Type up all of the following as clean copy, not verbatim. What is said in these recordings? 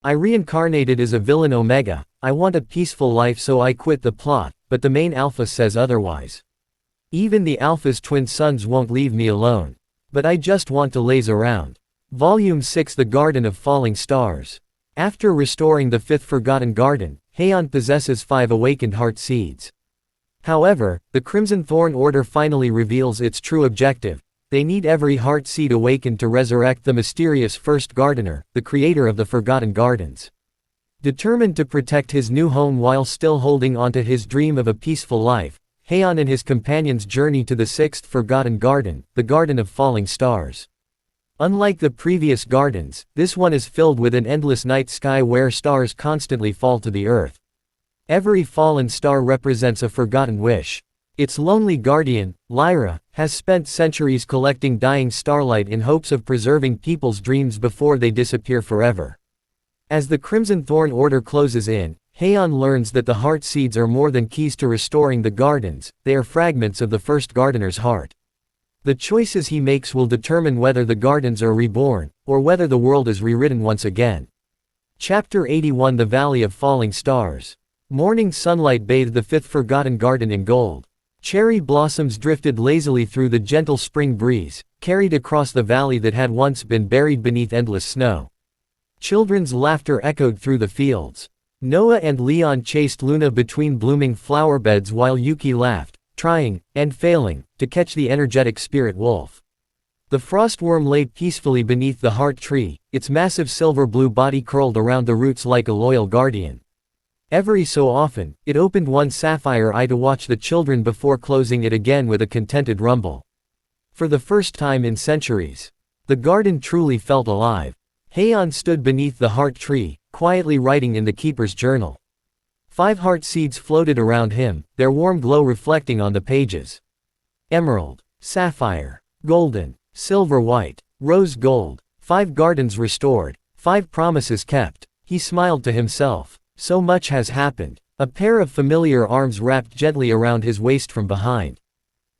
I reincarnated as a villain Omega. I want a peaceful life, so I quit the plot, but the main alpha says otherwise. Even the alpha's twin sons won't leave me alone. But I just want to laze around. Volume 6, The Garden of Falling Stars. After restoring the 5th Forgotten Garden, Haon possesses 5 awakened heart seeds. However, the Crimson Thorn Order finally reveals its true objective. They need every heart seed awakened to resurrect the mysterious First Gardener, the creator of the Forgotten Gardens. Determined to protect his new home while still holding onto his dream of a peaceful life, Haon and his companions journey to the 6th Forgotten Garden, the Garden of Falling Stars. Unlike the previous gardens, this one is filled with an endless night sky where stars constantly fall to the earth. Every fallen star represents a forgotten wish. Its lonely guardian, Lyra, has spent centuries collecting dying starlight in hopes of preserving people's dreams before they disappear forever. As the Crimson Thorn Order closes in, Haon learns that the heart seeds are more than keys to restoring the gardens, they are fragments of the first gardener's heart. The choices he makes will determine whether the gardens are reborn, or whether the world is rewritten once again. Chapter 81, The Valley of Falling Stars. Morning sunlight bathed the 5th Forgotten Garden in gold. Cherry blossoms drifted lazily through the gentle spring breeze, carried across the valley that had once been buried beneath endless snow. Children's laughter echoed through the fields. Noah and Leon chased Luna between blooming flower beds while Yuki laughed, trying, and failing, to catch the energetic spirit wolf. The frostworm lay peacefully beneath the heart tree, its massive silver-blue body curled around the roots like a loyal guardian. Every so often, it opened one sapphire eye to watch the children before closing it again with a contented rumble. For the first time in centuries, the garden truly felt alive. Haon stood beneath the heart tree, quietly writing in the keeper's journal. 5 heart seeds floated around him, their warm glow reflecting on the pages. Emerald, sapphire, golden, silver white, rose gold, 5 gardens restored, 5 promises kept. He smiled to himself. So much has happened. A pair of familiar arms wrapped gently around his waist from behind.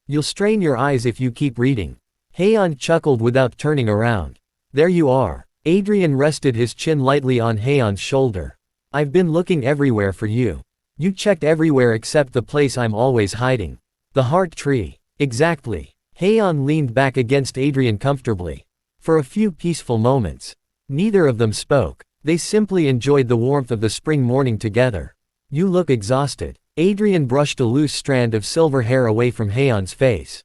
You'll strain your eyes if you keep reading. Haon chuckled without turning around. There you are. Adrian rested his chin lightly on Haon's shoulder. I've been looking everywhere for you. You checked everywhere except the place I'm always hiding. The heart tree. Exactly. Haon leaned back against Adrian comfortably. For a few peaceful moments. Neither of them spoke. They simply enjoyed the warmth of the spring morning together. You look exhausted. Adrian brushed a loose strand of silver hair away from Haon's face.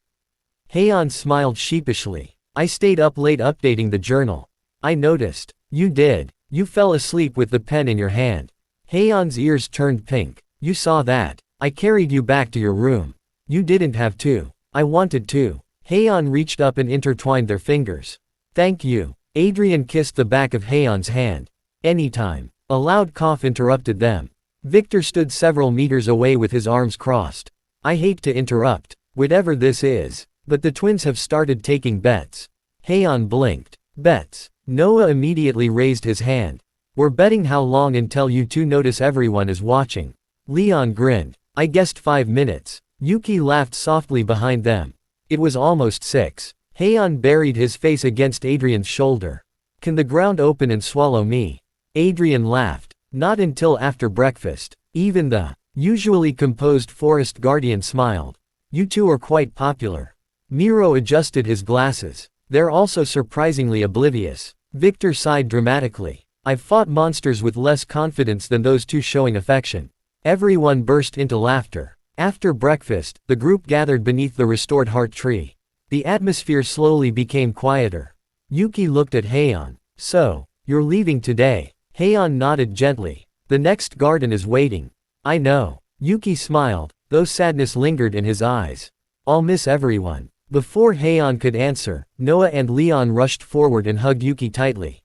Haon smiled sheepishly. I stayed up late updating the journal. I noticed. You did. You fell asleep with the pen in your hand. Haon's ears turned pink. You saw that. I carried you back to your room. You didn't have to. I wanted to. Haon reached up and intertwined their fingers. Thank you. Adrian kissed the back of Haon's hand. Anytime. A loud cough interrupted them. Victor stood several meters away with his arms crossed. I hate to interrupt, whatever this is, but the twins have started taking bets. Haon blinked. Bets. Noah immediately raised his hand. We're betting how long until you two notice everyone is watching. Leon grinned. I guessed 5 minutes. Yuki laughed softly behind them. It was almost 6. Haon buried his face against Adrian's shoulder. Can the ground open and swallow me? Adrian laughed. Not until after breakfast. Even the usually composed forest guardian smiled. You two are quite popular. Miro adjusted his glasses. They're also surprisingly oblivious. Victor sighed dramatically. I've fought monsters with less confidence than those two showing affection. Everyone burst into laughter. After breakfast, the group gathered beneath the restored heart tree. The atmosphere slowly became quieter. Yuki looked at Haon. So, you're leaving today? Haon nodded gently. The next garden is waiting. I know. Yuki smiled, though sadness lingered in his eyes. I'll miss everyone. Before Haon could answer, Noah and Leon rushed forward and hugged Yuki tightly.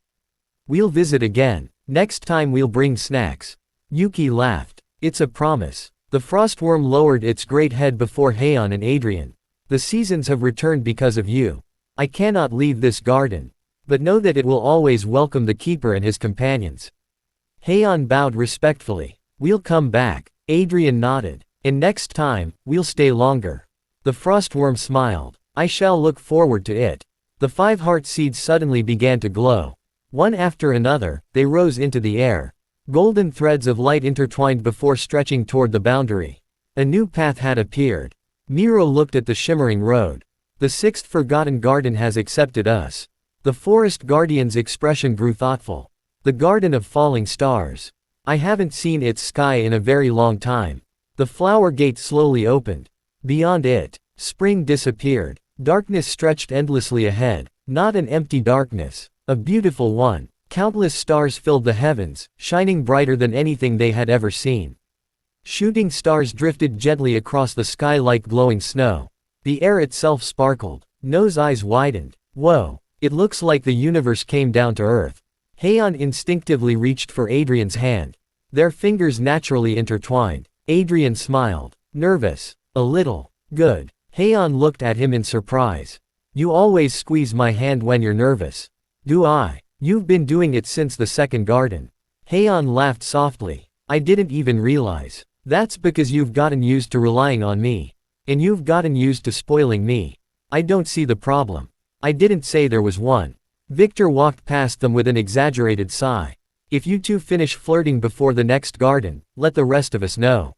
We'll visit again. Next time we'll bring snacks. Yuki laughed. It's a promise. The frostworm lowered its great head before Haon and Adrian. The seasons have returned because of you. I cannot leave this garden. But know that it will always welcome the keeper and his companions. Haon bowed respectfully. We'll come back. Adrian nodded. And next time, we'll stay longer. The frostworm smiled. I shall look forward to it. The 5 heart seeds suddenly began to glow. One after another, they rose into the air. Golden threads of light intertwined before stretching toward the boundary. A new path had appeared. Miro looked at the shimmering road. The sixth forgotten garden has accepted us. The forest guardian's expression grew thoughtful. The garden of falling stars. I haven't seen its sky in a very long time. The flower gate slowly opened. Beyond it, spring disappeared. Darkness stretched endlessly ahead. Not an empty darkness. A beautiful one. Countless stars filled the heavens, shining brighter than anything they had ever seen. Shooting stars drifted gently across the sky like glowing snow. The air itself sparkled. No's eyes widened. Whoa, it looks like the universe came down to earth. Haon instinctively reached for Adrian's hand. Their fingers naturally intertwined. Adrian smiled. Nervous. A little. Good. Haon looked at him in surprise. You always squeeze my hand when you're nervous. Do I? You've been doing it since the second garden. Haon laughed softly. I didn't even realize. That's because you've gotten used to relying on me. And you've gotten used to spoiling me. I don't see the problem. I didn't say there was one. Victor walked past them with an exaggerated sigh. If you two finish flirting before the next garden, let the rest of us know.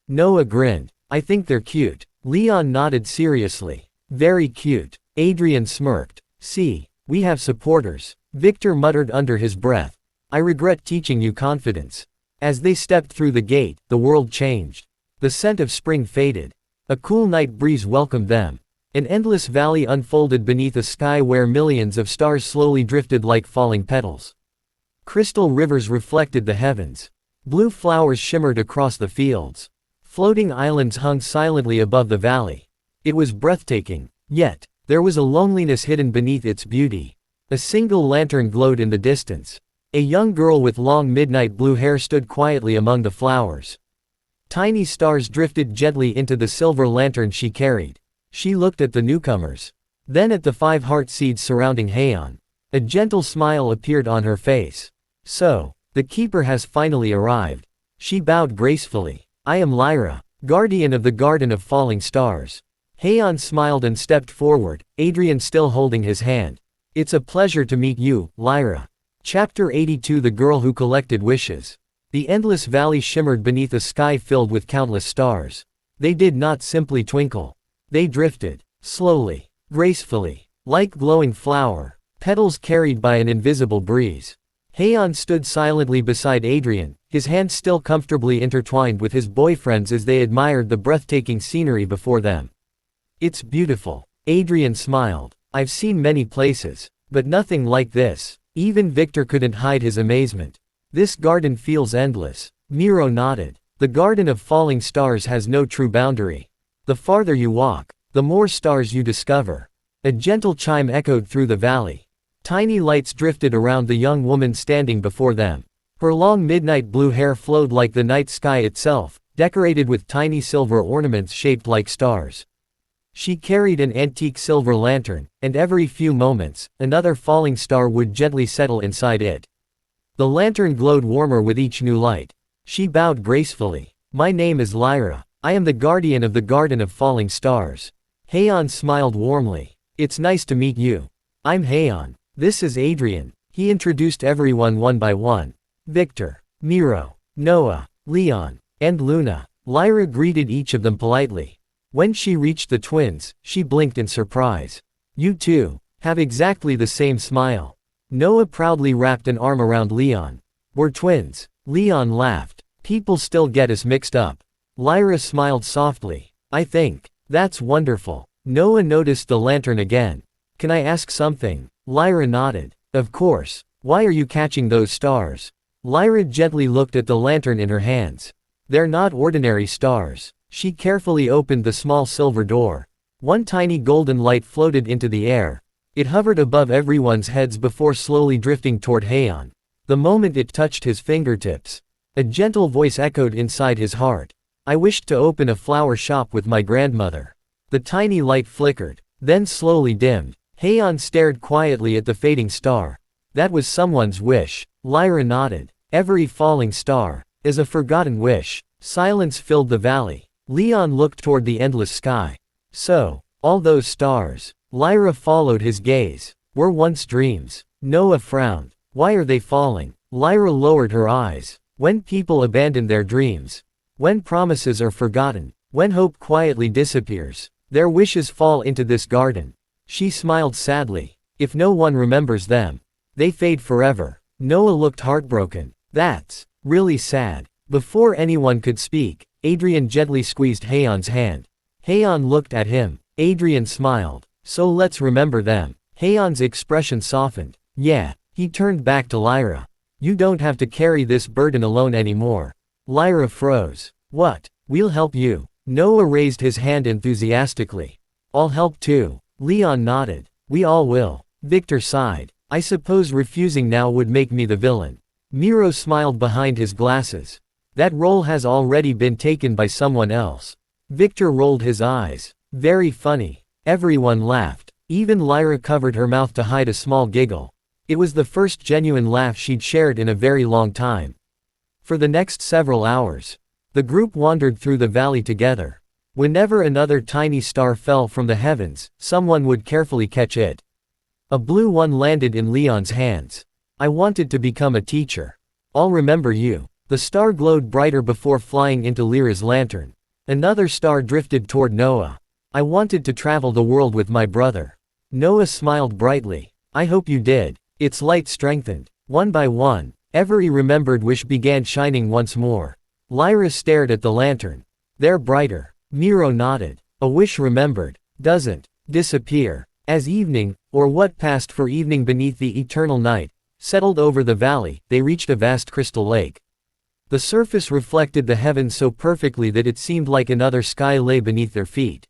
Noah grinned. I think they're cute. Leon nodded seriously. Very cute. Adrian smirked. See, we have supporters. Victor muttered under his breath. I regret teaching you confidence. As they stepped through the gate, the world changed. The scent of spring faded. A cool night breeze welcomed them. An endless valley unfolded beneath a sky where millions of stars slowly drifted like falling petals. Crystal rivers reflected the heavens. Blue flowers shimmered across the fields. Floating islands hung silently above the valley. It was breathtaking, yet, there was a loneliness hidden beneath its beauty. A single lantern glowed in the distance. A young girl with long midnight blue hair stood quietly among the flowers. Tiny stars drifted gently into the silver lantern she carried. She looked at the newcomers. Then at the 5 heart seeds surrounding Haon. A gentle smile appeared on her face. So, the keeper has finally arrived. She bowed gracefully. I am Lyra, guardian of the Garden of Falling Stars. Haon smiled and stepped forward, Adrian still holding his hand. It's a pleasure to meet you, Lyra. Chapter 82 The Girl Who Collected Wishes. The endless valley shimmered beneath a sky filled with countless stars. They did not simply twinkle. They drifted, slowly, gracefully, like glowing flower, petals carried by an invisible breeze. Haon stood silently beside Adrian, his hands still comfortably intertwined with his boyfriend's as they admired the breathtaking scenery before them. It's beautiful. Adrian smiled. I've seen many places, but nothing like this. Even Victor couldn't hide his amazement. This garden feels endless. Miro nodded. The Garden of Falling Stars has no true boundary. The farther you walk, the more stars you discover. A gentle chime echoed through the valley. Tiny lights drifted around the young woman standing before them. Her long midnight blue hair flowed like the night sky itself, decorated with tiny silver ornaments shaped like stars. She carried an antique silver lantern, and every few moments, another falling star would gently settle inside it. The lantern glowed warmer with each new light. She bowed gracefully. My name is Lyra. I am the guardian of the Garden of Falling Stars. Haon smiled warmly. It's nice to meet you. I'm Haon. This is Adrian. He introduced everyone one by one. Victor, Miro, Noah, Leon, and Luna. Lyra greeted each of them politely. When she reached the twins, she blinked in surprise. You two have exactly the same smile. Noah proudly wrapped an arm around Leon. We're twins. Leon laughed. People still get us mixed up. Lyra smiled softly. I think that's wonderful. Noah noticed the lantern again. Can I ask something? Lyra nodded. Of course. Why are you catching those stars? Lyra gently looked at the lantern in her hands. They're not ordinary stars. She carefully opened the small silver door. One tiny golden light floated into the air. It hovered above everyone's heads before slowly drifting toward Haon. The moment it touched his fingertips, a gentle voice echoed inside his heart. I wished to open a flower shop with my grandmother. The tiny light flickered, then slowly dimmed. Haon stared quietly at the fading star. That was someone's wish. Lyra nodded. Every falling star is a forgotten wish. Silence filled the valley. Leon looked toward the endless sky. So, all those stars, Lyra followed his gaze, were once dreams. Noah frowned. Why are they falling? Lyra lowered her eyes. When people abandon their dreams. When promises are forgotten. When hope quietly disappears. Their wishes fall into this garden. She smiled sadly. If no one remembers them, they fade forever. Noah looked heartbroken. That's really sad. Before anyone could speak, Adrian gently squeezed Haon's hand. Haon looked at him. Adrian smiled. So let's remember them. Haon's expression softened. Yeah. He turned back to Lyra. You don't have to carry this burden alone anymore. Lyra froze. What? We'll help you. Noah raised his hand enthusiastically. I'll help too. Leon nodded. We all will. Victor sighed. I suppose refusing now would make me the villain. Miro smiled behind his glasses. That role has already been taken by someone else. Victor rolled his eyes. Very funny. Everyone laughed. Even Lyra covered her mouth to hide a small giggle. It was the first genuine laugh she'd shared in a very long time. For the next several hours, the group wandered through the valley together. Whenever another tiny star fell from the heavens, someone would carefully catch it. A blue one landed in Leon's hands. I wanted to become a teacher. I'll remember you. The star glowed brighter before flying into Lyra's lantern. Another star drifted toward Noah. I wanted to travel the world with my brother. Noah smiled brightly. I hope you did. Its light strengthened. One by one, every remembered wish began shining once more. Lyra stared at the lantern. They're brighter. Miro nodded. A wish remembered doesn't disappear. As evening, or what passed for evening beneath the eternal night, settled over the valley, they reached a vast crystal lake. The surface reflected the heavens so perfectly that it seemed like another sky lay beneath their feet.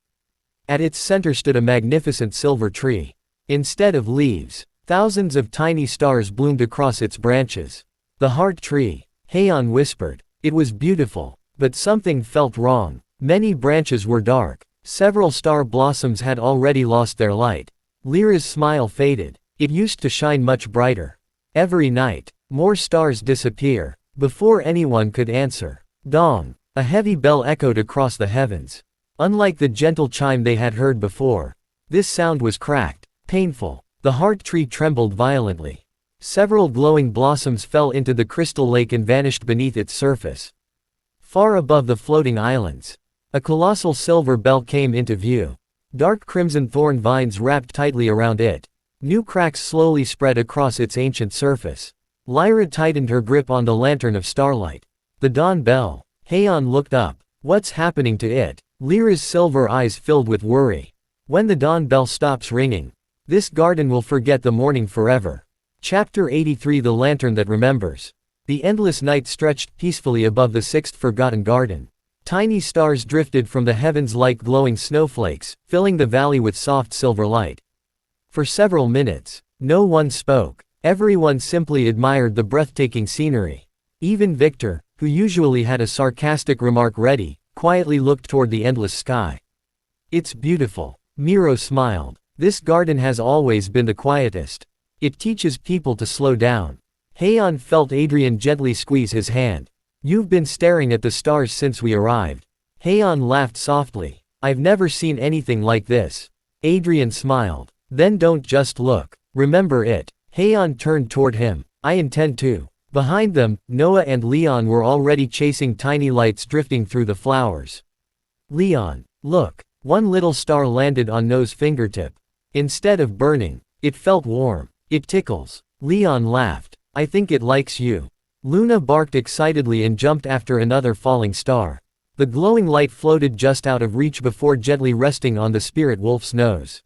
At its center stood a magnificent silver tree. Instead of leaves, thousands of tiny stars bloomed across its branches. The heart tree, Haon whispered. It was beautiful, but something felt wrong. Many branches were dark. Several star blossoms had already lost their light. Lyra's smile faded. It used to shine much brighter. Every night, more stars disappear. Before anyone could answer. Dong! A heavy bell echoed across the heavens. Unlike the gentle chime they had heard before, this sound was cracked, painful. The heart tree trembled violently. Several glowing blossoms fell into the crystal lake and vanished beneath its surface. Far above the floating islands, a colossal silver bell came into view. Dark crimson thorn vines wrapped tightly around it. New cracks slowly spread across its ancient surface. Lyra tightened her grip on the lantern of starlight. The dawn bell. Haon looked up. What's happening to it? Lyra's silver eyes filled with worry. When the dawn bell stops ringing, this garden will forget the morning forever. Chapter 83 The Lantern That Remembers. The endless night stretched peacefully above the sixth forgotten garden. Tiny stars drifted from the heavens like glowing snowflakes, filling the valley with soft silver light. For several minutes, no one spoke. Everyone simply admired the breathtaking scenery. Even Victor, who usually had a sarcastic remark ready, quietly looked toward the endless sky. It's beautiful. Miro smiled. This garden has always been the quietest. It teaches people to slow down. Haon felt Adrian gently squeeze his hand. You've been staring at the stars since we arrived. Haon laughed softly. I've never seen anything like this. Adrian smiled. Then don't just look. Remember it. Haon turned toward him. I intend to. Behind them, Noah and Leon were already chasing tiny lights drifting through the flowers. Leon, look. One little star landed on Noah's fingertip. Instead of burning, it felt warm. It tickles. Leon laughed. I think it likes you. Luna barked excitedly and jumped after another falling star. The glowing light floated just out of reach before gently resting on the spirit wolf's nose.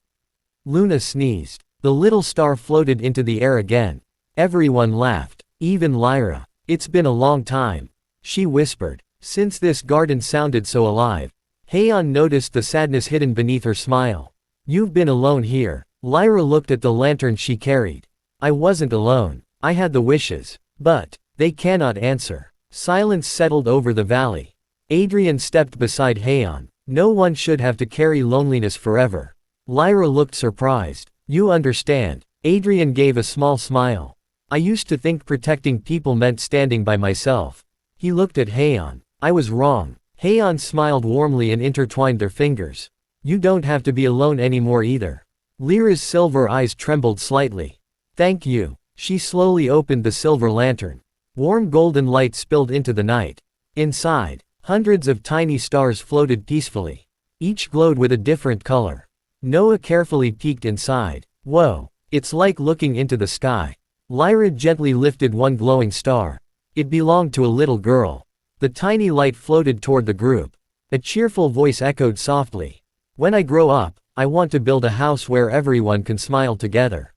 Luna sneezed. The little star floated into the air again. Everyone laughed. Even Lyra. It's been a long time, she whispered, since this garden sounded so alive. Haon noticed the sadness hidden beneath her smile. You've been alone here. Lyra looked at the lantern she carried. I wasn't alone. I had the wishes. But they cannot answer. Silence settled over the valley. Adrian stepped beside Haon. No one should have to carry loneliness forever. Lyra looked surprised. You understand. Adrian gave a small smile. I used to think protecting people meant standing by myself. He looked at Haon. I was wrong. Haon smiled warmly and intertwined their fingers. You don't have to be alone anymore either. Lyra's silver eyes trembled slightly. Thank you. She slowly opened the silver lantern. Warm golden light spilled into the night. Inside, hundreds of tiny stars floated peacefully. Each glowed with a different color. Noah carefully peeked inside. Whoa, it's like looking into the sky. Lyra gently lifted one glowing star. It belonged to a little girl. The tiny light floated toward the group. A cheerful voice echoed softly. When I grow up, I want to build a house where everyone can smile together.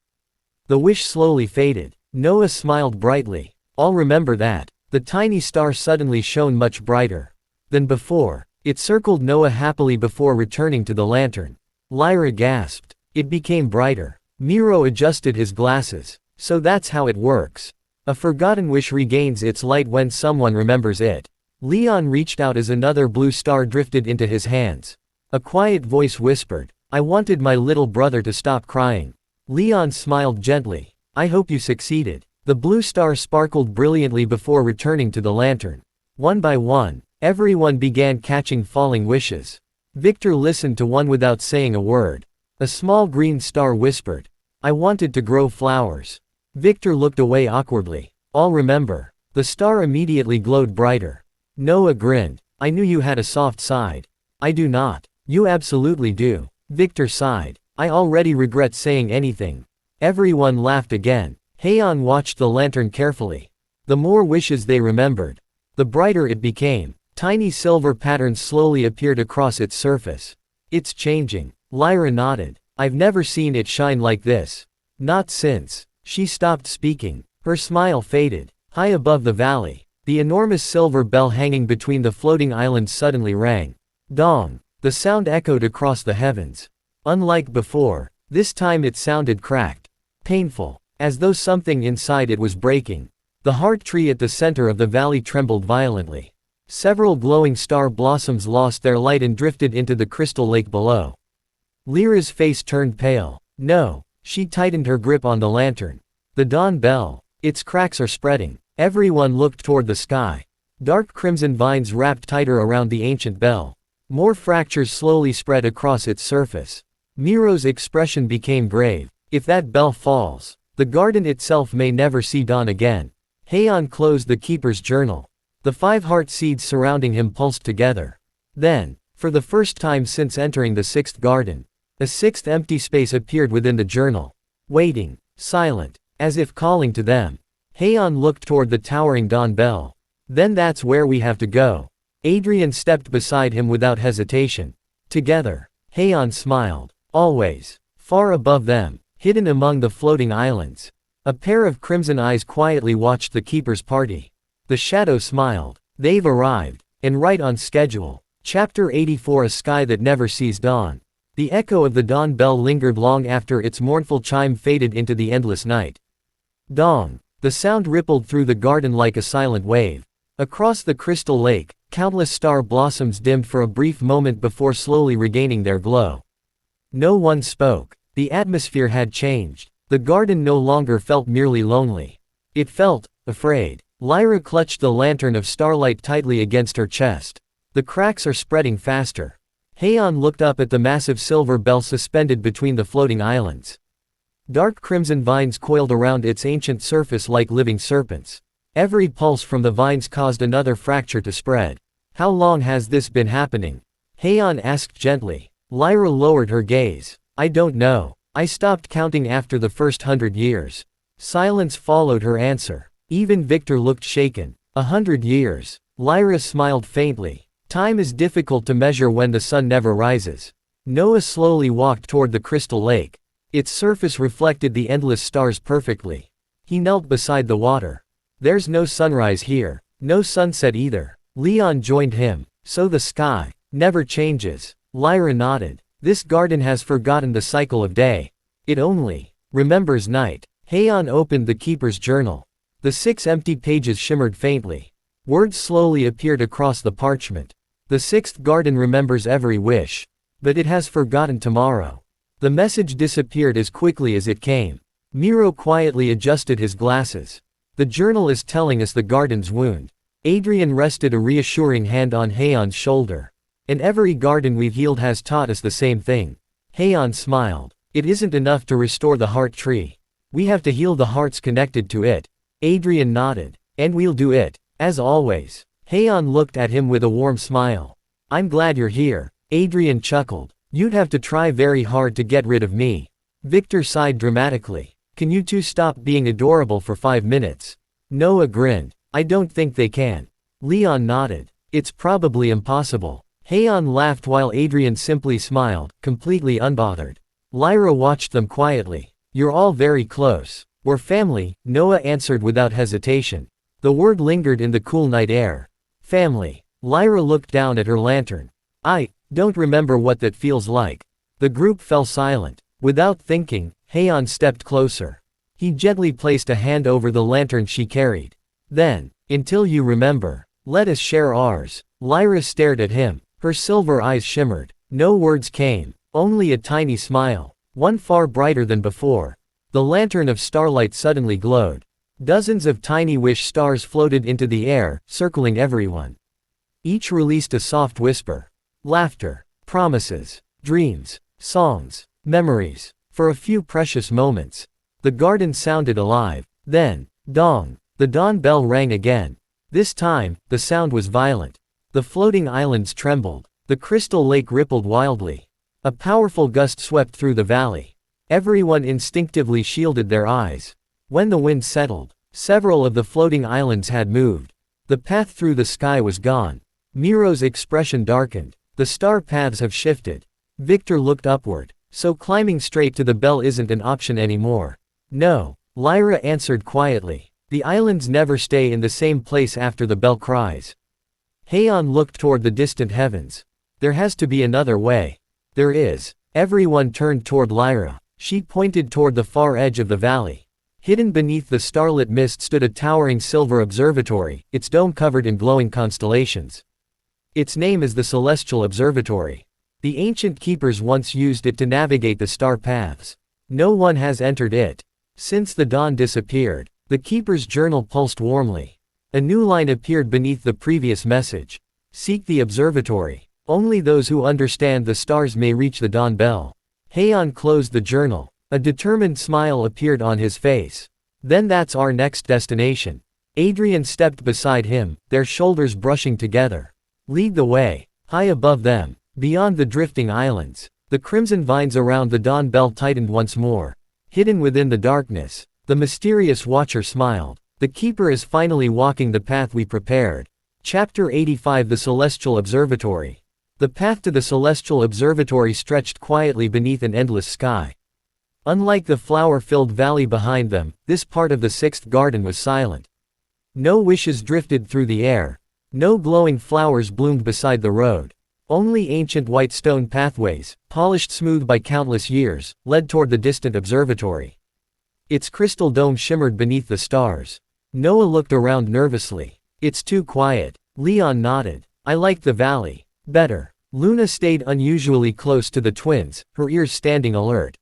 The wish slowly faded. Noah smiled brightly. I'll remember that. The tiny star suddenly shone much brighter than before. It circled Noah happily before returning to the lantern. Lyra gasped. It became brighter. Miro adjusted his glasses. So that's how it works. A forgotten wish regains its light when someone remembers it. Leon reached out as another blue star drifted into his hands. A quiet voice whispered, I wanted my little brother to stop crying. Leon smiled gently. I hope you succeeded. The blue star sparkled brilliantly before returning to the lantern. One by one, everyone began catching falling wishes. Victor listened to one without saying a word. A small green star whispered, I wanted to grow flowers. Victor looked away awkwardly. I'll remember. The star immediately glowed brighter. Noah grinned. I knew you had a soft side. I do not. You absolutely do. Victor sighed. I already regret saying anything. Everyone laughed again. Haon watched the lantern carefully. The more wishes they remembered, the brighter it became. Tiny silver patterns slowly appeared across its surface. It's changing. Lyra nodded. I've never seen it shine like this. Not since. She stopped speaking. Her smile faded. High above the valley, the enormous silver bell hanging between the floating islands suddenly rang. Dong. The sound echoed across the heavens. Unlike before, this time it sounded cracked. Painful. As though something inside it was breaking. The heart tree at the center of the valley trembled violently. Several glowing star blossoms lost their light and drifted into the crystal lake below. Lyra's face turned pale. No. She tightened her grip on the lantern. The dawn bell. Its cracks are spreading. Everyone looked toward the sky. Dark crimson vines wrapped tighter around the ancient bell. More fractures slowly spread across its surface. Miro's expression became grave. If that bell falls, the garden itself may never see dawn again. Haon closed the keeper's journal. The 5 heart seeds surrounding him pulsed together. Then, for the first time since entering the 6th garden, a 6th empty space appeared within the journal. Waiting, silent, as if calling to them. Haon looked toward the towering dawn bell. Then that's where we have to go. Adrian stepped beside him without hesitation. Together, Haon smiled. Always. Far above them, hidden among the floating islands, a pair of crimson eyes quietly watched the keeper's party. The shadow smiled. They've arrived, and right on schedule. Chapter 84 A Sky That Never Sees Dawn. The echo of the dawn bell lingered long after its mournful chime faded into the endless night. Dong. The sound rippled through the garden like a silent wave. Across the crystal lake, countless star blossoms dimmed for a brief moment before slowly regaining their glow. No one spoke. The atmosphere had changed. The garden no longer felt merely lonely. It felt afraid. Lyra clutched the lantern of starlight tightly against her chest. The cracks are spreading faster. Haon looked up at the massive silver bell suspended between the floating islands. Dark crimson vines coiled around its ancient surface like living serpents. Every pulse from the vines caused another fracture to spread. How long has this been happening? Haon asked gently. Lyra lowered her gaze. I don't know. I stopped counting after the first 100 years. Silence followed her answer. Even Victor looked shaken. 100 years. Lyra smiled faintly. Time is difficult to measure when the sun never rises. Noah slowly walked toward the crystal lake. Its surface reflected the endless stars perfectly. He knelt beside the water. There's no sunrise here. No sunset either. Leon joined him. So the sky never changes. Lyra nodded. This garden has forgotten the cycle of day. It only remembers night. Haon opened the keeper's journal. The 6 empty pages shimmered faintly. Words slowly appeared across the parchment. The 6th garden remembers every wish. But it has forgotten tomorrow. The message disappeared as quickly as it came. Miro quietly adjusted his glasses. The journal is telling us the garden's wound. Adrian rested a reassuring hand on Haon's shoulder. And every garden we've healed has taught us the same thing. Haon smiled. It isn't enough to restore the heart tree. We have to heal the hearts connected to it. Adrian nodded. And we'll do it, as always. Haon looked at him with a warm smile. I'm glad you're here. Adrian chuckled. You'd have to try very hard to get rid of me. Victor sighed dramatically. Can you two stop being adorable for 5 minutes? Noah grinned. I don't think they can. Leon nodded. It's probably impossible. Haon laughed while Adrian simply smiled, completely unbothered. Lyra watched them quietly. You're all very close. We're family, Noah answered without hesitation. The word lingered in the cool night air. Family. Lyra looked down at her lantern. I don't remember what that feels like. The group fell silent. Without thinking, Haon stepped closer. He gently placed a hand over the lantern she carried. Then, until you remember, let us share ours. Lyra stared at him. Her silver eyes shimmered. No words came, only a tiny smile, one far brighter than before. The lantern of starlight suddenly glowed. Dozens of tiny wish stars floated into the air, circling everyone. Each released a soft whisper. Laughter, promises, dreams, songs, memories. For a few precious moments, the garden sounded alive. Then, dong, the dawn bell rang again. This time, the sound was violent. The floating islands trembled. The crystal lake rippled wildly. A powerful gust swept through the valley. Everyone instinctively shielded their eyes. When the wind settled, several of the floating islands had moved. The path through the sky was gone. Miro's expression darkened. The star paths have shifted. Victor looked upward. So climbing straight to the bell isn't an option anymore. No, Lyra answered quietly. The islands never stay in the same place after the bell cries. Haon looked toward the distant heavens. There has to be another way. There is. Everyone turned toward Lyra. She pointed toward the far edge of the valley. Hidden beneath the starlit mist stood a towering silver observatory, its dome covered in glowing constellations. Its name is the Celestial Observatory. The ancient keepers once used it to navigate the star paths. No one has entered it. Since the dawn disappeared, the keeper's journal pulsed warmly. A new line appeared beneath the previous message. Seek the observatory. Only those who understand the stars may reach the dawn bell. Haon closed the journal. A determined smile appeared on his face. Then that's our next destination. Adrian stepped beside him, their shoulders brushing together. Lead the way. High above them, beyond the drifting islands, the crimson vines around the dawn bell tightened once more. Hidden within the darkness, the mysterious watcher smiled. The keeper is finally walking the path we prepared. Chapter 85 The Celestial Observatory. The path to the Celestial Observatory stretched quietly beneath an endless sky. Unlike the flower-filled valley behind them, this part of the sixth garden was silent. No wishes drifted through the air. No glowing flowers bloomed beside the road. Only ancient white stone pathways, polished smooth by countless years, led toward the distant observatory. Its crystal dome shimmered beneath the stars. Noah looked around nervously. It's too quiet. Leon nodded. I like the valley better. Luna stayed unusually close to the twins, her ears standing alert.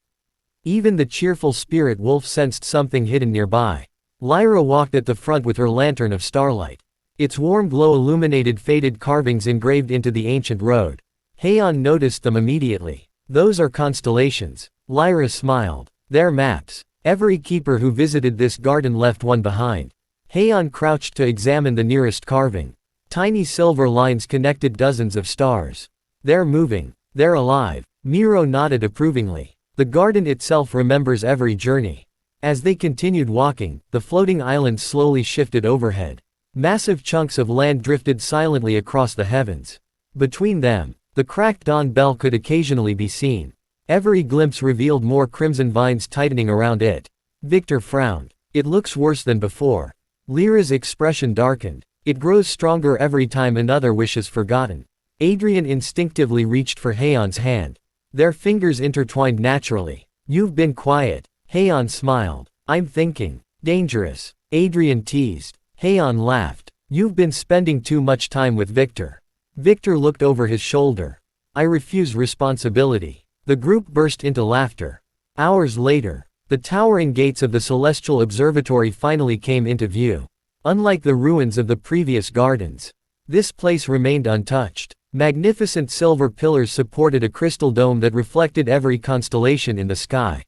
Even the cheerful spirit wolf sensed something hidden nearby. Lyra walked at the front with her lantern of starlight. Its warm glow illuminated faded carvings engraved into the ancient road. Haon noticed them immediately. Those are constellations. Lyra smiled. They're maps. Every keeper who visited this garden left one behind. Haon crouched to examine the nearest carving. Tiny silver lines connected dozens of stars. They're moving. They're alive. Miro nodded approvingly. The garden itself remembers every journey. As they continued walking, the floating islands slowly shifted overhead. Massive chunks of land drifted silently across the heavens. Between them, the cracked dawn bell could occasionally be seen. Every glimpse revealed more crimson vines tightening around it. Victor frowned. It looks worse than before. Lyra's expression darkened. It grows stronger every time another wish is forgotten. Adrian instinctively reached for Haon's hand. Their fingers intertwined naturally. You've been quiet. Haon smiled. I'm thinking. Dangerous. Adrian teased. Haon laughed. You've been spending too much time with Victor. Victor looked over his shoulder. I refuse responsibility. The group burst into laughter. Hours later, the towering gates of the Celestial Observatory finally came into view. Unlike the ruins of the previous gardens, this place remained untouched. Magnificent silver pillars supported a crystal dome that reflected every constellation in the sky.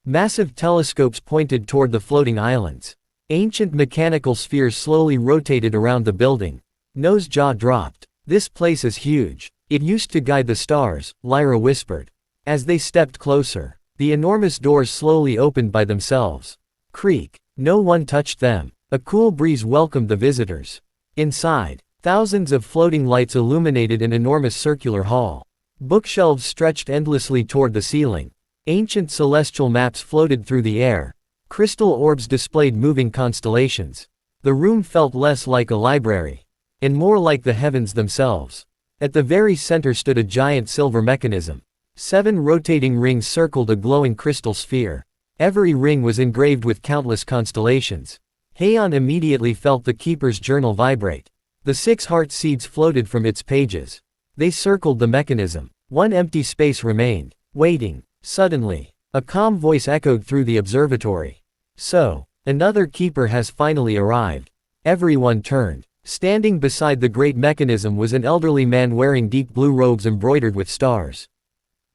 Massive telescopes pointed toward the floating islands. Ancient mechanical spheres slowly rotated around the building. No's jaw dropped. This place is huge. It used to guide the stars, Lyra whispered. As they stepped closer, the enormous doors slowly opened by themselves. Creak. No one touched them. A cool breeze welcomed the visitors. Inside, thousands of floating lights illuminated an enormous circular hall. Bookshelves stretched endlessly toward the ceiling. Ancient celestial maps floated through the air. Crystal orbs displayed moving constellations. The room felt less like a library, and more like the heavens themselves. At the very center stood a giant silver mechanism. 7 rotating rings circled a glowing crystal sphere. Every ring was engraved with countless constellations. Haon immediately felt the keeper's journal vibrate. The 6 heart seeds floated from its pages. They circled the mechanism. One empty space remained, waiting. Suddenly, a calm voice echoed through the observatory. So, another keeper has finally arrived. Everyone turned. Standing beside the great mechanism was an elderly man wearing deep blue robes embroidered with stars.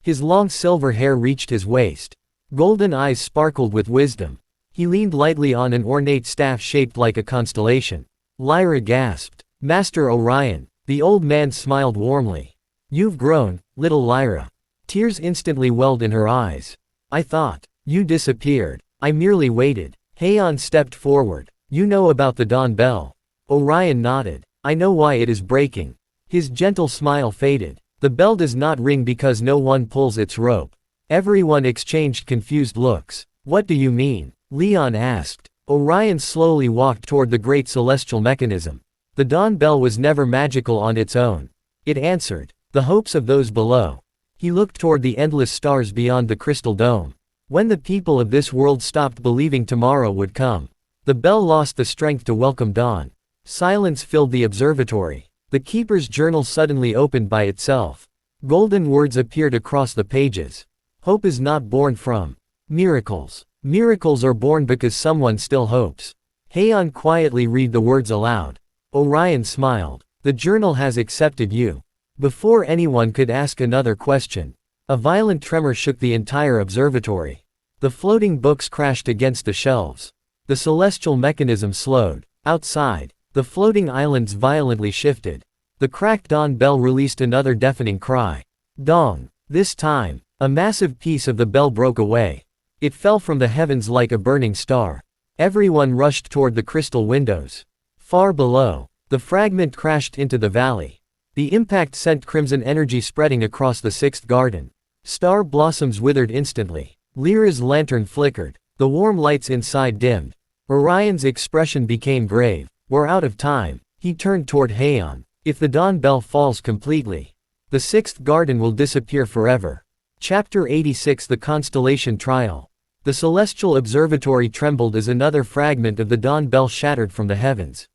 His long silver hair reached his waist. Golden eyes sparkled with wisdom. He leaned lightly on an ornate staff shaped like a constellation. Lyra gasped. Master Orion. The old man smiled warmly. You've grown, little Lyra. Tears instantly welled in her eyes. I thought you disappeared. I merely waited. Haon stepped forward. You know about the dawn bell. Orion nodded. I know why it is breaking. His gentle smile faded. The bell does not ring because no one pulls its rope. Everyone exchanged confused looks. What do you mean? Leon asked. Orion slowly walked toward the great celestial mechanism. The dawn bell was never magical on its own. It answered the hopes of those below. He looked toward the endless stars beyond the crystal dome. When the people of this world stopped believing tomorrow would come, the bell lost the strength to welcome dawn. Silence filled the observatory. The keeper's journal suddenly opened by itself. Golden words appeared across the pages. Hope is not born from miracles. Miracles are born because someone still hopes. Haon quietly read the words aloud. Orion smiled. The journal has accepted you. Before anyone could ask another question, a violent tremor shook the entire observatory. The floating books crashed against the shelves. The celestial mechanism slowed. Outside, the floating islands violently shifted. The cracked dawn bell released another deafening cry. Dong! This time, a massive piece of the bell broke away. It fell from the heavens like a burning star. Everyone rushed toward the crystal windows. Far below, the fragment crashed into the valley. The impact sent crimson energy spreading across the 6th garden. Star blossoms withered instantly. Lyra's lantern flickered. The warm lights inside dimmed. Orion's expression became grave. We're out of time. He turned toward Haon. If the dawn bell falls completely, the 6th garden will disappear forever. Chapter 86 The Constellation Trial. The celestial observatory trembled as another fragment of the dawn bell shattered from the heavens.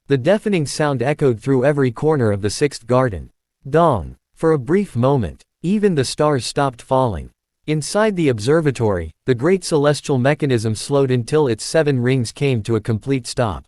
The deafening sound echoed through every corner of the 6th garden. Dong! For a brief moment, even the stars stopped falling. Inside the observatory, the great celestial mechanism slowed until its 7 rings came to a complete stop.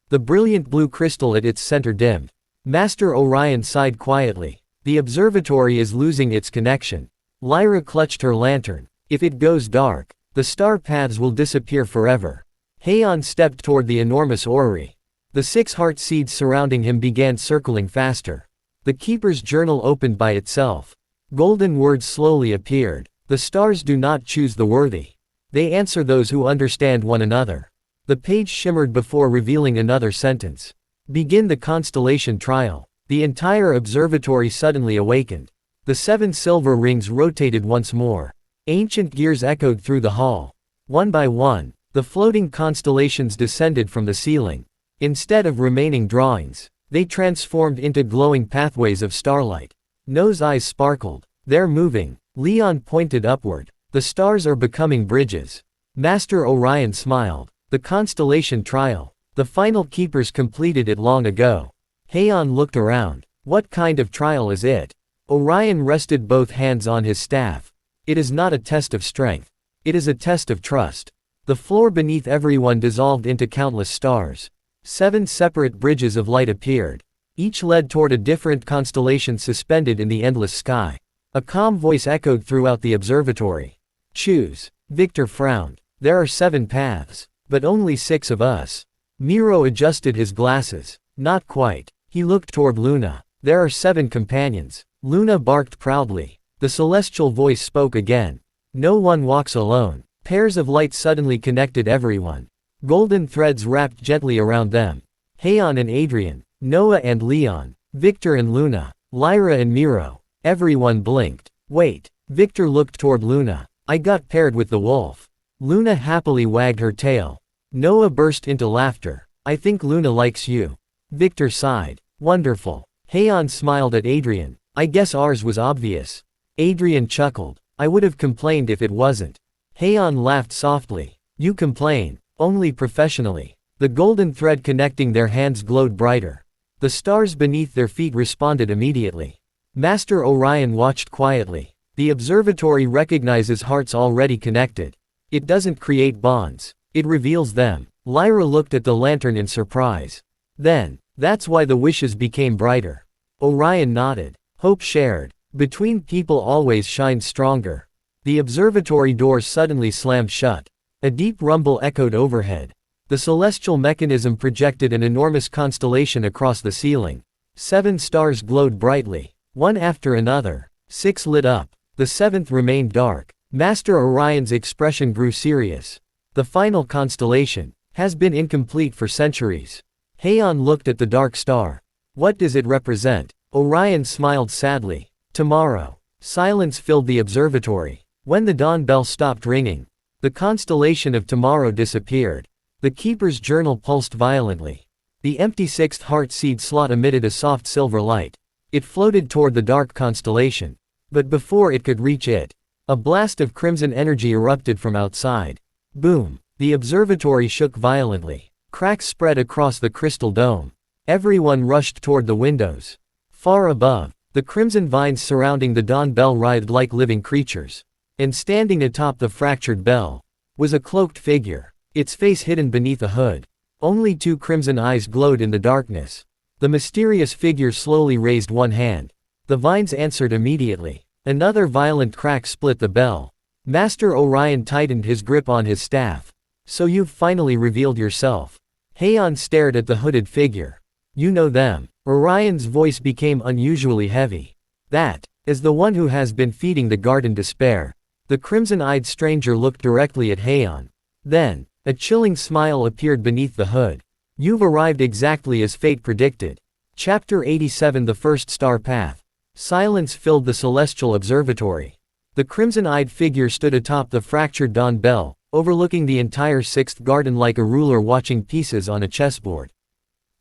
The brilliant blue crystal at its center dimmed. Master Orion sighed quietly. The observatory is losing its connection. Lyra clutched her lantern. If it goes dark, the star paths will disappear forever. Haon stepped toward the enormous orrery. The 6 heart seeds surrounding him began circling faster. The keeper's journal opened by itself. Golden words slowly appeared. The stars do not choose the worthy. They answer those who understand one another. The page shimmered before revealing another sentence. Begin the constellation trial. The entire observatory suddenly awakened. The 7 silver rings rotated once more. Ancient gears echoed through the hall. One by one, the floating constellations descended from the ceiling. Instead of remaining drawings, they transformed into glowing pathways of starlight. No's eyes sparkled. They're moving. Leon pointed upward. The stars are becoming bridges. Master Orion smiled. The constellation trial. The final keepers completed it long ago. Haon looked around. What kind of trial is it? Orion rested both hands on his staff. It is not a test of strength. It is a test of trust. The floor beneath everyone dissolved into countless stars. 7 separate bridges of light appeared. Each led toward a different constellation suspended in the endless sky. A calm voice echoed throughout the observatory. Choose. Victor frowned. There are 7 paths. But only 6 of us. Miro adjusted his glasses. Not quite. He looked toward Luna. There are 7 companions. Luna barked proudly. The celestial voice spoke again. No one walks alone. Pairs of light suddenly connected everyone. Golden threads wrapped gently around them. Haon and Adrian. Noah and Leon. Victor and Luna. Lyra and Miro. Everyone blinked. Wait. Victor looked toward Luna. I got paired with the wolf. Luna happily wagged her tail. Noah burst into laughter. I think Luna likes you. Victor sighed. Wonderful. Haon smiled at Adrian. I guess ours was obvious. Adrian chuckled. I would have complained if it wasn't. Haon laughed softly. You complain. Only professionally. The golden thread connecting their hands glowed brighter. The stars beneath their feet responded immediately. Master Orion watched quietly. The observatory recognizes hearts already connected. It doesn't create bonds. It reveals them. Lyra looked at the lantern in surprise. Then, that's why the wishes became brighter. Orion nodded. Hope shared. Between people always shines stronger. The observatory doors suddenly slammed shut. A deep rumble echoed overhead. The celestial mechanism projected an enormous constellation across the ceiling. 7 stars glowed brightly. One after another. 6 lit up. The 7th remained dark. Master Orion's expression grew serious. The final constellation has been incomplete for centuries. Haon looked at the dark star. What does it represent? Orion smiled sadly. Tomorrow. Silence filled the observatory. When the dawn bell stopped ringing, the constellation of tomorrow disappeared. The keeper's journal pulsed violently. The empty 6th heart seed slot emitted a soft silver light. It floated toward the dark constellation. But before it could reach it, a blast of crimson energy erupted from outside. Boom! The observatory shook violently. Cracks spread across the crystal dome. Everyone rushed toward the windows. Far above, the crimson vines surrounding the dawn bell writhed like living creatures. And standing atop the fractured bell was a cloaked figure, its face hidden beneath a hood. Only 2 crimson eyes glowed in the darkness. The mysterious figure slowly raised one hand. The vines answered immediately. Another violent crack split the bell. Master Orion tightened his grip on his staff. So you've finally revealed yourself. Haon stared at the hooded figure. You know them. Orion's voice became unusually heavy. That is the one who has been feeding the garden despair. The crimson-eyed stranger looked directly at Haon. Then, a chilling smile appeared beneath the hood. You've arrived exactly as fate predicted. Chapter 87 The First Star Path. Silence filled the celestial observatory. The crimson-eyed figure stood atop the fractured dawn bell, overlooking the entire 6th garden like a ruler watching pieces on a chessboard.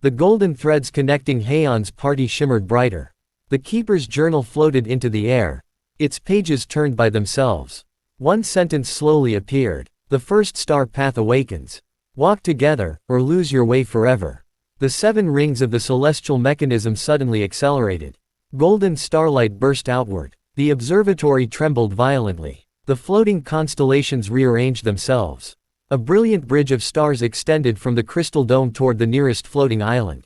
The golden threads connecting Haon's party shimmered brighter. The keeper's journal floated into the air. Its pages turned by themselves. One sentence slowly appeared. The first star path awakens. Walk together, or lose your way forever. The 7 rings of the celestial mechanism suddenly accelerated. Golden starlight burst outward. The observatory trembled violently. The floating constellations rearranged themselves. A brilliant bridge of stars extended from the crystal dome toward the nearest floating island.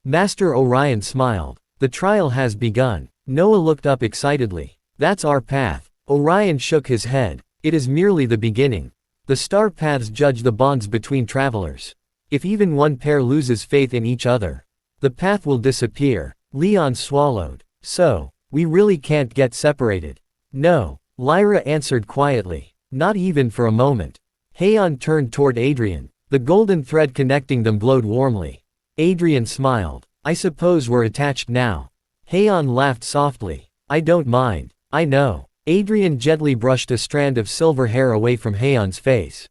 Master Orion smiled. The trial has begun. Noah looked up excitedly. That's our path. Orion shook his head. It is merely the beginning. The star paths judge the bonds between travelers. If even one pair loses faith in each other, the path will disappear. Leon swallowed. So, we really can't get separated. No, Lyra answered quietly. Not even for a moment. Haon turned toward Adrian. The golden thread connecting them glowed warmly. Adrian smiled. I suppose we're attached now. Haon laughed softly. I don't mind. I know. Adrian gently brushed a strand of silver hair away from Haon's face.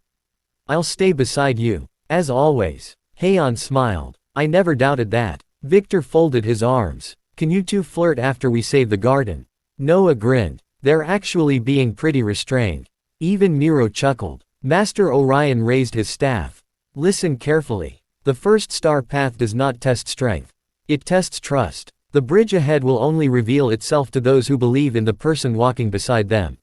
I'll stay beside you, as always. Haon smiled. I never doubted that. Victor folded his arms. Can you two flirt after we save the garden? Noah grinned. They're actually being pretty restrained. Even Miro chuckled. Master Orion raised his staff. Listen carefully. The first star path does not test strength. It tests trust. The bridge ahead will only reveal itself to those who believe in the person walking beside them.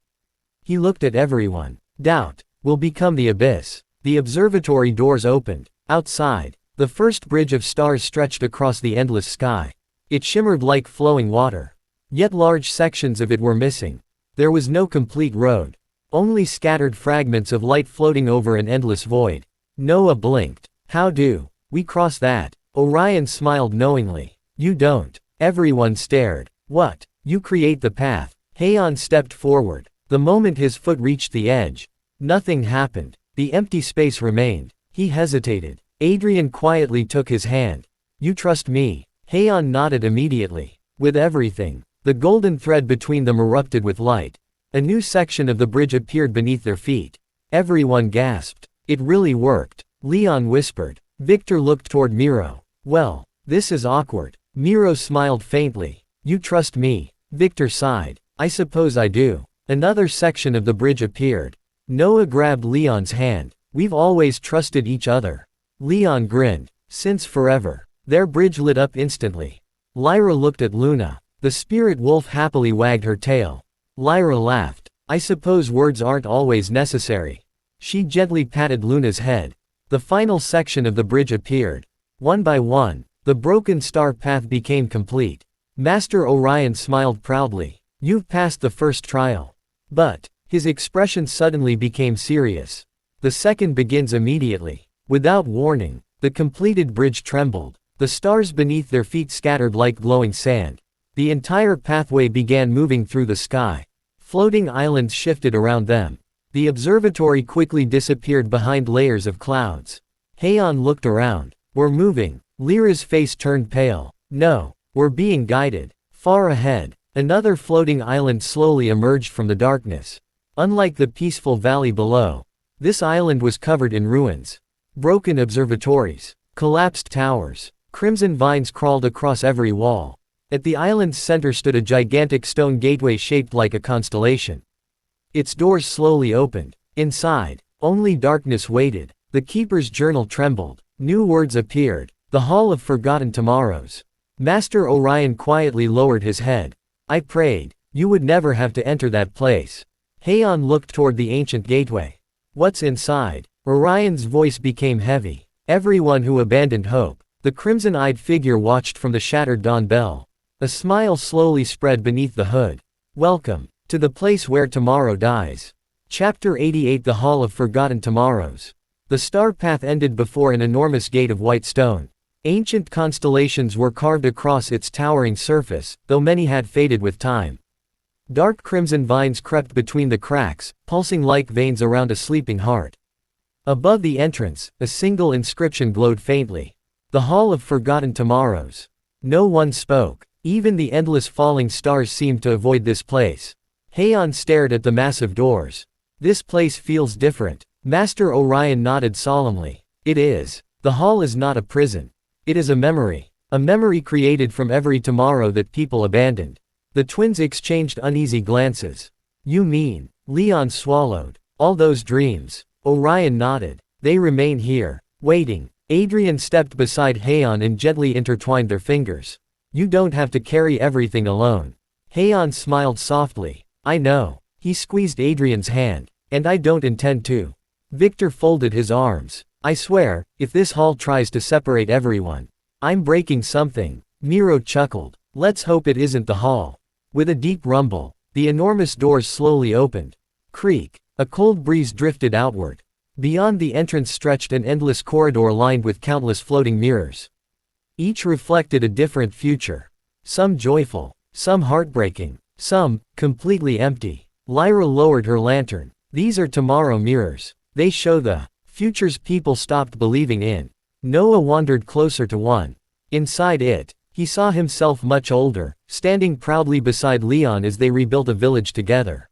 He looked at everyone. Doubt will become the abyss. The observatory doors opened. Outside, the first bridge of stars stretched across the endless sky. It shimmered like flowing water. Yet large sections of it were missing. There was no complete road. Only scattered fragments of light floating over an endless void. Noah blinked. How do we cross that? Orion smiled knowingly. You don't. Everyone stared. What? You create the path. Haon stepped forward. The moment his foot reached the edge, nothing happened. The empty space remained. He hesitated. Adrian quietly took his hand. You trust me? Haon nodded immediately. With everything. The golden thread between them erupted with light. A new section of the bridge appeared beneath their feet. Everyone gasped. It really worked. Leon whispered. Victor looked toward Miro. Well, this is awkward. Miro smiled faintly. You trust me? Victor sighed. I suppose I do. Another section of the bridge appeared. Noah grabbed Leon's hand. We've always trusted each other. Leon grinned. Since forever. Their bridge lit up instantly. Lyra looked at Luna. The spirit wolf happily wagged her tail. Lyra laughed. I suppose words aren't always necessary. She gently patted Luna's head. The final section of the bridge appeared. One by one, the broken star path became complete. Master Orion smiled proudly. You've passed the first trial. But, his expression suddenly became serious. The second begins immediately. Without warning, the completed bridge trembled. The stars beneath their feet scattered like glowing sand. The entire pathway began moving through the sky. Floating islands shifted around them. The observatory quickly disappeared behind layers of clouds. Haon looked around. We're moving. Lyra's face turned pale. No, we're being guided. Far ahead, another floating island slowly emerged from the darkness. Unlike the peaceful valley below, this island was covered in ruins. Broken observatories, collapsed towers, crimson vines crawled across every wall. At the island's center stood a gigantic stone gateway shaped like a constellation. Its doors slowly opened. Inside, only darkness waited. The keeper's journal trembled. New words appeared. The Hall of Forgotten Tomorrows. Master Orion quietly lowered his head. I prayed you would never have to enter that place. Haon looked toward the ancient gateway. What's inside? Orion's voice became heavy. Everyone who abandoned hope. The crimson-eyed figure watched from the shattered dawn bell. A smile slowly spread beneath the hood. Welcome to the place where tomorrow dies. Chapter 88 The Hall of Forgotten Tomorrows. The star path ended before an enormous gate of white stone. Ancient constellations were carved across its towering surface, though many had faded with time. Dark crimson vines crept between the cracks, pulsing like veins around a sleeping heart. Above the entrance, a single inscription glowed faintly. The Hall of Forgotten Tomorrows. No one spoke. Even the endless falling stars seemed to avoid this place. Haon stared at the massive doors. This place feels different. Master Orion nodded solemnly. It is. The hall is not a prison. It is a memory. A memory created from every tomorrow that people abandoned. The twins exchanged uneasy glances. You mean? Leon swallowed. All those dreams. Orion nodded. They remain here, waiting. Adrian stepped beside Haon and gently intertwined their fingers. You don't have to carry everything alone. Haon smiled softly. I know. He squeezed Adrian's hand. And I don't intend to. Victor folded his arms. I swear, if this hall tries to separate everyone, I'm breaking something. Miro chuckled. Let's hope it isn't the hall. With a deep rumble, the enormous doors slowly opened. Creak. A cold breeze drifted outward. Beyond the entrance stretched an endless corridor lined with countless floating mirrors. Each reflected a different future. Some joyful, some heartbreaking, some completely empty. Lyra lowered her lantern. These are tomorrow mirrors. They show the futures people stopped believing in. Noah wandered closer to one. Inside it, he saw himself much older, standing proudly beside Leon as they rebuilt a village together.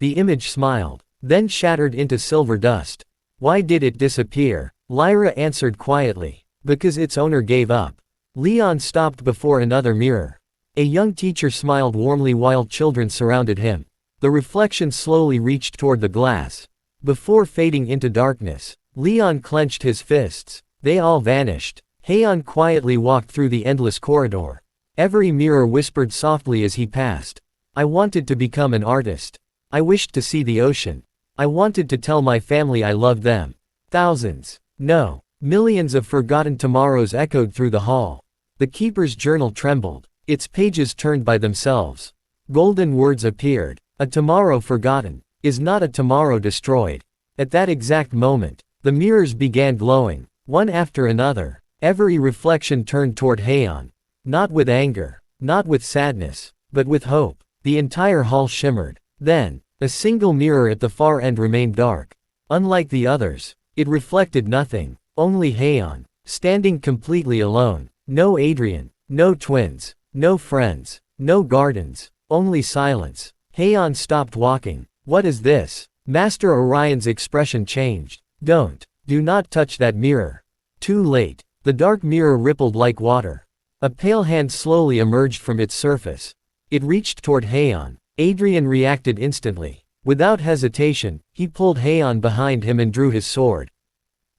The image smiled, then shattered into silver dust. Why did it disappear? Lyra answered quietly. Because its owner gave up. Leon stopped before another mirror. A young teacher smiled warmly while children surrounded him. The reflection slowly reached toward the glass. Before fading into darkness, Leon clenched his fists. They all vanished. Haon quietly walked through the endless corridor. Every mirror whispered softly as he passed. I wanted to become an artist. I wished to see the ocean. I wanted to tell my family I loved them. Thousands. No. Millions of forgotten tomorrows echoed through the hall. The keeper's journal trembled. Its pages turned by themselves. Golden words appeared. A tomorrow forgotten. Is not a tomorrow destroyed? At that exact moment, the mirrors began glowing, one after another. Every reflection turned toward Haon. Not with anger, not with sadness, but with hope. The entire hall shimmered. Then, a single mirror at the far end remained dark. Unlike the others, it reflected nothing, only Haon, standing completely alone. No Adrian, no twins, no friends, no gardens, only silence. Haon stopped walking. What is this? Master Orion's expression changed. Do not touch that mirror. Too late. The dark mirror rippled like water. A pale hand slowly emerged from its surface. It reached toward Haon. Adrian reacted instantly. Without hesitation, he pulled Haon behind him and drew his sword.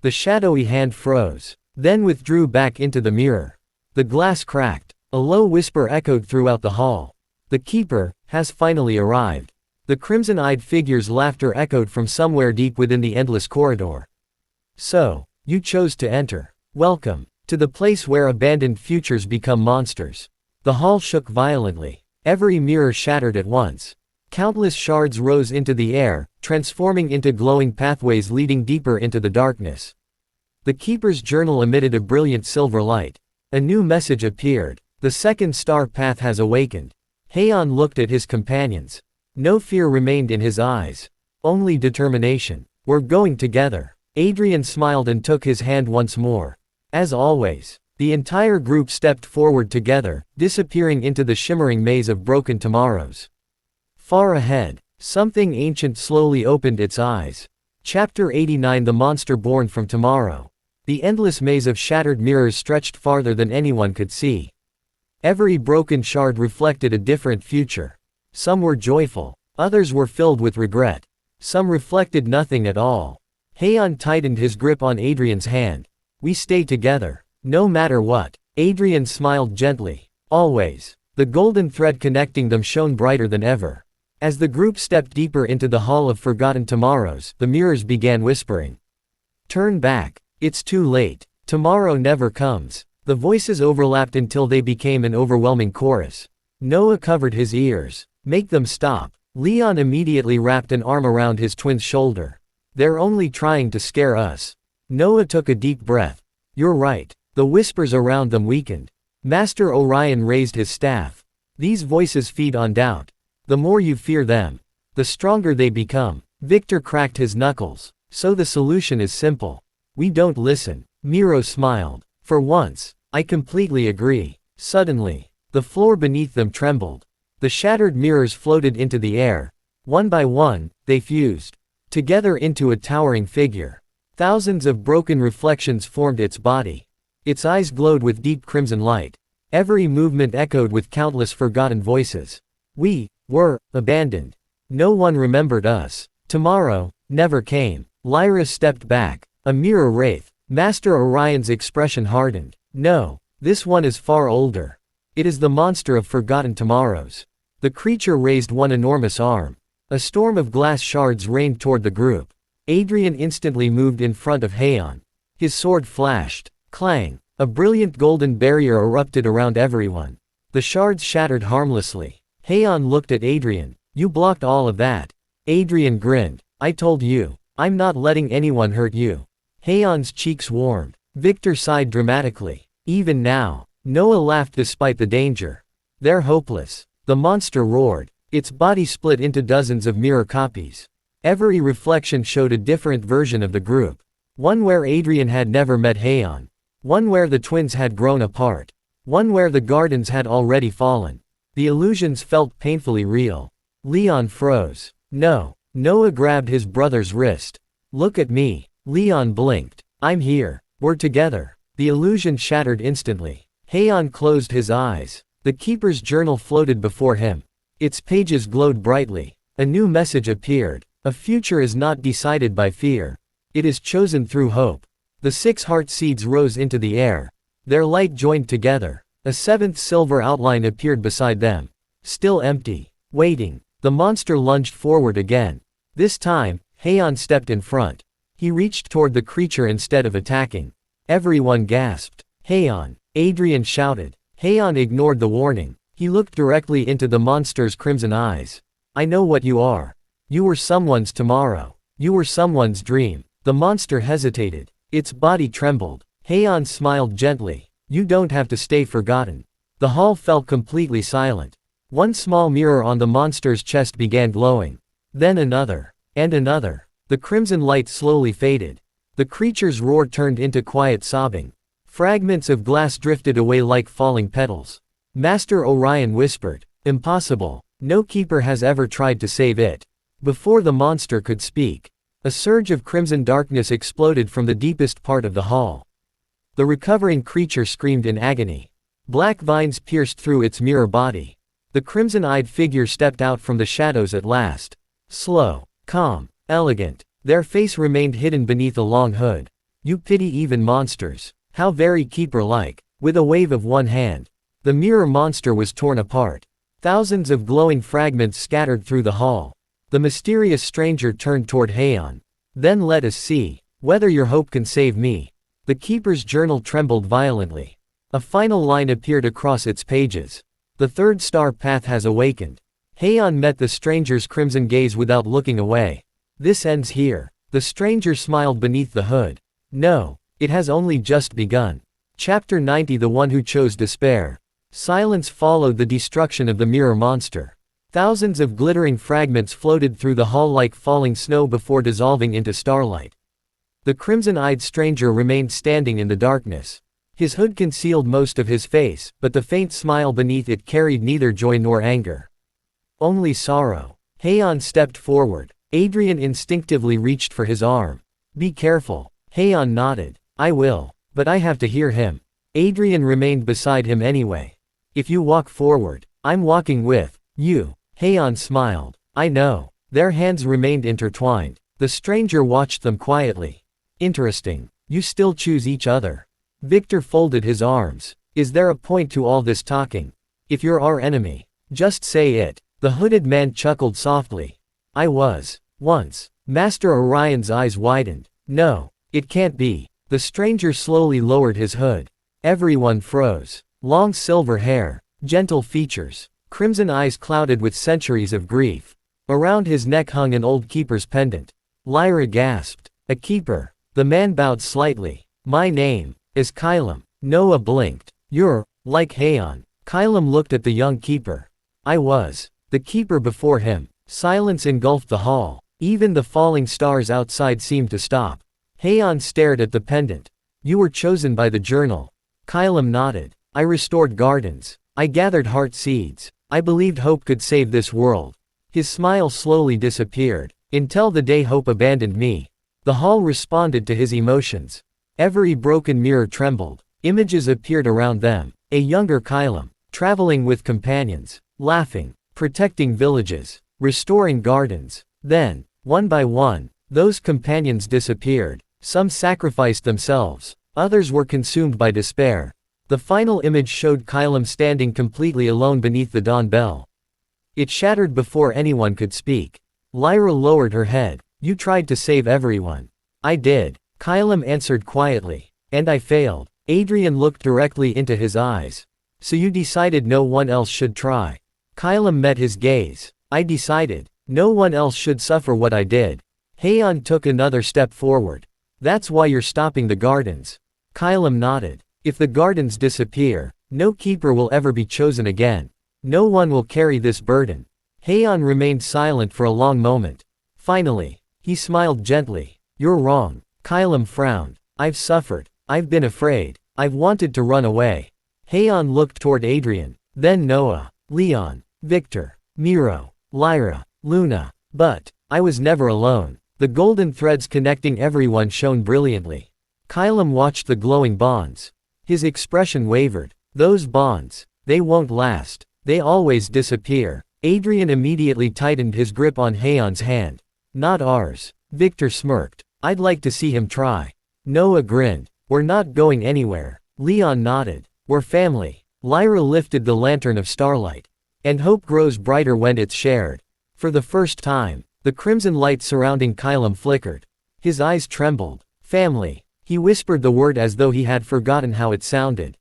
The shadowy hand froze, then withdrew back into the mirror. The glass cracked. A low whisper echoed throughout the hall. The keeper has finally arrived. The crimson-eyed figure's laughter echoed from somewhere deep within the endless corridor. So, you chose to enter. Welcome to the place where abandoned futures become monsters. The hall shook violently. Every mirror shattered at once. Countless shards rose into the air, transforming into glowing pathways leading deeper into the darkness. The keeper's journal emitted a brilliant silver light. A new message appeared. The second star path has awakened. Haon looked at his companions. No fear remained in his eyes. Only determination. We're going together. Adrian smiled and took his hand once more. As always, the entire group stepped forward together, disappearing into the shimmering maze of broken tomorrows. Far ahead, something ancient slowly opened its eyes. Chapter 89 The Monster Born from Tomorrow. The endless maze of shattered mirrors stretched farther than anyone could see. Every broken shard reflected a different future. Some were joyful, others were filled with regret. Some reflected nothing at all. Haon tightened his grip on Adrian's hand. We stay together, no matter what. Adrian smiled gently. Always. The golden thread connecting them shone brighter than ever. As the group stepped deeper into the Hall of Forgotten Tomorrows, the mirrors began whispering. Turn back. It's too late. Tomorrow never comes. The voices overlapped until they became an overwhelming chorus. Noah covered his ears. Make them stop. Leon immediately wrapped an arm around his twin's shoulder. They're only trying to scare us. Noah took a deep breath. You're right. The whispers around them weakened. Master Orion raised his staff. These voices feed on doubt. The more you fear them, the stronger they become. Victor cracked his knuckles. So the solution is simple. We don't listen. Miro smiled. For once, I completely agree. Suddenly, the floor beneath them trembled. The shattered mirrors floated into the air. One by one, they fused together into a towering figure. Thousands of broken reflections formed its body. Its eyes glowed with deep crimson light. Every movement echoed with countless forgotten voices. We were abandoned. No one remembered us. Tomorrow never came. Lyra stepped back. A mirror wraith. Master Orion's expression hardened. No, this one is far older. It is the monster of forgotten tomorrows. The creature raised one enormous arm. A storm of glass shards rained toward the group. Adrian instantly moved in front of Haon. His sword flashed. Clang. A brilliant golden barrier erupted around everyone. The shards shattered harmlessly. Haon looked at Adrian. You blocked all of that. Adrian grinned. I told you. I'm not letting anyone hurt you. Haon's cheeks warmed. Victor sighed dramatically. Even now. Noah laughed despite the danger. They're hopeless. The monster roared. Its body split into dozens of mirror copies. Every reflection showed a different version of the group. One where Adrian had never met Haon. One where the twins had grown apart. One where the gardens had already fallen. The illusions felt painfully real. Leon froze. No. Noah grabbed his brother's wrist. Look at me. Leon blinked. I'm here. We're together. The illusion shattered instantly. Haon closed his eyes. The keeper's journal floated before him. Its pages glowed brightly. A new message appeared. A future is not decided by fear. It is chosen through hope. The 6 heart seeds rose into the air. Their light joined together. A 7th silver outline appeared beside them. Still empty. Waiting. The monster lunged forward again. This time, Haon stepped in front. He reached toward the creature instead of attacking. Everyone gasped. Haon! Adrian shouted. Haon ignored the warning. He looked directly into the monster's crimson eyes. I know what you are. You were someone's tomorrow. You were someone's dream. The monster hesitated. Its body trembled. Haon smiled gently. You don't have to stay forgotten. The hall felt completely silent. One small mirror on the monster's chest began glowing. Then another. And another. The crimson light slowly faded. The creature's roar turned into quiet sobbing. Fragments of glass drifted away like falling petals. Master Orion whispered, "Impossible. No keeper has ever tried to save it." Before the monster could speak, a surge of crimson darkness exploded from the deepest part of the hall. The recovering creature screamed in agony. Black vines pierced through its mirror body. The crimson-eyed figure stepped out from the shadows at last. Slow, calm, elegant. Their face remained hidden beneath a long hood. You pity even monsters. How very keeper-like. With a wave of one hand, the mirror monster was torn apart. Thousands of glowing fragments scattered through the hall. The mysterious stranger turned toward Haon. Then let us see whether your hope can save me. The keeper's journal trembled violently. A final line appeared across its pages. The third star path has awakened. Haon met the stranger's crimson gaze without looking away. This ends here. The stranger smiled beneath the hood. No, it has only just begun. Chapter 90. The One Who Chose Despair. Silence followed the destruction of the mirror monster. Thousands of glittering fragments floated through the hall like falling snow before dissolving into starlight. The crimson-eyed stranger remained standing in the darkness. His hood concealed most of his face, but the faint smile beneath it carried neither joy nor anger. Only sorrow. Haon stepped forward. Adrian instinctively reached for his arm. Be careful. Haon nodded. I will. But I have to hear him. Adrian remained beside him anyway. If you walk forward, I'm walking with you. Haon smiled. I know. Their hands remained intertwined. The stranger watched them quietly. Interesting. You still choose each other. Victor folded his arms. Is there a point to all this talking? If you're our enemy, just say it. The hooded man chuckled softly. I was. Once. Master Orion's eyes widened. No, it can't be. The stranger slowly lowered his hood. Everyone froze. Long silver hair. Gentle features. Crimson eyes clouded with centuries of grief. Around his neck hung an old keeper's pendant. Lyra gasped. A keeper. The man bowed slightly. My name is Kylam. Noah blinked. You're like Haon. Kylam looked at the young keeper. I was. The keeper before him. Silence engulfed the hall. Even the falling stars outside seemed to stop. Haon stared at the pendant. You were chosen by the journal. Kylam nodded. I restored gardens. I gathered heart seeds. I believed hope could save this world. His smile slowly disappeared. Until the day hope abandoned me. The hall responded to his emotions. Every broken mirror trembled. Images appeared around them. A younger Kylam, traveling with companions, laughing, protecting villages, restoring gardens. Then, one by one, those companions disappeared. Some sacrificed themselves. Others were consumed by despair. The final image showed Kylam standing completely alone beneath the dawn bell. It shattered before anyone could speak. Lyra lowered her head. You tried to save everyone. I did. Kylam answered quietly. And I failed. Adrian looked directly into his eyes. So you decided no one else should try. Kylam met his gaze. I decided. No one else should suffer what I did. Haon took another step forward. That's why you're stopping the gardens. Kylam nodded. If the gardens disappear, no keeper will ever be chosen again. No one will carry this burden. Haon remained silent for a long moment. Finally, he smiled gently. You're wrong. Kylam frowned. I've suffered. I've been afraid. I've wanted to run away. Haon looked toward Adrian, then Noah, Leon, Victor, Miro, Lyra, Luna. But I was never alone. The golden threads connecting everyone shone brilliantly. Kylam watched the glowing bonds. His expression wavered. Those bonds, they won't last. They always disappear. Adrian immediately tightened his grip on Haon's hand. Not ours. Victor smirked. I'd like to see him try. Noah grinned. We're not going anywhere. Leon nodded. We're family. Lyra lifted the lantern of starlight. And hope grows brighter when it's shared. For the first time, the crimson light surrounding Kylam flickered. His eyes trembled. Family. He whispered the word as though he had forgotten how it sounded.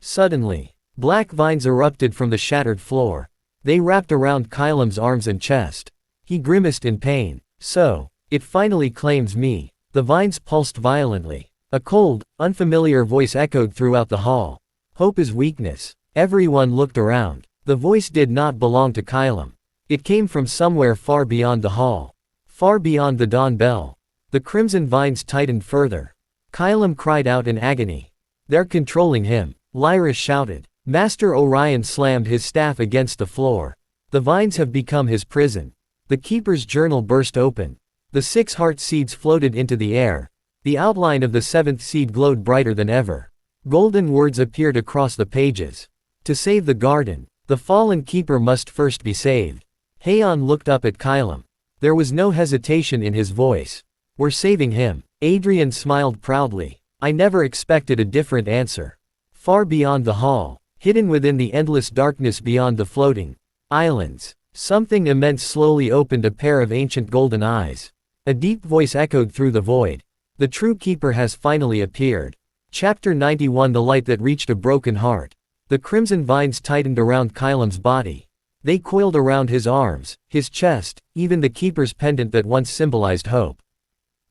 Suddenly, black vines erupted from the shattered floor. They wrapped around Kylam's arms and chest. He grimaced in pain. So, it finally claims me. The vines pulsed violently. A cold, unfamiliar voice echoed throughout the hall. Hope is weakness. Everyone looked around. The voice did not belong to Kylam. It came from somewhere far beyond the hall. Far beyond the dawn bell. The crimson vines tightened further. Kylam cried out in agony. They're controlling him, Lyra shouted. Master Orion slammed his staff against the floor. The vines have become his prison. The keeper's journal burst open. The 6 heart seeds floated into the air. The outline of the 7th seed glowed brighter than ever. Golden words appeared across the pages. To save the garden, the fallen keeper must first be saved. Haon looked up at Kylam. There was no hesitation in his voice. We're saving him. Adrian smiled proudly. I never expected a different answer. Far beyond the hall, hidden within the endless darkness beyond the floating islands, something immense slowly opened a pair of ancient golden eyes. A deep voice echoed through the void. The true keeper has finally appeared. Chapter 91. The light that reached a broken heart. The crimson vines tightened around Kylam's body. They coiled around his arms, his chest, even the keeper's pendant that once symbolized hope.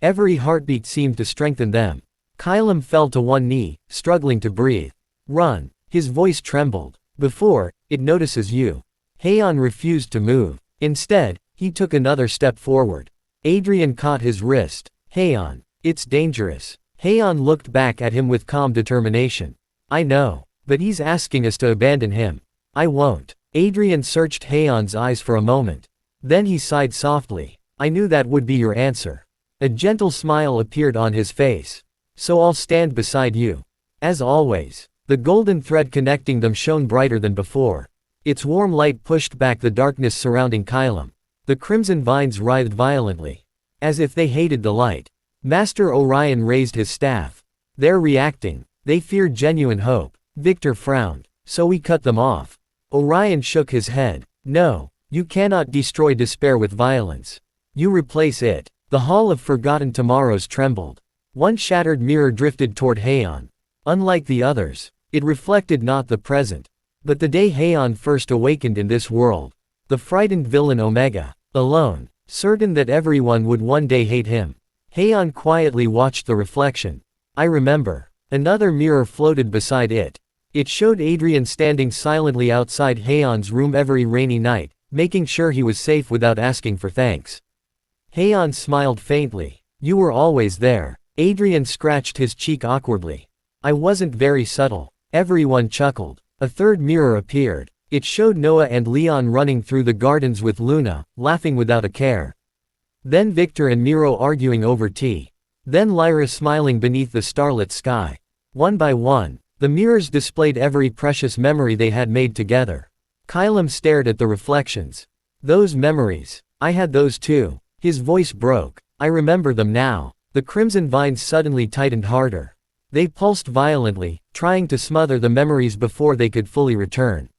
Every heartbeat seemed to strengthen them. Kylam fell to one knee, struggling to breathe. Run. His voice trembled. Before it notices you. Haon refused to move. Instead, he took another step forward. Adrian caught his wrist. Haon, it's dangerous. Haon looked back at him with calm determination. I know, but he's asking us to abandon him. I won't. Adrian searched Haon's eyes for a moment. Then he sighed softly. I knew that would be your answer. A gentle smile appeared on his face. So I'll stand beside you. As always. The golden thread connecting them shone brighter than before. Its warm light pushed back the darkness surrounding Kylam. The crimson vines writhed violently. As if they hated the light. Master Orion raised his staff. They're reacting. They feared genuine hope. Victor frowned. So we cut them off. Orion shook his head. No, you cannot destroy despair with violence. You replace it. The Hall of Forgotten Tomorrows trembled. One shattered mirror drifted toward Haon. Unlike the others, it reflected not the present, but the day Haon first awakened in this world. The frightened villain Omega, alone, certain that everyone would one day hate him. Haon quietly watched the reflection. I remember. Another mirror floated beside it. It showed Adrian standing silently outside Haon's room every rainy night, making sure he was safe without asking for thanks. Haon smiled faintly. You were always there. Adrian scratched his cheek awkwardly. I wasn't very subtle. Everyone chuckled. A third mirror appeared. It showed Noah and Leon running through the gardens with Luna, laughing without a care. Then Victor and Miro arguing over tea. Then Lyra smiling beneath the starlit sky. One by one, the mirrors displayed every precious memory they had made together. Kylam stared at the reflections. Those memories. I had those too. His voice broke. I remember them now. The crimson vines suddenly tightened harder. They pulsed violently, trying to smother the memories before they could fully return.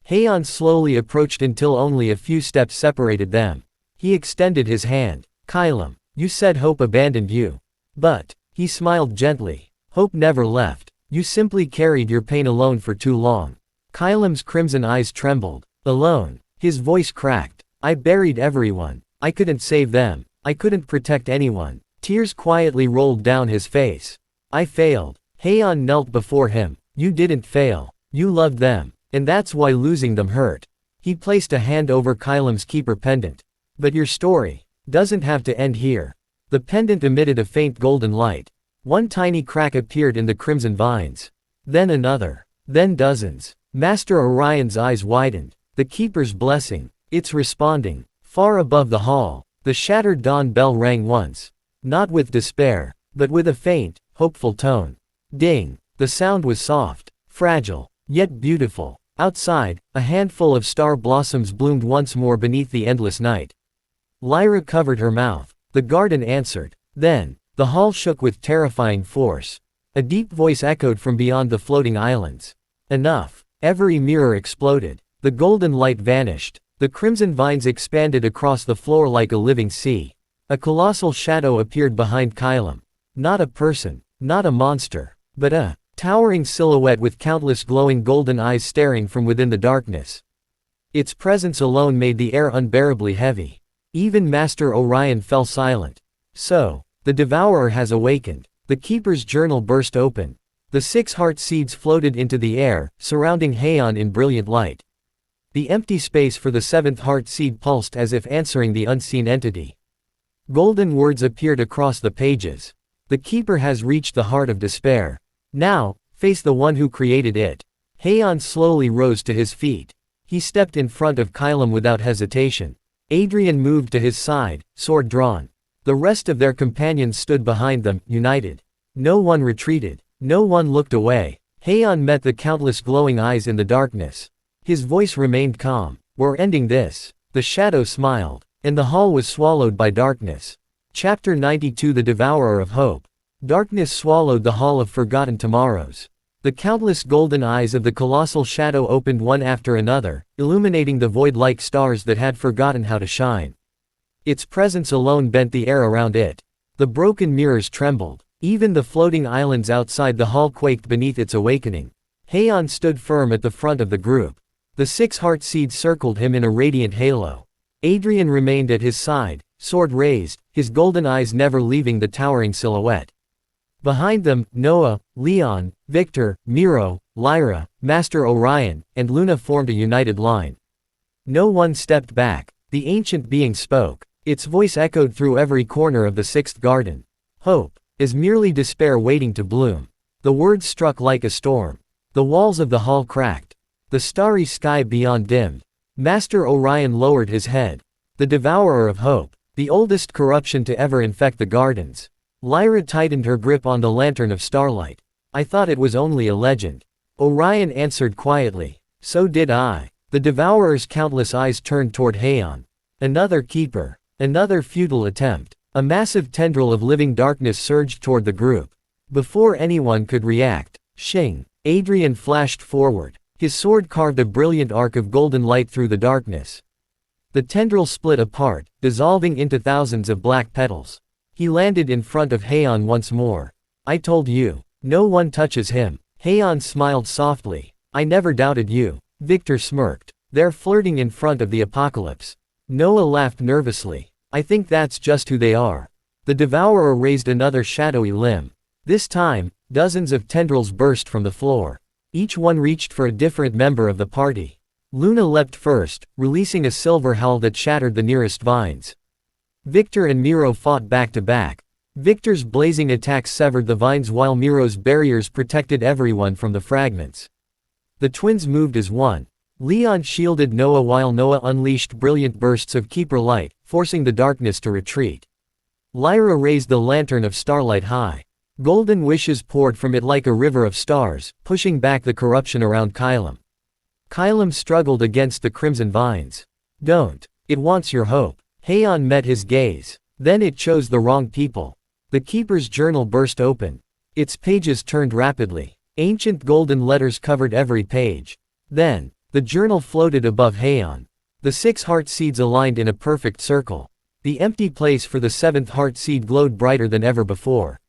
Haon slowly approached until only a few steps separated them. He extended his hand. Kylam, you said hope abandoned you. But, he smiled gently. Hope never left. You simply carried your pain alone for too long. Kylam's crimson eyes trembled. Alone. His voice cracked. I buried everyone. I couldn't save them. I couldn't protect anyone. Tears quietly rolled down his face. I failed. Haon knelt before him. You didn't fail. You loved them. And that's why losing them hurt. He placed a hand over Kylam's keeper pendant. But your story doesn't have to end here. The pendant emitted a faint golden light. One tiny crack appeared in the crimson vines. Then another. Then dozens. Master Orion's eyes widened. The keeper's blessing. It's responding. Far above the hall, the shattered dawn bell rang once. Not with despair, but with a faint, hopeful tone. Ding. The sound was soft, fragile, yet beautiful. Outside, a handful of star blossoms bloomed once more beneath the endless night. Lyra covered her mouth. The garden answered. Then, the hall shook with terrifying force. A deep voice echoed from beyond the floating islands. Enough. Every mirror exploded. The golden light vanished. The crimson vines expanded across the floor like a living sea. A colossal shadow appeared behind Kylam. Not a person. Not a monster, but a towering silhouette with countless glowing golden eyes staring from within the darkness. Its presence alone made the air unbearably heavy. Even Master Orion fell silent. So, the Devourer has awakened. The Keeper's journal burst open. The 6 heart seeds floated into the air, surrounding Haon in brilliant light. The empty space for the 7th heart seed pulsed as if answering the unseen entity. Golden words appeared across the pages. The Keeper has reached the heart of despair. Now, face the one who created it. Haon slowly rose to his feet. He stepped in front of Kylam without hesitation. Adrian moved to his side, sword drawn. The rest of their companions stood behind them, united. No one retreated. No one looked away. Haon met the countless glowing eyes in the darkness. His voice remained calm. We're ending this. The shadow smiled, and the hall was swallowed by darkness. Chapter 92 The Devourer of Hope. Darkness swallowed the hall of forgotten tomorrows. The countless golden eyes of the colossal shadow opened one after another, illuminating the void like stars that had forgotten how to shine. Its presence alone bent the air around it. The broken mirrors trembled. Even the floating islands outside the hall quaked beneath its awakening. Haon stood firm at the front of the group. The 6 heart seeds circled him in a radiant halo. Adrian remained at his side, sword raised, his golden eyes never leaving the towering silhouette. Behind them, Noah, Leon, Victor, Miro, Lyra, Master Orion, and Luna formed a united line. No one stepped back. The ancient being spoke. Its voice echoed through every corner of the 6th garden. Hope is merely despair waiting to bloom. The words struck like a storm. The walls of the hall cracked. The starry sky beyond dimmed. Master Orion lowered his head. The Devourer of Hope, the oldest corruption to ever infect the gardens. Lyra tightened her grip on the lantern of starlight. I thought it was only a legend. Orion answered quietly. So did I. The Devourer's countless eyes turned toward Haon. Another keeper. Another futile attempt. A massive tendril of living darkness surged toward the group. Before anyone could react, Shing, Adrian flashed forward. His sword carved a brilliant arc of golden light through the darkness. The tendril split apart, dissolving into thousands of black petals. He landed in front of Haon once more. I told you. No one touches him. Haon smiled softly. I never doubted you. Victor smirked. They're flirting in front of the apocalypse. Noah laughed nervously. I think that's just who they are. The Devourer raised another shadowy limb. This time, dozens of tendrils burst from the floor. Each one reached for a different member of the party. Luna leapt first, releasing a silver howl that shattered the nearest vines. Victor and Miro fought back to back. Victor's blazing attacks severed the vines while Miro's barriers protected everyone from the fragments. The twins moved as one. Leon shielded Noah while Noah unleashed brilliant bursts of keeper light, forcing the darkness to retreat. Lyra raised the lantern of starlight high. Golden wishes poured from it like a river of stars, pushing back the corruption around Kylam. Kylam struggled against the crimson vines. Don't. It wants your hope. Haon met his gaze. Then it chose the wrong people. The Keeper's journal burst open. Its pages turned rapidly. Ancient golden letters covered every page. Then, the journal floated above Haon. The 6 heart seeds aligned in a perfect circle. The empty place for the 7th heart seed glowed brighter than ever before.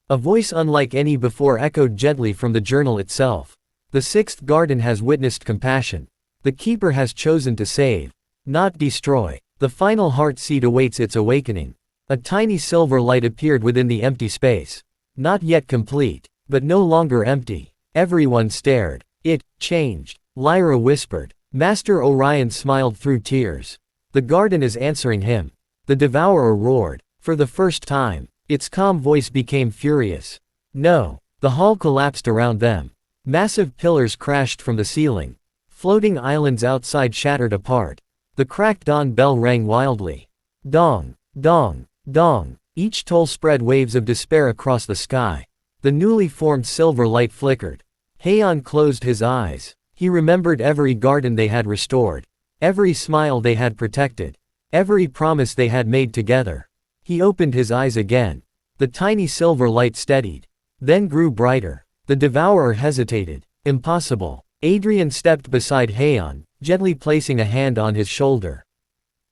A voice unlike any before echoed gently from the journal itself. The 6th garden has witnessed compassion. The Keeper has chosen to save, not destroy. The final heart seed awaits its awakening. A tiny silver light appeared within the empty space. Not yet complete, but no longer empty. Everyone stared. It changed. Lyra whispered. Master Orion smiled through tears. The garden is answering him. The Devourer roared. For the first time, its calm voice became furious. No. The hall collapsed around them. Massive pillars crashed from the ceiling. Floating islands outside shattered apart. The cracked dawn bell rang wildly. Dong, dong, dong. Each toll spread waves of despair across the sky. The newly formed silver light flickered. Haon closed his eyes. He remembered every garden they had restored. Every smile they had protected. Every promise they had made together. He opened his eyes again. The tiny silver light steadied. Then grew brighter. The Devourer hesitated. Impossible. Adrian stepped beside Haon, gently placing a hand on his shoulder.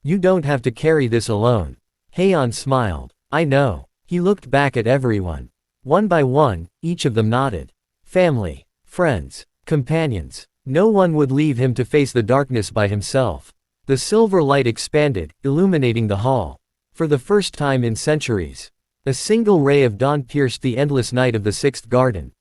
You don't have to carry this alone. Haon smiled. I know. He looked back at everyone. One by one, each of them nodded. Family, friends, companions. No one would leave him to face the darkness by himself. The silver light expanded, illuminating the hall. For the first time in centuries, a single ray of dawn pierced the endless night of the sixth garden.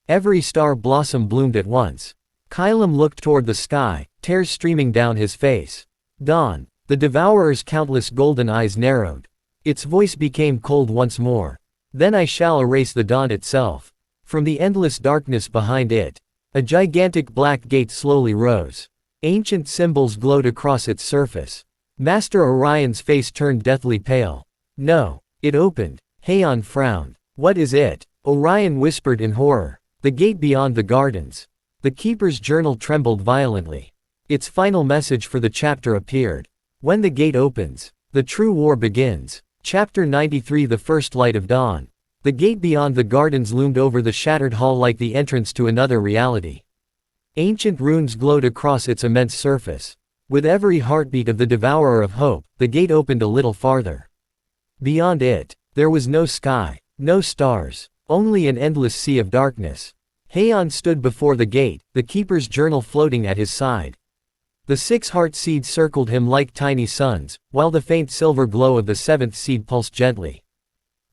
Every star blossom bloomed at once. Kylam looked toward the sky, tears streaming down his face. Dawn. The Devourer's countless golden eyes narrowed. Its voice became cold once more. Then I shall erase the dawn itself. From the endless darkness behind it, a gigantic black gate slowly rose. Ancient symbols glowed across its surface. Master Orion's face turned deathly pale. No. It opened. Haon frowned. What is it? Orion whispered in horror. The gate beyond the gardens. The keeper's journal trembled violently. Its final message for the chapter appeared. When the gate opens, the true war begins. Chapter 93, The First Light of Dawn. The gate beyond the gardens loomed over the shattered hall like the entrance to another reality. Ancient runes glowed across its immense surface. With every heartbeat of the Devourer of Hope, the gate opened a little farther. Beyond it, there was no sky, no stars, only an endless sea of darkness. Haon stood before the gate, the keeper's journal floating at his side. The 6 heart seeds circled him like tiny suns, while the faint silver glow of the 7th seed pulsed gently.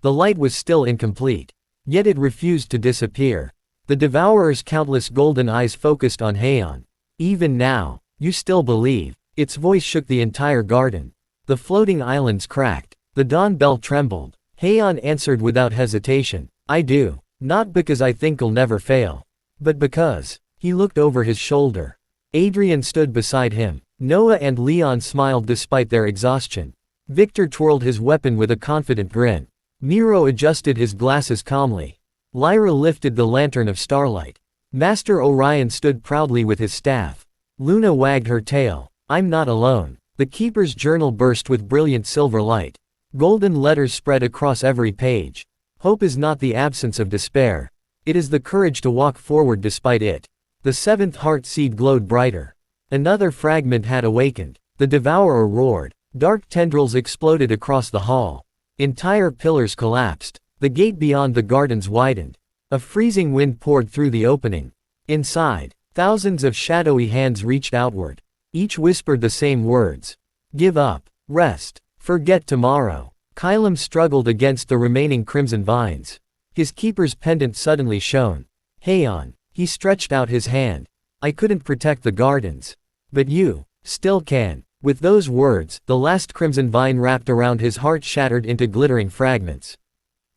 The light was still incomplete. Yet it refused to disappear. The Devourer's countless golden eyes focused on Haon. Even now, you still believe. Its voice shook the entire garden. The floating islands cracked. The dawn bell trembled. Haon answered without hesitation. I do. Not because I think I'll never fail. But because. He looked over his shoulder. Adrian stood beside him. Noah and Leon smiled despite their exhaustion. Victor twirled his weapon with a confident grin. Miro adjusted his glasses calmly. Lyra lifted the lantern of starlight. Master Orion stood proudly with his staff. Luna wagged her tail. I'm not alone. The keeper's journal burst with brilliant silver light. Golden letters spread across every page. Hope is not the absence of despair. It is the courage to walk forward despite it. The 7th heart seed glowed brighter. Another fragment had awakened. The Devourer roared. Dark tendrils exploded across the hall. Entire pillars collapsed. The gate beyond the gardens widened. A freezing wind poured through the opening. Inside, thousands of shadowy hands reached outward. Each whispered the same words. Give up. Rest. Forget tomorrow. Kylam struggled against the remaining crimson vines. His keeper's pendant suddenly shone. Haon. He stretched out his hand. I couldn't protect the gardens. But you still can. With those words, the last crimson vine wrapped around his heart shattered into glittering fragments.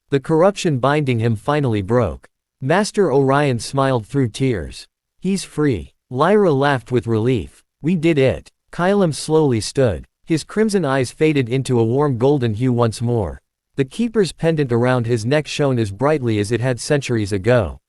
The corruption binding him finally broke. Master Orion smiled through tears. He's free. Lyra laughed with relief. We did it. Kylam slowly stood. His crimson eyes faded into a warm golden hue once more. The keeper's pendant around his neck shone as brightly as it had centuries ago.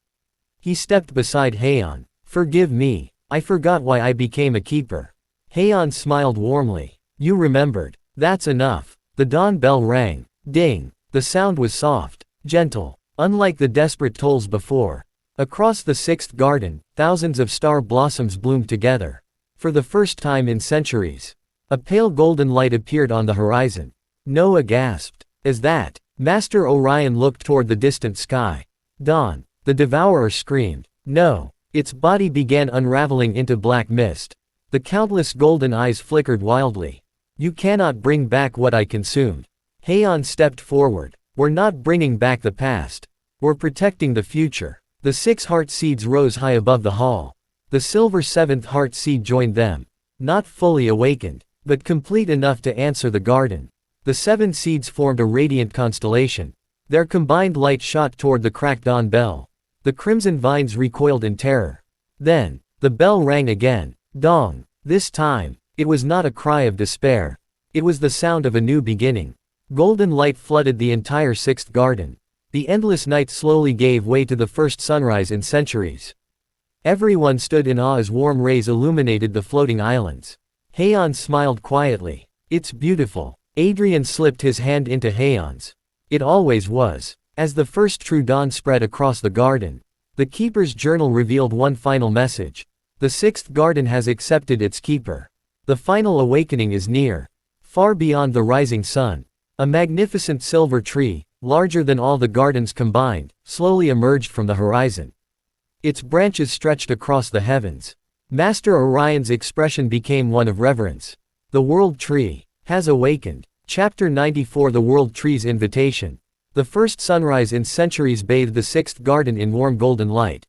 He stepped beside Haon. Forgive me. I forgot why I became a keeper. Haon smiled warmly. You remembered. That's enough. The dawn bell rang. Ding. The sound was soft, gentle, unlike the desperate tolls before. Across the 6th garden, thousands of star blossoms bloomed together. For the first time in centuries, a pale golden light appeared on the horizon. Noah gasped. As that, Master Orion looked toward the distant sky. Dawn. The Devourer screamed. No. Its body began unraveling into black mist. The countless golden eyes flickered wildly. You cannot bring back what I consumed. Haon stepped forward. We're not bringing back the past. We're protecting the future. The 6 heart seeds rose high above the hall. The silver 7th heart seed joined them. Not fully awakened, but complete enough to answer the garden. The 7 seeds formed a radiant constellation. Their combined light shot toward the cracked dawn bell. The crimson vines recoiled in terror. Then, the bell rang again. Dong. This time, it was not a cry of despair. It was the sound of a new beginning. Golden light flooded the entire 6th garden. The endless night slowly gave way to the first sunrise in centuries. Everyone stood in awe as warm rays illuminated the floating islands. Haon smiled quietly. It's beautiful. Adrian slipped his hand into Haon's. It always was. As the first true dawn spread across the garden, the keeper's journal revealed one final message. The 6th garden has accepted its keeper. The final awakening is near. Far beyond the rising sun, a magnificent silver tree, larger than all the gardens combined, slowly emerged from the horizon. Its branches stretched across the heavens. Master Orion's expression became one of reverence. The World Tree has awakened. Chapter 94 The World Tree's Invitation. The first sunrise in centuries bathed the sixth garden in warm golden light.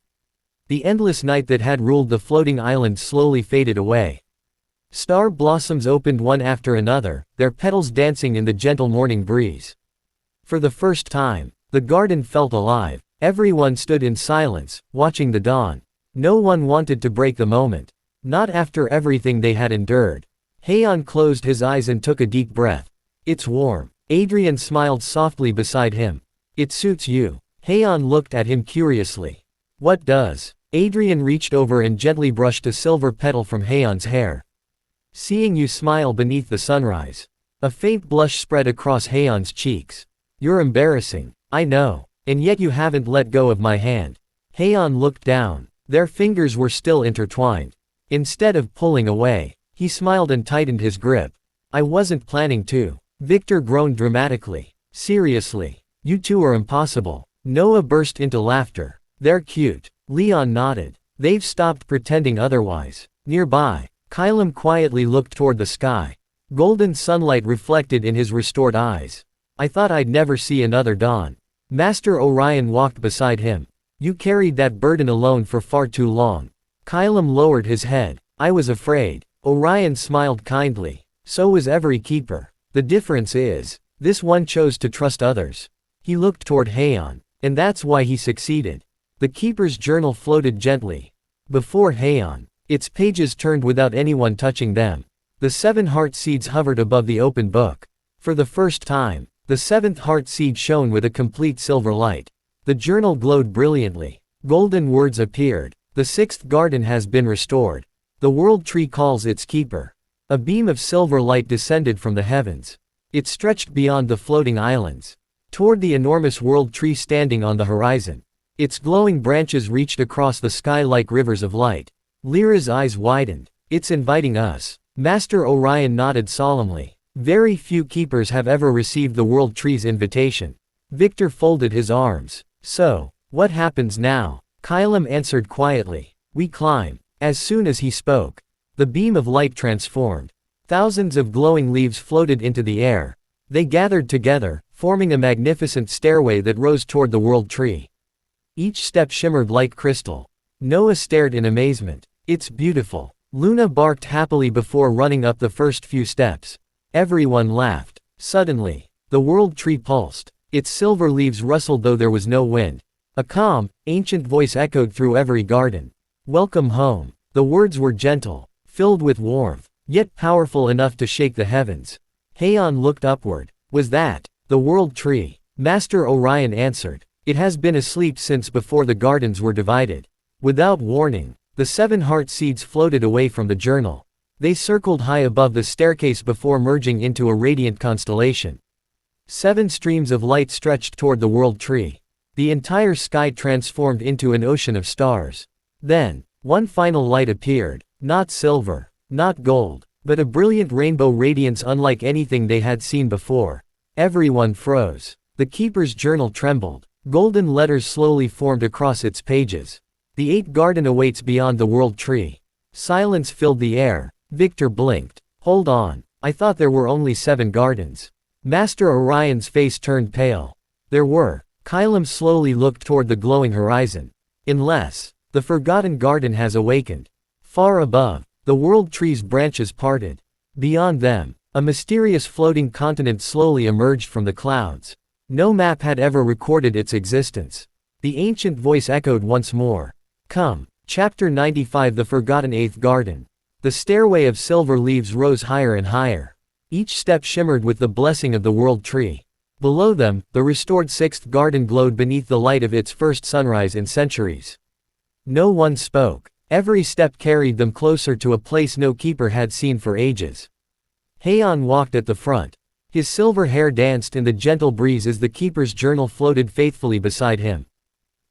The endless night that had ruled the floating island slowly faded away. Star blossoms opened one after another, their petals dancing in the gentle morning breeze. For the first time, the garden felt alive. Everyone stood in silence, watching the dawn. No one wanted to break the moment. Not after everything they had endured. Haon closed his eyes and took a deep breath. It's warm. Adrian smiled softly beside him. It suits you. Haon looked at him curiously. What does? Adrian reached over and gently brushed a silver petal from Haon's hair. Seeing you smile beneath the sunrise. A faint blush spread across Haon's cheeks. You're embarrassing. I know. And yet you haven't let go of my hand. Haon looked down. Their fingers were still intertwined. Instead of pulling away, he smiled and tightened his grip. I wasn't planning to. Victor groaned dramatically. Seriously. You two are impossible. Noah burst into laughter. They're cute. Leon nodded. They've stopped pretending otherwise. Nearby, Kylam quietly looked toward the sky. Golden sunlight reflected in his restored eyes. I thought I'd never see another dawn. Master Orion walked beside him. You carried that burden alone for far too long. Kylam lowered his head. I was afraid. Orion smiled kindly. So was every keeper. The difference is, this one chose to trust others. He looked toward Haon, and that's why he succeeded. The keeper's journal floated gently before Haon. Its pages turned without anyone touching them. The 7 heart seeds hovered above the open book. For the first time, the 7th heart seed shone with a complete silver light. The journal glowed brilliantly. Golden words appeared. The 6th garden has been restored. The world tree calls its keeper. A beam of silver light descended from the heavens. It stretched beyond the floating islands, toward the enormous world tree standing on the horizon. Its glowing branches reached across the sky like rivers of light. Lyra's eyes widened. It's inviting us. Master Orion nodded solemnly. Very few keepers have ever received the world tree's invitation. Victor folded his arms. So, what happens now? Kylam answered quietly. We climb. As soon as he spoke, the beam of light transformed. Thousands of glowing leaves floated into the air. They gathered together, forming a magnificent stairway that rose toward the world tree. Each step shimmered like crystal. Noah stared in amazement. It's beautiful. Luna barked happily before running up the first few steps. Everyone laughed. Suddenly, the world tree pulsed. Its silver leaves rustled though there was no wind. A calm, ancient voice echoed through every garden. Welcome home. The words were gentle, filled with warmth, yet powerful enough to shake the heavens. Haon looked upward. Was that the world tree? Master Orion answered. It has been asleep since before the gardens were divided. Without warning, the 7 heart seeds floated away from the journal. They circled high above the staircase before merging into a radiant constellation. 7 streams of light stretched toward the world tree. The entire sky transformed into an ocean of stars. Then, one final light appeared, not silver, not gold, but a brilliant rainbow radiance unlike anything they had seen before. Everyone froze. The keeper's journal trembled. Golden letters slowly formed across its pages. The 8th garden awaits beyond the world tree. Silence filled the air. Victor blinked. Hold on, I thought there were only 7 gardens. Master Orion's face turned pale. There were. Kylam slowly looked toward the glowing horizon. Unless, the forgotten garden has awakened. Far above, the world tree's branches parted. Beyond them, a mysterious floating continent slowly emerged from the clouds. No map had ever recorded its existence. The ancient voice echoed once more. Come. Chapter 95 The Forgotten 8th Garden. The stairway of silver leaves rose higher and higher. Each step shimmered with the blessing of the world tree. Below them, the restored 6th garden glowed beneath the light of its first sunrise in centuries. No one spoke. Every step carried them closer to a place no keeper had seen for ages. Haon walked at the front. His silver hair danced in the gentle breeze as the keeper's journal floated faithfully beside him.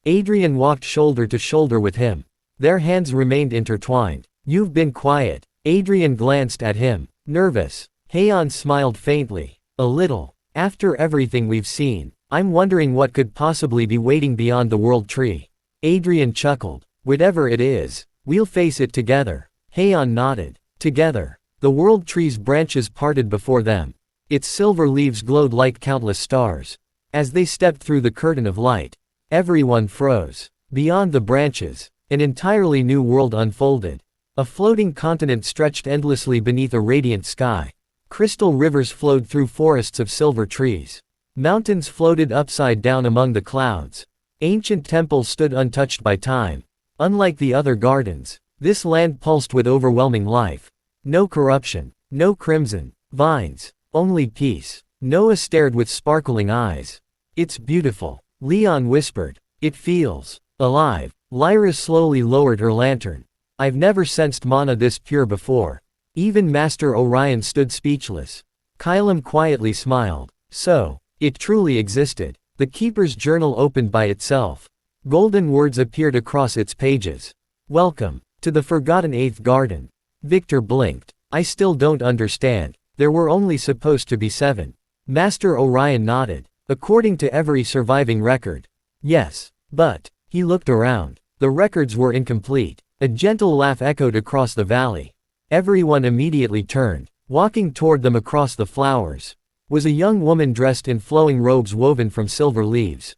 Adrian walked shoulder to shoulder with him. Their hands remained intertwined. You've been quiet. Adrian glanced at him. Nervous. Haon smiled faintly. A little. After everything we've seen, I'm wondering what could possibly be waiting beyond the world tree. Adrian chuckled. Whatever it is, we'll face it together. Haon nodded. Together. The world tree's branches parted before them. Its silver leaves glowed like countless stars. As they stepped through the curtain of light, everyone froze. Beyond the branches, an entirely new world unfolded. A floating continent stretched endlessly beneath a radiant sky. Crystal rivers flowed through forests of silver trees. Mountains floated upside down among the clouds. Ancient temples stood untouched by time. Unlike the other gardens, this land pulsed with overwhelming life. No corruption, no crimson vines, only peace. Noah stared with sparkling eyes. It's beautiful, Leon whispered. It feels alive. Lyra slowly lowered her lantern. I've never sensed mana this pure before. Even Master Orion stood speechless. Kylam quietly smiled. So, it truly existed. The Keeper's journal opened by itself. Golden words appeared across its pages. Welcome to the Forgotten Eighth Garden. Victor blinked. I still don't understand. There were only supposed to be 7. Master Orion nodded. According to every surviving record. Yes, but, he looked around. The records were incomplete. A gentle laugh echoed across the valley. Everyone immediately turned. Walking toward them across the flowers was a young woman dressed in flowing robes woven from silver leaves.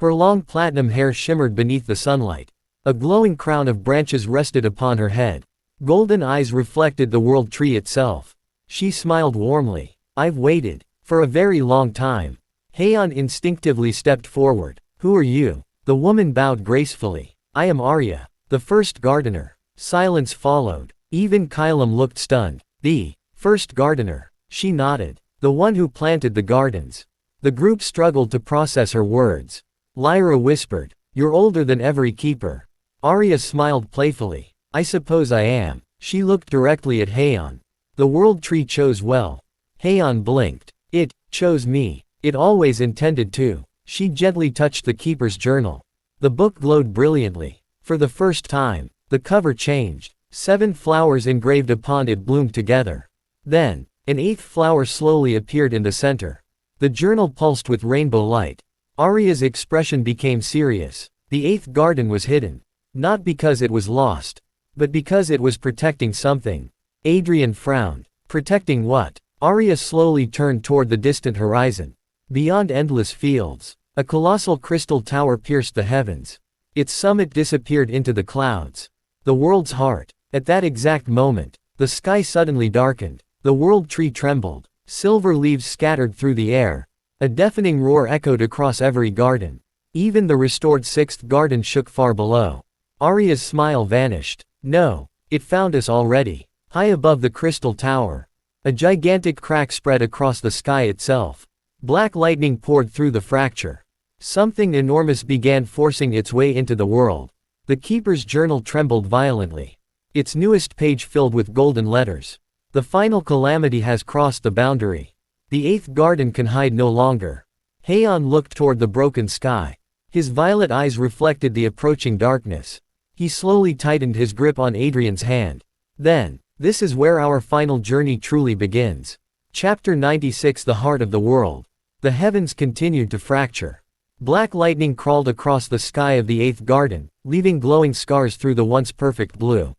Her long platinum hair shimmered beneath the sunlight. A glowing crown of branches rested upon her head. Golden eyes reflected the world tree itself. She smiled warmly. I've waited for a very long time. Haon instinctively stepped forward. Who are you? The woman bowed gracefully. I am Arya, the first gardener. Silence followed. Even Kylam looked stunned. The first gardener. She nodded. The one who planted the gardens. The group struggled to process her words. Lyra whispered. You're older than every keeper. Arya smiled playfully. I suppose I am. She looked directly at Haon. The world tree chose well. Haon blinked. It chose me. It always intended to. She gently touched the keeper's journal. The book glowed brilliantly. For the first time, the cover changed. 7 flowers engraved upon it bloomed together. Then, an 8th flower slowly appeared in the center. The journal pulsed with rainbow light. Arya's expression became serious. The 8th garden was hidden. Not because it was lost, but because it was protecting something. Adrian frowned. Protecting what? Arya slowly turned toward the distant horizon. Beyond endless fields, a colossal crystal tower pierced the heavens. Its summit disappeared into the clouds. The world's heart. At that exact moment, the sky suddenly darkened. The world tree trembled. Silver leaves scattered through the air. A deafening roar echoed across every garden. Even the restored 6th garden shook far below. Arya's smile vanished. No, it found us already. High above the crystal tower, a gigantic crack spread across the sky itself. Black lightning poured through the fracture. Something enormous began forcing its way into the world. The keeper's journal trembled violently. Its newest page filled with golden letters. The final calamity has crossed the boundary. The 8th garden can hide no longer. Haon looked toward the broken sky. His violet eyes reflected the approaching darkness. He slowly tightened his grip on Adrian's hand. Then, this is where our final journey truly begins. Chapter 96 The Heart of the World. The heavens continued to fracture. Black lightning crawled across the sky of the 8th garden, leaving glowing scars through the once perfect blue.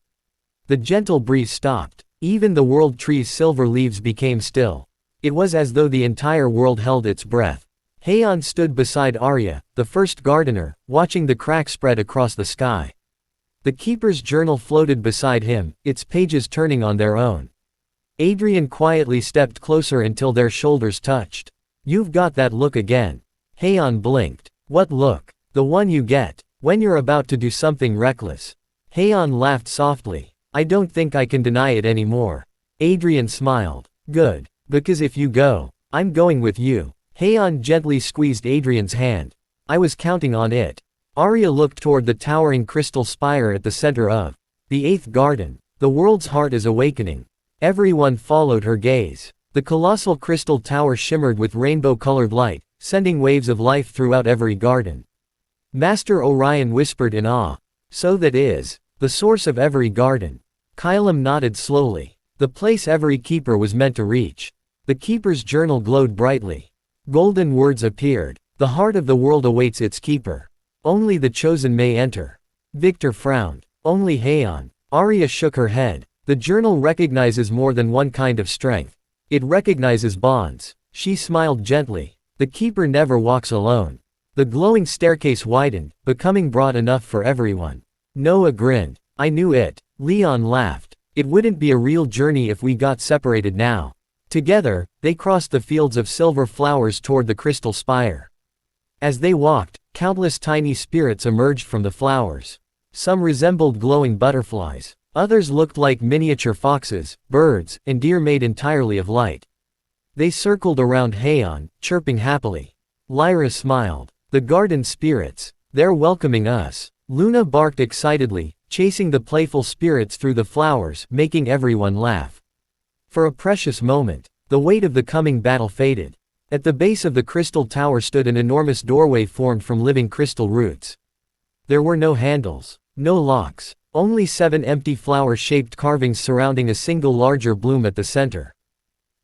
The gentle breeze stopped. Even the world tree's silver leaves became still. It was as though the entire world held its breath. Haon stood beside Arya, the first gardener, watching the crack spread across the sky. The keeper's journal floated beside him, its pages turning on their own. Adrian quietly stepped closer until their shoulders touched. You've got that look again. Haon blinked. What look? The one you get when you're about to do something reckless. Haon laughed softly. I don't think I can deny it anymore. Adrian smiled. Good, because if you go, I'm going with you. Haon gently squeezed Adrian's hand. I was counting on it. Arya looked toward the towering crystal spire at the center of the 8th garden. The world's heart is awakening. Everyone followed her gaze. The colossal crystal tower shimmered with rainbow-colored light, sending waves of life throughout every garden. Master Orion whispered in awe. So that is the source of every garden. Kylam nodded slowly. The place every keeper was meant to reach. The keeper's journal glowed brightly. Golden words appeared. The heart of the world awaits its keeper. Only the chosen may enter. Victor frowned. Only Haon. Arya shook her head. The journal recognizes more than one kind of strength. It recognizes bonds. She smiled gently. The keeper never walks alone. The glowing staircase widened, becoming broad enough for everyone. Noah grinned. I knew it. Leon laughed. It wouldn't be a real journey if we got separated now. Together, they crossed the fields of silver flowers toward the crystal spire. As they walked, countless tiny spirits emerged from the flowers. Some resembled glowing butterflies. Others looked like miniature foxes, birds, and deer made entirely of light. They circled around Haon, chirping happily. Lyra smiled. The garden spirits. They're welcoming us. Luna barked excitedly, chasing the playful spirits through the flowers, making everyone laugh. For a precious moment, the weight of the coming battle faded. At the base of the crystal tower stood an enormous doorway formed from living crystal roots. There were no handles, no locks, only 7 empty flower-shaped carvings surrounding a single larger bloom at the center.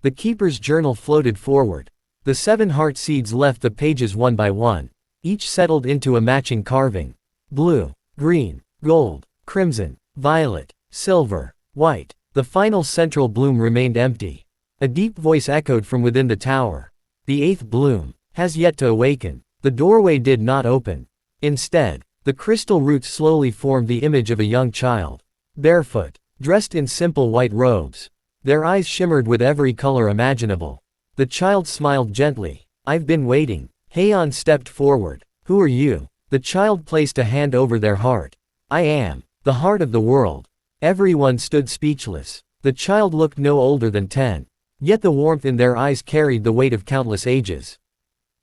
The keeper's journal floated forward. The 7 heart seeds left the pages one by one. Each settled into a matching carving. Blue, green, gold, crimson, violet, silver, white. The final central bloom remained empty. A deep voice echoed from within the tower. The 8th bloom has yet to awaken. The doorway did not open. Instead, the crystal roots slowly formed the image of a young child. Barefoot, dressed in simple white robes. Their eyes shimmered with every color imaginable. The child smiled gently. I've been waiting. Haon stepped forward. Who are you? The child placed a hand over their heart. I am the heart of the world. Everyone stood speechless. The child looked no older than 10. Yet the warmth in their eyes carried the weight of countless ages.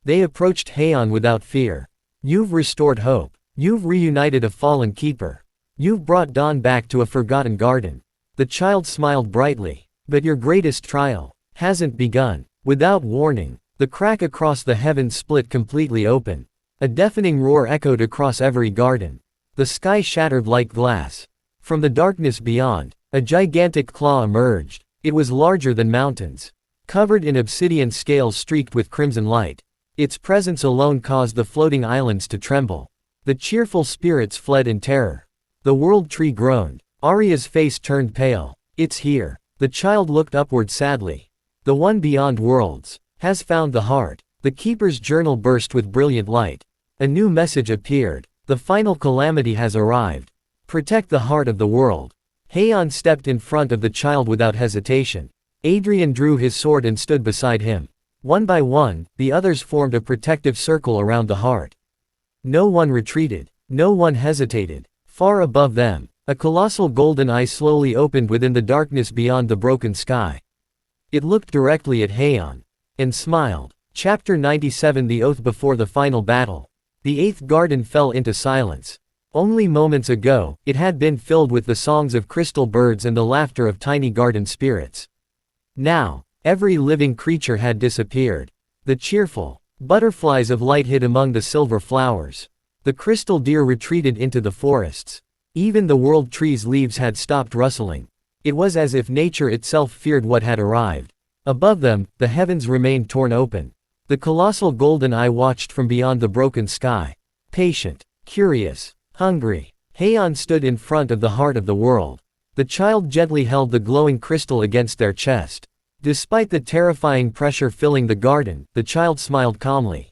They approached Haon without fear. You've restored hope. You've reunited a fallen keeper. You've brought dawn back to a forgotten garden. The child smiled brightly. But your greatest trial hasn't begun. Without warning, the crack across the heavens split completely open. A deafening roar echoed across every garden. The sky shattered like glass. From the darkness beyond, a gigantic claw emerged. It was larger than mountains. Covered in obsidian scales streaked with crimson light. Its presence alone caused the floating islands to tremble. The cheerful spirits fled in terror. The world tree groaned. Arya's face turned pale. It's here. The child looked upward sadly. The one beyond worlds has found the heart. The keeper's journal burst with brilliant light. A new message appeared. The final calamity has arrived. Protect the heart of the world. Haon stepped in front of the child without hesitation. Adrian drew his sword and stood beside him. One by one, the others formed a protective circle around the heart. No one retreated. No one hesitated. Far above them, a colossal golden eye slowly opened within the darkness beyond the broken sky. It looked directly at Haon and smiled. Chapter 97 The Oath Before the Final Battle. The 8th garden fell into silence. Only moments ago, it had been filled with the songs of crystal birds and the laughter of tiny garden spirits. Now, every living creature had disappeared. The cheerful butterflies of light hid among the silver flowers. The crystal deer retreated into the forests. Even the world tree's leaves had stopped rustling. It was as if nature itself feared what had arrived. Above them, the heavens remained torn open. The colossal golden eye watched from beyond the broken sky. Patient, curious, hungry, Haon stood in front of the heart of the world. The child gently held the glowing crystal against their chest. Despite the terrifying pressure filling the garden, the child smiled calmly.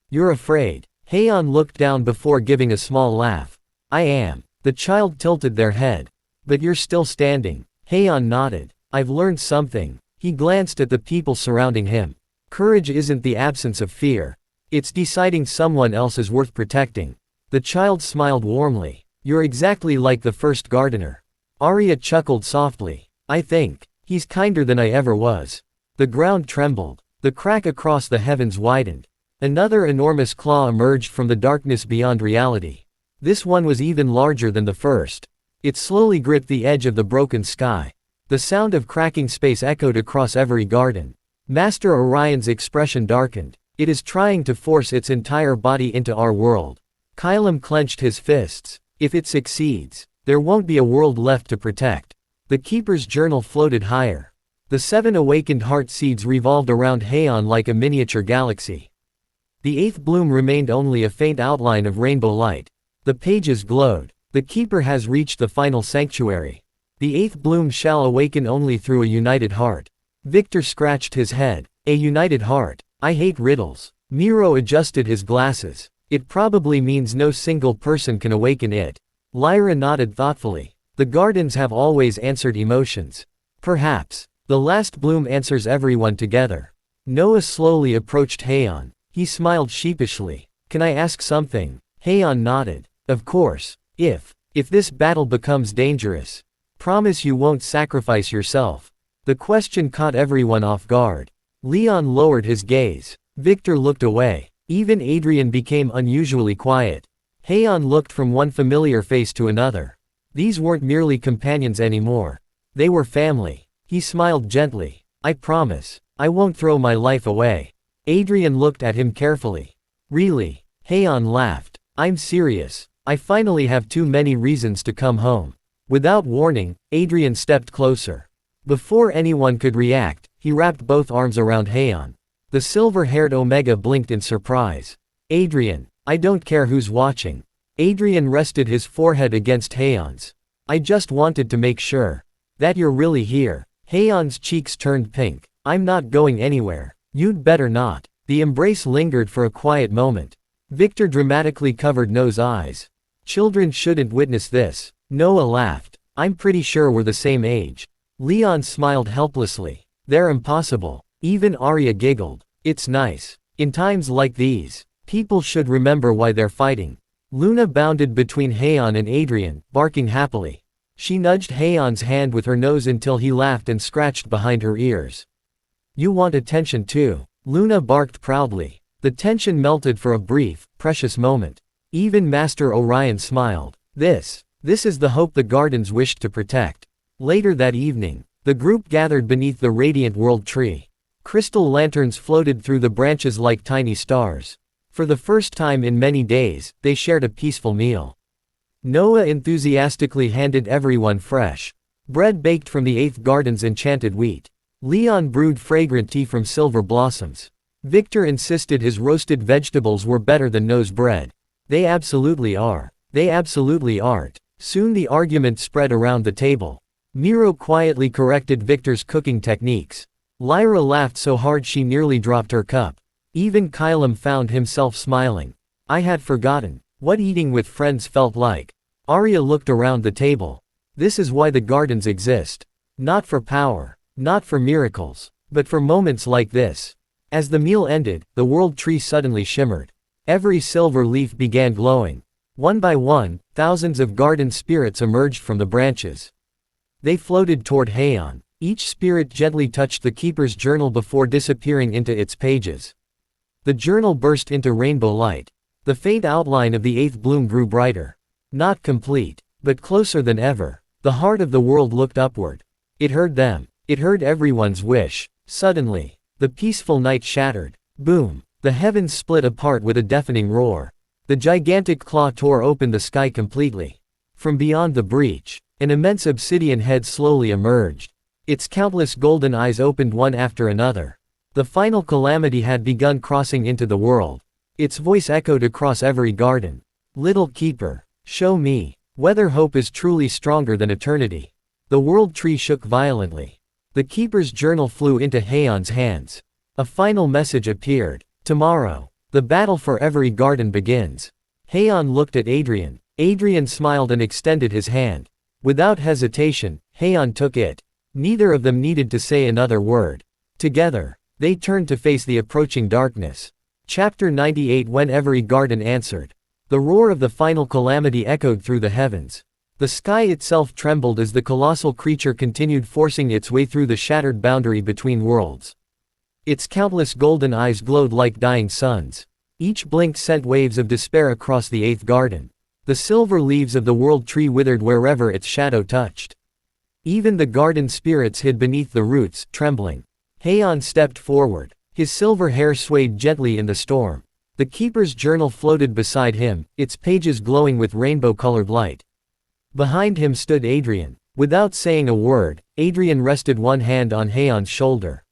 You're afraid. Haon looked down before giving a small laugh. I am. The child tilted their head. But you're still standing. Haon nodded. I've learned something. He glanced at the people surrounding him. Courage isn't the absence of fear. It's deciding someone else is worth protecting. The child smiled warmly. You're exactly like the first gardener. Arya chuckled softly. I think. He's kinder than I ever was. The ground trembled. The crack across the heavens widened. Another enormous claw emerged from the darkness beyond reality. This one was even larger than the first. It slowly gripped the edge of the broken sky. The sound of cracking space echoed across every garden. Master Orion's expression darkened. It is trying to force its entire body into our world. Kylam clenched his fists. If it succeeds, there won't be a world left to protect. The keeper's journal floated higher. The 7 awakened heart seeds revolved around Haon like a miniature galaxy. The 8th bloom remained only a faint outline of rainbow light. The pages glowed. The keeper has reached the final sanctuary. The eighth bloom shall awaken only through a united heart. Victor scratched his head. A united heart. I hate riddles. Miro adjusted his glasses. It probably means no single person can awaken it. Lyra nodded thoughtfully. The gardens have always answered emotions. Perhaps. The last bloom answers everyone together. Noah slowly approached Haon. He smiled sheepishly. Can I ask something? Haon nodded. Of course. If this battle becomes dangerous, promise you won't sacrifice yourself. The question caught everyone off guard. Leon lowered his gaze. Victor looked away. Even Adrian became unusually quiet. Haon looked from one familiar face to another. These weren't merely companions anymore. They were family. He smiled gently. I promise. I won't throw my life away. Adrian looked at him carefully. Really? Haon laughed. I'm serious. I finally have too many reasons to come home. Without warning, Adrian stepped closer. Before anyone could react, he wrapped both arms around Haon. The silver-haired Omega blinked in surprise. Adrian, I don't care who's watching. Adrian rested his forehead against Haon's. I just wanted to make sure that you're really here. Haon's cheeks turned pink. I'm not going anywhere. You'd better not. The embrace lingered for a quiet moment. Victor dramatically covered Noah's eyes. Children shouldn't witness this. Noah laughed. I'm pretty sure we're the same age. Leon smiled helplessly. They're impossible. Even Arya giggled. It's nice. In times like these, people should remember why they're fighting. Luna bounded between Haon and Adrian, barking happily. She nudged Haon's hand with her nose until he laughed and scratched behind her ears. You want attention too. Luna barked proudly. The tension melted for a brief, precious moment. Even Master Orion smiled. This is the hope the gardens wished to protect. Later that evening, the group gathered beneath the radiant world tree. Crystal lanterns floated through the branches like tiny stars. For the first time in many days, they shared a peaceful meal. Noah enthusiastically handed everyone fresh bread baked from the eighth garden's enchanted wheat. Leon brewed fragrant tea from silver blossoms. Victor insisted his roasted vegetables were better than Noah's bread. They absolutely are. They absolutely aren't. Soon the argument spread around the table. Miro quietly corrected Victor's cooking techniques. Lyra laughed so hard she nearly dropped her cup. Even Kylam found himself smiling. I had forgotten what eating with friends felt like. Arya looked around the table. This is why the gardens exist. Not for power, not for miracles, but for moments like this. As the meal ended, the world tree suddenly shimmered. Every silver leaf began glowing. One by one, thousands of garden spirits emerged from the branches. They floated toward Haon. Each spirit gently touched the keeper's journal before disappearing into its pages. The journal burst into rainbow light. The faint outline of the eighth bloom grew brighter. Not complete, but closer than ever. The heart of the world looked upward. It heard them. It heard everyone's wish. Suddenly, the peaceful night shattered. Boom! The heavens split apart with a deafening roar. The gigantic claw tore open the sky completely. From beyond the breach, an immense obsidian head slowly emerged. Its countless golden eyes opened one after another. The final calamity had begun crossing into the world. Its voice echoed across every garden. Little keeper, show me whether hope is truly stronger than eternity. The world tree shook violently. The keeper's journal flew into Haon's hands. A final message appeared. Tomorrow, the battle for every garden begins. Haon looked at Adrian. Adrian smiled and extended his hand. Without hesitation, Haon took it. Neither of them needed to say another word. Together, they turned to face the approaching darkness. Chapter 98 When Every Garden Answered. The roar of the final calamity echoed through the heavens. The sky itself trembled as the colossal creature continued forcing its way through the shattered boundary between worlds. Its countless golden eyes glowed like dying suns. Each blink sent waves of despair across the eighth garden. The silver leaves of the world tree withered wherever its shadow touched. Even the garden spirits hid beneath the roots, trembling. Haon stepped forward. His silver hair swayed gently in the storm. The keeper's journal floated beside him, its pages glowing with rainbow-colored light. Behind him stood Adrian. Without saying a word, Adrian rested one hand on Haon's shoulder.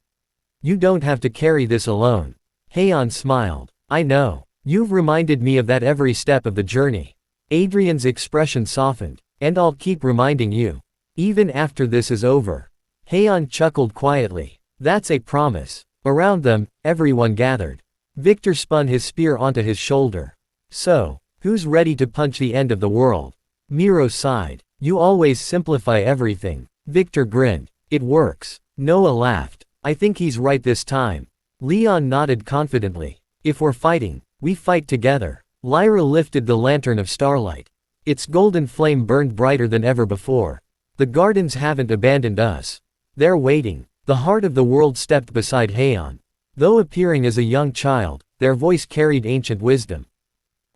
You don't have to carry this alone. Haon smiled. I know. You've reminded me of that every step of the journey. Adrian's expression softened. And I'll keep reminding you. Even after this is over. Haon chuckled quietly. That's a promise. Around them, everyone gathered. Victor spun his spear onto his shoulder. So, who's ready to punch the end of the world? Miro sighed. You always simplify everything. Victor grinned. It works. Noah laughed. I think he's right this time. Leon nodded confidently. If we're fighting, we fight together. Lyra lifted the lantern of starlight. Its golden flame burned brighter than ever before. The gardens haven't abandoned us. They're waiting. The heart of the world stepped beside Haon. Though appearing as a young child, their voice carried ancient wisdom.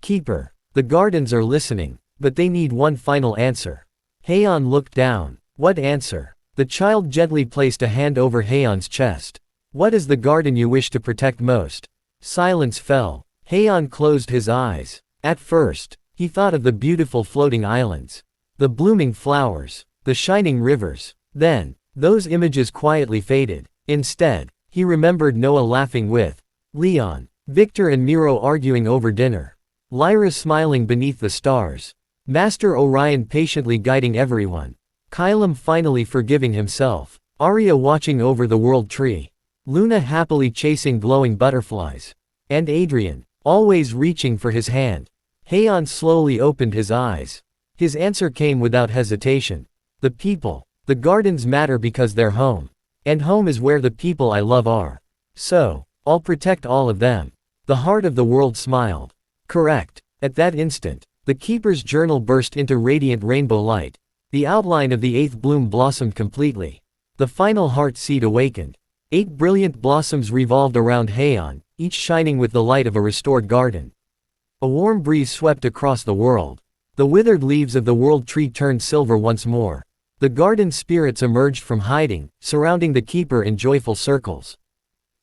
Keeper, the gardens are listening, but they need one final answer. Haon looked down. What answer? The child gently placed a hand over Haon's chest. What is the garden you wish to protect most? Silence fell. Haon closed his eyes. At first, he thought of the beautiful floating islands, the blooming flowers, the shining rivers. Then, those images quietly faded. Instead, he remembered Noah laughing with Leon, Victor and Miro arguing over dinner, Lyra smiling beneath the stars, Master Orion patiently guiding everyone, Kylum finally forgiving himself, Arya watching over the world tree, Luna happily chasing glowing butterflies, and Adrian, always reaching for his hand. Haon slowly opened his eyes. His answer came without hesitation. The people. The gardens matter because they're home. And home is where the people I love are. So, I'll protect all of them. The heart of the world smiled. Correct. At that instant, the keeper's journal burst into radiant rainbow light. The outline of the eighth bloom blossomed completely. The final heart seed awakened. 8 brilliant blossoms revolved around Haon, each shining with the light of a restored garden. A warm breeze swept across the world. The withered leaves of the world tree turned silver once more. The garden spirits emerged from hiding, surrounding the keeper in joyful circles.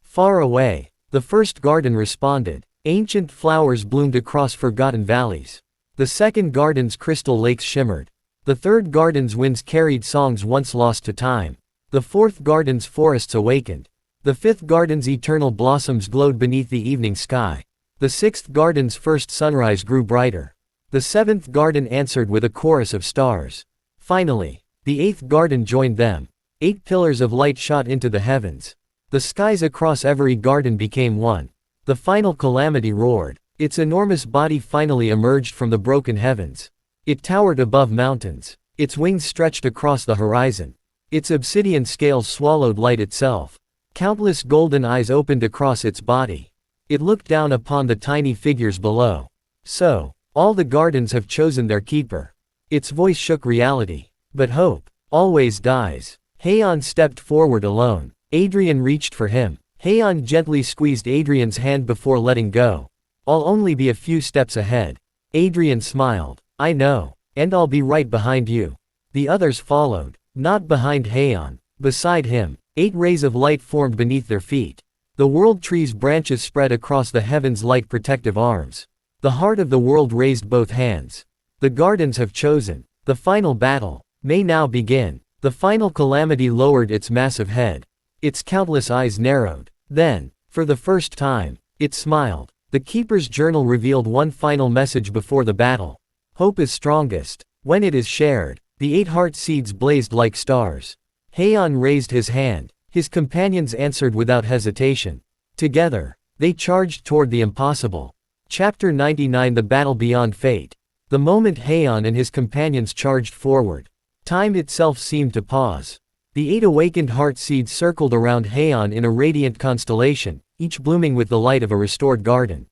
Far away, the first garden responded. Ancient flowers bloomed across forgotten valleys. The second garden's crystal lakes shimmered. The third garden's winds carried songs once lost to time. The fourth garden's forests awakened. The fifth garden's eternal blossoms glowed beneath the evening sky. The sixth garden's first sunrise grew brighter. The seventh garden answered with a chorus of stars. Finally, the eighth garden joined them. 8 pillars of light shot into the heavens. The skies across every garden became one. The final calamity roared. Its enormous body finally emerged from the broken heavens. It towered above mountains. Its wings stretched across the horizon. Its obsidian scales swallowed light itself. Countless golden eyes opened across its body. It looked down upon the tiny figures below. So, all the gardens have chosen their keeper. Its voice shook reality. But hope always dies. Haon stepped forward alone. Adrian reached for him. Haon gently squeezed Adrian's hand before letting go. I'll only be a few steps ahead. Adrian smiled. I know. And I'll be right behind you. The others followed. Not behind Haon. Beside him, 8 rays of light formed beneath their feet. The world tree's branches spread across the heavens like protective arms. The heart of the world raised both hands. The gardens have chosen. The final battle may now begin. The final calamity lowered its massive head. Its countless eyes narrowed. Then, for the first time, it smiled. The keeper's journal revealed one final message before the battle. Hope is strongest when it is shared. The 8 heart seeds blazed like stars. Haon raised his hand. His companions answered without hesitation. Together, they charged toward the impossible. Chapter 99 The Battle Beyond Fate. The moment Haon and his companions charged forward, time itself seemed to pause. The 8 awakened heart seeds circled around Haon in a radiant constellation, each blooming with the light of a restored garden.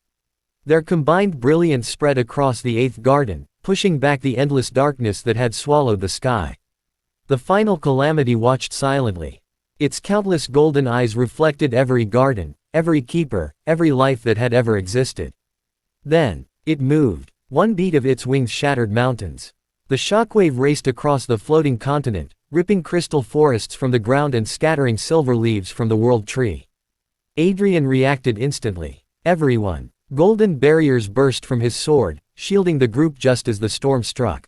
Their combined brilliance spread across the 8th garden, pushing back the endless darkness that had swallowed the sky. The final calamity watched silently. Its countless golden eyes reflected every garden, every keeper, every life that had ever existed. Then, it moved. One beat of its wings shattered mountains. The shockwave raced across the floating continent, ripping crystal forests from the ground and scattering silver leaves from the world tree. Adrian reacted instantly. Everyone. Golden barriers burst from his sword, shielding the group just as the storm struck.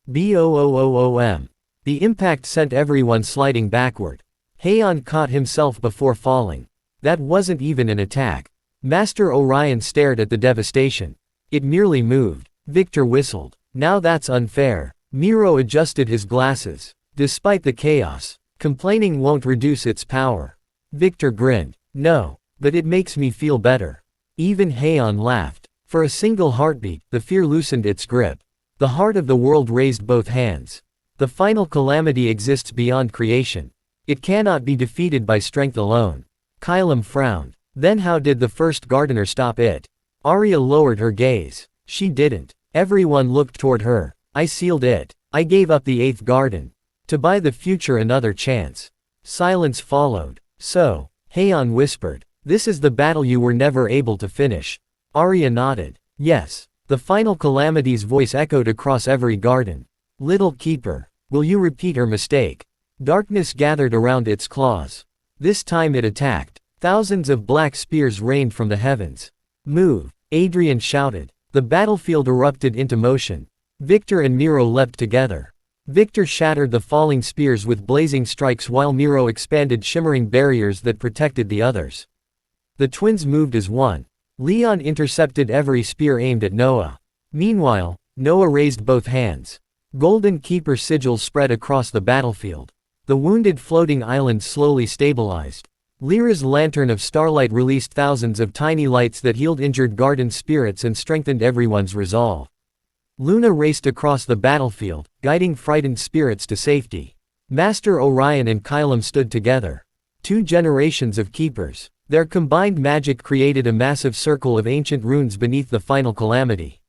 Boom. The impact sent everyone sliding backward. Haon caught himself before falling. That wasn't even an attack. Master Orion stared at the devastation. It merely moved. Victor whistled. Now that's unfair. Miro adjusted his glasses. Despite the chaos, complaining won't reduce its power. Victor grinned. No, but it makes me feel better. Even Haon laughed. For a single heartbeat, the fear loosened its grip. The heart of the world raised both hands. The final calamity exists beyond creation. It cannot be defeated by strength alone. Kylam frowned. Then how did the first gardener stop it? Arya lowered her gaze. She didn't. Everyone looked toward her. I sealed it. I gave up the 8th garden. To buy the future another chance. Silence followed. So, Haon whispered. This is the battle you were never able to finish. Arya nodded. Yes. The final calamity's voice echoed across every garden. Little keeper, will you repeat her mistake? Darkness gathered around its claws. This time it attacked. Thousands of black spears rained from the heavens. Move, Adrian shouted. The battlefield erupted into motion. Victor and Miro leapt together. Victor shattered the falling spears with blazing strikes while Miro expanded shimmering barriers that protected the others. The twins moved as one. Leon intercepted every spear aimed at Noah. Meanwhile, Noah raised both hands. Golden Keeper sigils spread across the battlefield. The wounded floating island slowly stabilized. Lyra's lantern of starlight released thousands of tiny lights that healed injured garden spirits and strengthened everyone's resolve. Luna raced across the battlefield, guiding frightened spirits to safety. Master Orion and Kylam stood together. 2 generations of keepers. Their combined magic created a massive circle of ancient runes beneath the final calamity.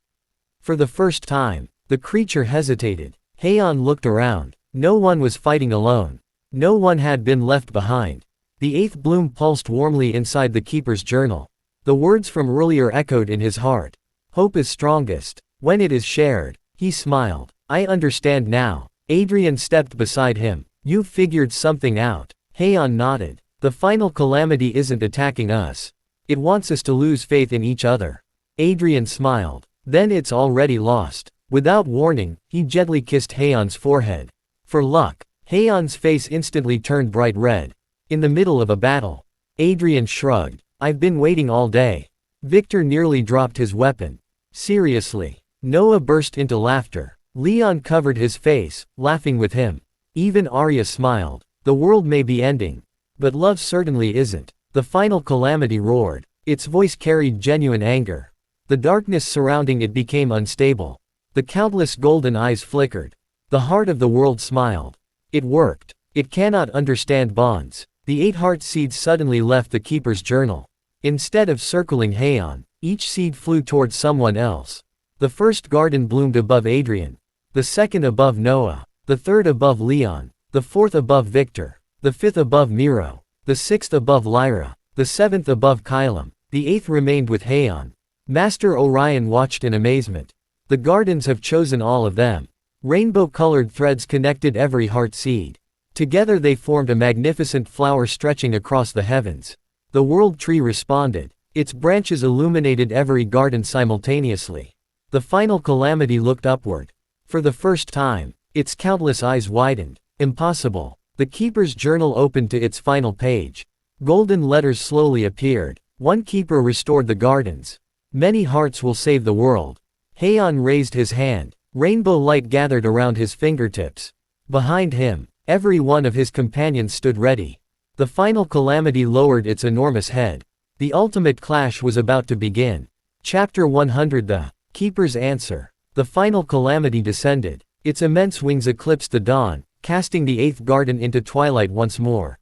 For the first time, the creature hesitated. Haon looked around. No one was fighting alone. No one had been left behind. The 8th bloom pulsed warmly inside the keeper's journal. The words from earlier echoed in his heart. Hope is strongest when it is shared. He smiled. I understand now. Adrian stepped beside him. You figured something out. Haon nodded. The final calamity isn't attacking us. It wants us to lose faith in each other. Adrian smiled. Then it's already lost. Without warning, he gently kissed Haon's forehead. For luck. Haon's face instantly turned bright red. In the middle of a battle. Adrian shrugged. I've been waiting all day. Victor nearly dropped his weapon. Seriously. Noah burst into laughter. Leon covered his face, laughing with him. Even Arya smiled. The world may be ending. But love certainly isn't. The final calamity roared. Its voice carried genuine anger. The darkness surrounding it became unstable. The countless golden eyes flickered. The heart of the world smiled. It worked. It cannot understand bonds. The 8 heart seeds suddenly left the keeper's journal. Instead of circling Haon, each seed flew towards someone else. The first garden bloomed above Adrian. The second above Noah. The third above Leon. The fourth above Victor. The 5th above Miro. The 6th above Lyra. The 7th above Kylam. The 8th remained with Haon. Master Orion watched in amazement. The gardens have chosen all of them. Rainbow-colored threads connected every heart seed. Together they formed a magnificent flower stretching across the heavens. The world tree responded. Its branches illuminated every garden simultaneously. The final calamity looked upward. For the first time, its countless eyes widened. Impossible. The keeper's journal opened to its final page. Golden letters slowly appeared. One keeper restored the gardens. Many hearts will save the world. Haon raised his hand. Rainbow light gathered around his fingertips. Behind him, every one of his companions stood ready. The final calamity lowered its enormous head. The ultimate clash was about to begin. Chapter 100 The Keeper's Answer. The final calamity descended. Its immense wings eclipsed the dawn, casting the 8th garden into twilight once more.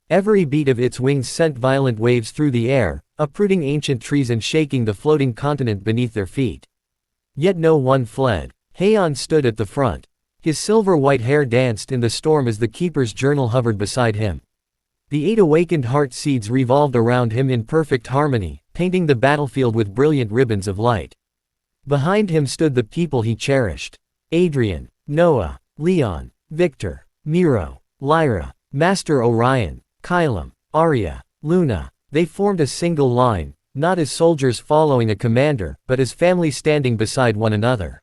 Every beat of its wings sent violent waves through the air, uprooting ancient trees and shaking the floating continent beneath their feet. Yet no one fled. Haon stood at the front. His silver-white hair danced in the storm as the keeper's journal hovered beside him. The 8 awakened heart seeds revolved around him in perfect harmony, painting the battlefield with brilliant ribbons of light. Behind him stood the people he cherished. Adrian, Noah, Leon, Victor, Miro, Lyra, Master Orion, Kylam, Arya, Luna. They formed a single line, not as soldiers following a commander, but as families standing beside one another.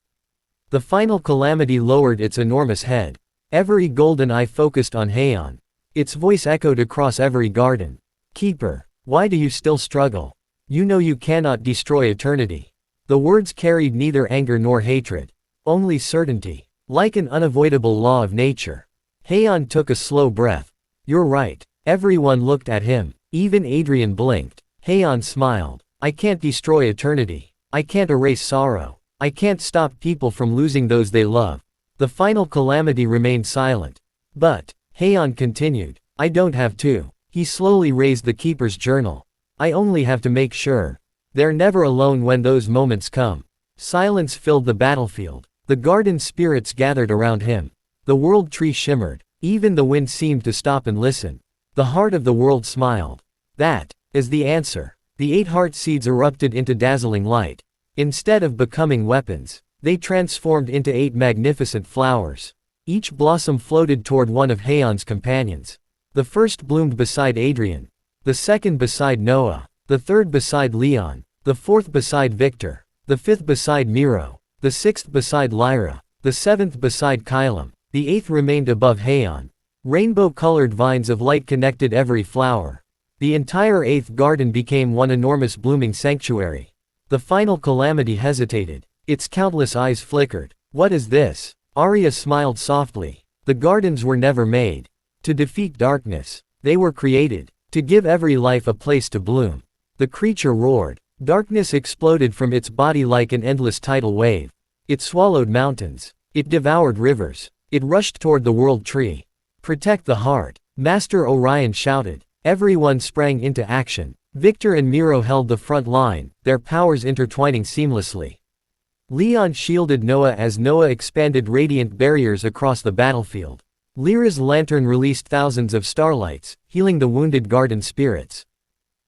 The final calamity lowered its enormous head. Every golden eye focused on Haon. Its voice echoed across every garden. Keeper, why do you still struggle? You know you cannot destroy eternity. The words carried neither anger nor hatred. Only certainty. Like an unavoidable law of nature. Haon took a slow breath. You're right. Everyone looked at him. Even Adrian blinked. Haon smiled. I can't destroy eternity. I can't erase sorrow. I can't stop people from losing those they love. The final calamity remained silent. But, Haon continued, I don't have to. He slowly raised the keeper's journal. I only have to make sure. They're never alone when those moments come. Silence filled the battlefield. The garden spirits gathered around him. The world tree shimmered. Even the wind seemed to stop and listen. The heart of the world smiled. That is the answer. The 8 heart seeds erupted into dazzling light. Instead of becoming weapons, they transformed into 8 magnificent flowers. Each blossom floated toward one of Haon's companions. The first bloomed beside Adrian. The second beside Noah. The third beside Leon. The fourth beside Victor. The fifth beside Miro. The sixth beside Lyra. The seventh beside Kylam. The eighth remained above Haon. Rainbow-colored vines of light connected every flower. The entire 8th garden became one enormous blooming sanctuary. The final calamity hesitated. Its countless eyes flickered. What is this? Arya smiled softly. The gardens were never made to defeat darkness. They were created to give every life a place to bloom. The creature roared. Darkness exploded from its body like an endless tidal wave. It swallowed mountains. It devoured rivers. It rushed toward the world tree. Protect the heart. Master Orion shouted. Everyone sprang into action. Victor and Miro held the front line, their powers intertwining seamlessly. Leon shielded Noah as Noah expanded radiant barriers across the battlefield. Lyra's lantern released thousands of starlights, healing the wounded garden spirits.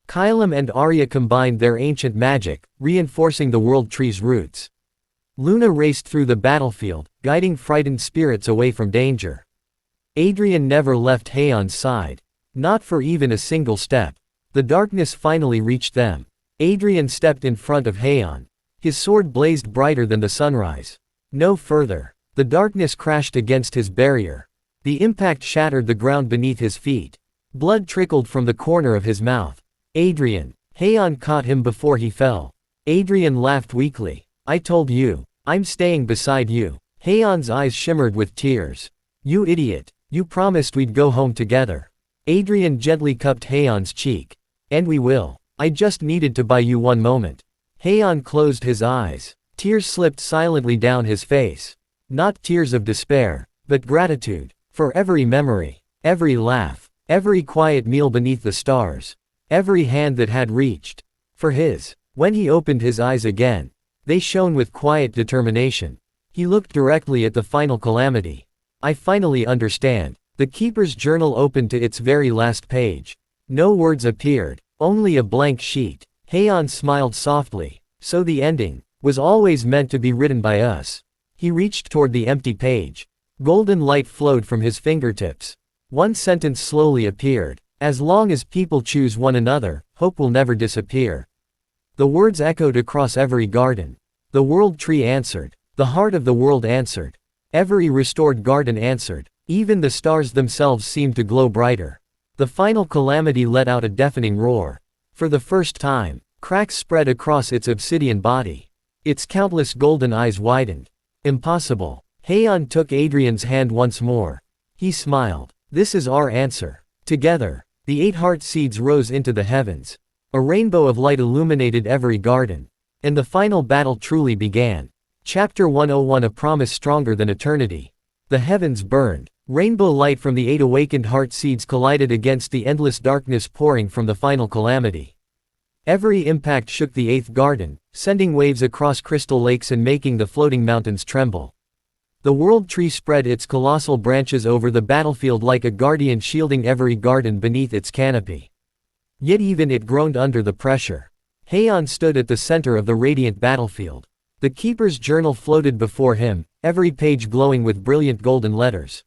Kylam and Arya combined their ancient magic, reinforcing the world tree's roots. Luna raced through the battlefield, guiding frightened spirits away from danger. Adrian never left Haon's side. Not for even a single step. The darkness finally reached them. Adrian stepped in front of Haon. His sword blazed brighter than the sunrise. No further. The darkness crashed against his barrier. The impact shattered the ground beneath his feet. Blood trickled from the corner of his mouth. Adrian. Haon caught him before he fell. Adrian laughed weakly. I told you. I'm staying beside you. Haon's eyes shimmered with tears. You idiot. You promised we'd go home together. Adrian gently cupped Haon's cheek. And we will. I just needed to buy you one moment. Haon closed his eyes. Tears slipped silently down his face. Not tears of despair, but gratitude. For every memory. Every laugh. Every quiet meal beneath the stars. Every hand that had reached. For his. When he opened his eyes again, they shone with quiet determination. He looked directly at the final calamity. I finally understand. The keeper's journal opened to its very last page. No words appeared, only a blank sheet. Haon smiled softly. So the ending was always meant to be written by us. He reached toward the empty page. Golden light flowed from his fingertips. One sentence slowly appeared. As long as people choose one another, hope will never disappear. The words echoed across every garden. The world tree answered. The heart of the world answered. Every restored garden answered. Even the stars themselves seemed to glow brighter. The final calamity let out a deafening roar. For the first time, cracks spread across its obsidian body. Its countless golden eyes widened. Impossible. Haon took Adrian's hand once more. He smiled. This is our answer. Together, the 8 heart seeds rose into the heavens. A rainbow of light illuminated every garden. And the final battle truly began. Chapter 101. A promise stronger than eternity. The heavens burned. Rainbow light from the 8 awakened heart seeds collided against the endless darkness pouring from the final calamity. Every impact shook the 8th garden, sending waves across crystal lakes and making the floating mountains tremble. The world tree spread its colossal branches over the battlefield like a guardian shielding every garden beneath its canopy. Yet even it groaned under the pressure. Haon stood at the center of the radiant battlefield. The keeper's journal floated before him, every page glowing with brilliant golden letters.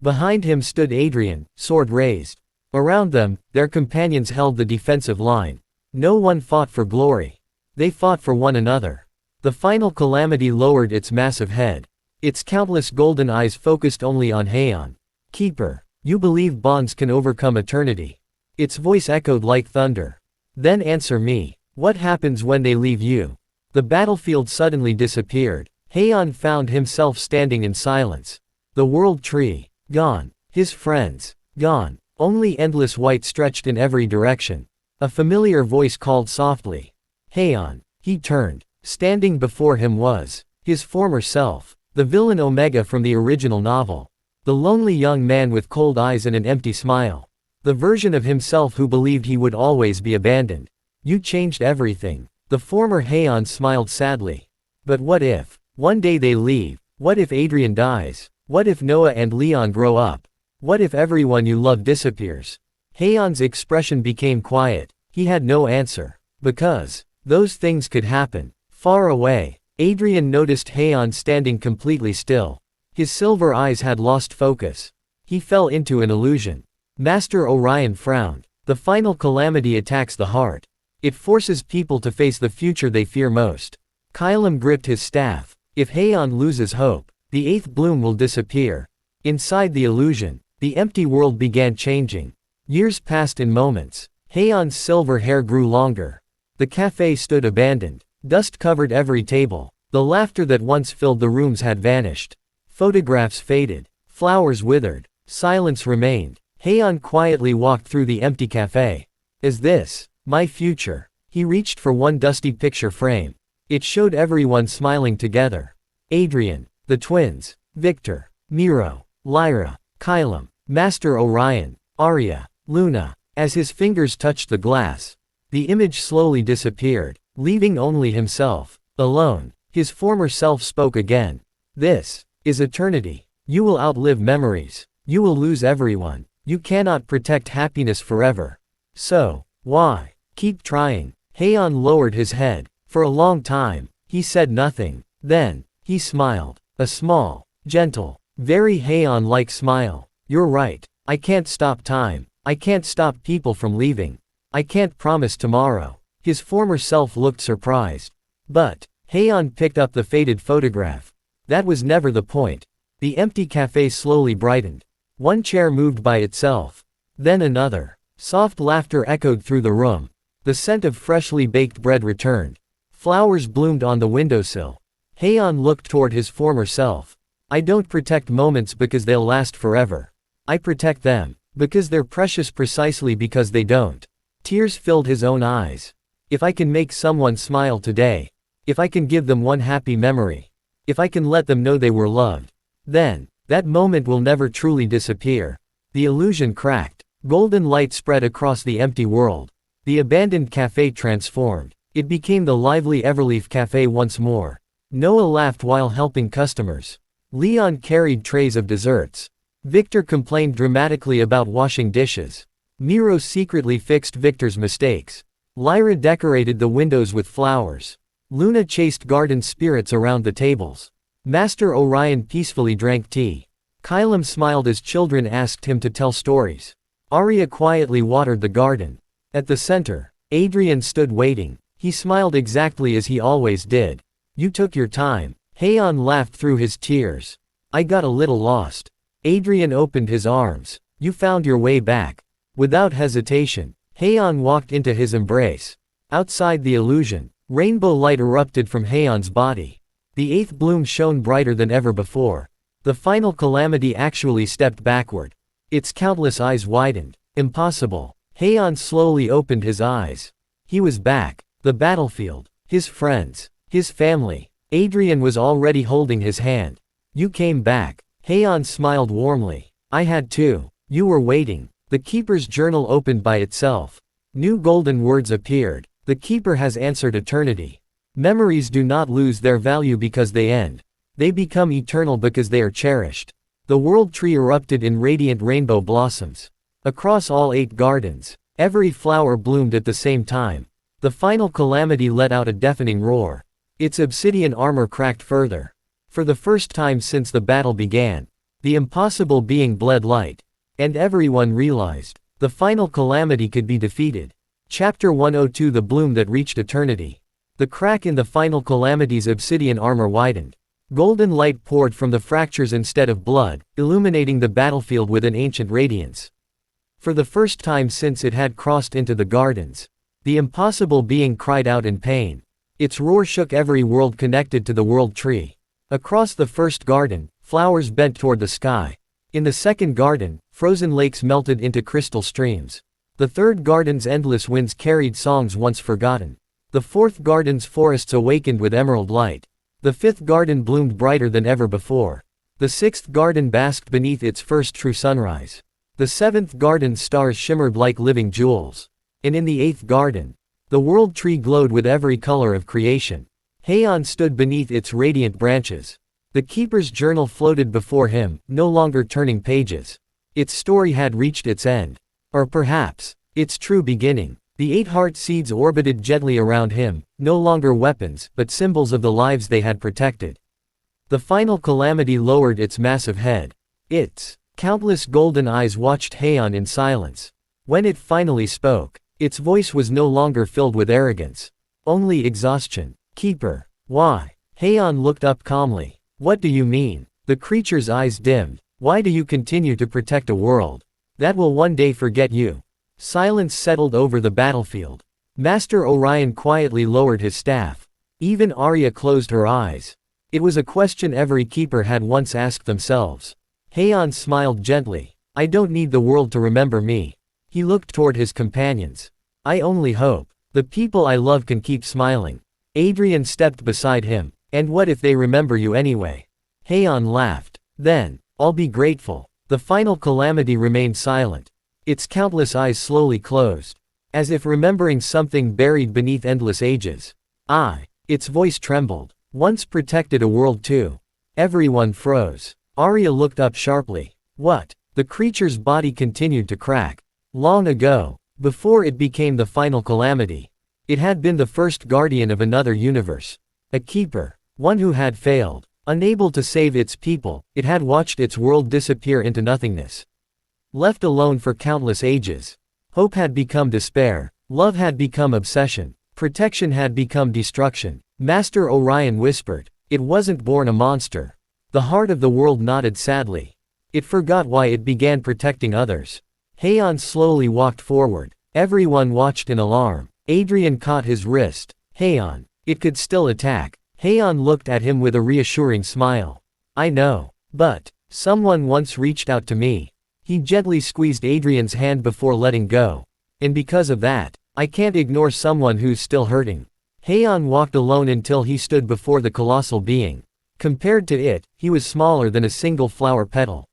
Behind him stood Adrian, sword raised. Around them, their companions held the defensive line. No one fought for glory. They fought for one another. The final calamity lowered its massive head. Its countless golden eyes focused only on Haon. Keeper, you believe bonds can overcome eternity. Its voice echoed like thunder. Then answer me. What happens when they leave you? The battlefield suddenly disappeared. Haon found himself standing in silence. The world tree, Gone. His friends. Gone. Only endless white stretched in every direction. A familiar voice called softly. Haon. He turned. Standing before him was his former self, the villain Omega from the original novel. The lonely young man with cold eyes and an empty smile. The version of himself who believed he would always be abandoned. You changed everything. The former Haon smiled sadly. But what if one day they leave? What if Adrian dies? What if Noah and Leon grow up? What if everyone you love disappears? Haon's expression became quiet. He had no answer. Because those things could happen. Far away, Adrian noticed Haon standing completely still. His silver eyes had lost focus. He fell into an illusion. Master Orion frowned. The final calamity attacks the heart. It forces people to face the future they fear most. Kylam gripped his staff. If Haon loses hope, the eighth bloom will disappear. Inside the illusion, the empty world began changing. Years passed in moments. Haon's silver hair grew longer. The cafe stood abandoned. Dust covered every table. The laughter that once filled the rooms had vanished. Photographs faded. Flowers withered. Silence remained. Haon quietly walked through the empty cafe. Is this my future? He reached for one dusty picture frame. It showed everyone smiling together. Adrian, the twins, Victor, Miro, Lyra, Kylam, Master Orion, Arya, Luna. As his fingers touched the glass, the image slowly disappeared, leaving only himself. Alone, his former self spoke again. This is eternity. You will outlive memories. You will lose everyone. You cannot protect happiness forever. So, why keep trying? Haon lowered his head. For a long time, he said nothing. Then, he smiled. A small, gentle, very Haon-like smile. You're right. I can't stop time. I can't stop people from leaving. I can't promise tomorrow. His former self looked surprised. But Haon picked up the faded photograph. That was never the point. The empty cafe slowly brightened. One chair moved by itself. Then another. Soft laughter echoed through the room. The scent of freshly baked bread returned. Flowers bloomed on the windowsill. Haon looked toward his former self. I don't protect moments because they'll last forever. I protect them because they're precious precisely because they don't. Tears filled his own eyes. If I can make someone smile today, if I can give them one happy memory, if I can let them know they were loved, then that moment will never truly disappear. The illusion cracked. Golden light spread across the empty world. The abandoned cafe transformed. It became the lively Everleaf Cafe once more. Noah laughed while helping customers. Leon carried trays of desserts. Victor complained dramatically about washing dishes. Miro secretly fixed Victor's mistakes. Lyra decorated the windows with flowers. Luna chased garden spirits around the tables. Master Orion peacefully drank tea. Kylam smiled as children asked him to tell stories. Arya quietly watered the garden. At the center, Adrian stood waiting. He smiled exactly as he always did. You took your time. Haon laughed through his tears. I got a little lost. Adrian opened his arms. You found your way back. Without hesitation, Haon walked into his embrace. Outside the illusion, rainbow light erupted from Haon's body. The eighth bloom shone brighter than ever before. The final calamity actually stepped backward. Its countless eyes widened. Impossible. Haon slowly opened his eyes. He was back. The battlefield. His friends. His family. Adrian was already holding his hand. You came back. Haon smiled warmly. I had to. You were waiting. The Keeper's journal opened by itself. New golden words appeared. The Keeper has answered eternity. Memories do not lose their value because they end. They become eternal because they are cherished. The world tree erupted in radiant rainbow blossoms. Across all 8 gardens, every flower bloomed at the same time. The final calamity let out a deafening roar. Its obsidian armor cracked further. For the first time since the battle began, the impossible being bled light. And everyone realized, the final calamity could be defeated. Chapter 102 The Bloom That Reached Eternity. The crack in the final calamity's obsidian armor widened. Golden light poured from the fractures instead of blood, illuminating the battlefield with an ancient radiance. For the first time since it had crossed into the gardens, the impossible being cried out in pain. Its roar shook every world connected to the world tree. Across the first garden, flowers bent toward the sky. In the second garden, frozen lakes melted into crystal streams. The third garden's endless winds carried songs once forgotten. The fourth garden's forests awakened with emerald light. The fifth garden bloomed brighter than ever before. The sixth garden basked beneath its first true sunrise. The seventh garden's stars shimmered like living jewels. And in the eighth garden, the world tree glowed with every color of creation. Haon stood beneath its radiant branches. The keeper's journal floated before him, no longer turning pages. Its story had reached its end. Or perhaps, its true beginning. The 8 heart seeds orbited gently around him, no longer weapons, but symbols of the lives they had protected. The final calamity lowered its massive head. Its countless golden eyes watched Haon in silence. When it finally spoke, its voice was no longer filled with arrogance. Only exhaustion. Keeper. Why? Haon looked up calmly. What do you mean? The creature's eyes dimmed. Why do you continue to protect a world that will one day forget you? Silence settled over the battlefield. Master Orion quietly lowered his staff. Even Arya closed her eyes. It was a question every keeper had once asked themselves. Haon smiled gently. I don't need the world to remember me. He looked toward his companions. I only hope the people I love can keep smiling. Adrian stepped beside him. And what if they remember you anyway? Haon laughed. Then, I'll be grateful. The final calamity remained silent. Its countless eyes slowly closed. As if remembering something buried beneath endless ages. Its voice trembled. Once protected a world too. Everyone froze. Arya looked up sharply. What? The creature's body continued to crack. Long ago, before it became the final calamity, it had been the first guardian of another universe. A keeper. One who had failed. Unable to save its people, it had watched its world disappear into nothingness. Left alone for countless ages. Hope had become despair. Love had become obsession. Protection had become destruction. Master Orion whispered. It wasn't born a monster. The heart of the world nodded sadly. It forgot why it began protecting others. Haon slowly walked forward. Everyone watched in alarm. Adrian caught his wrist. Haon. It could still attack. Haon looked at him with a reassuring smile. I know. But someone once reached out to me. He gently squeezed Adrian's hand before letting go. And because of that, I can't ignore someone who's still hurting. Haon walked alone until he stood before the colossal being. Compared to it, he was smaller than a single flower petal.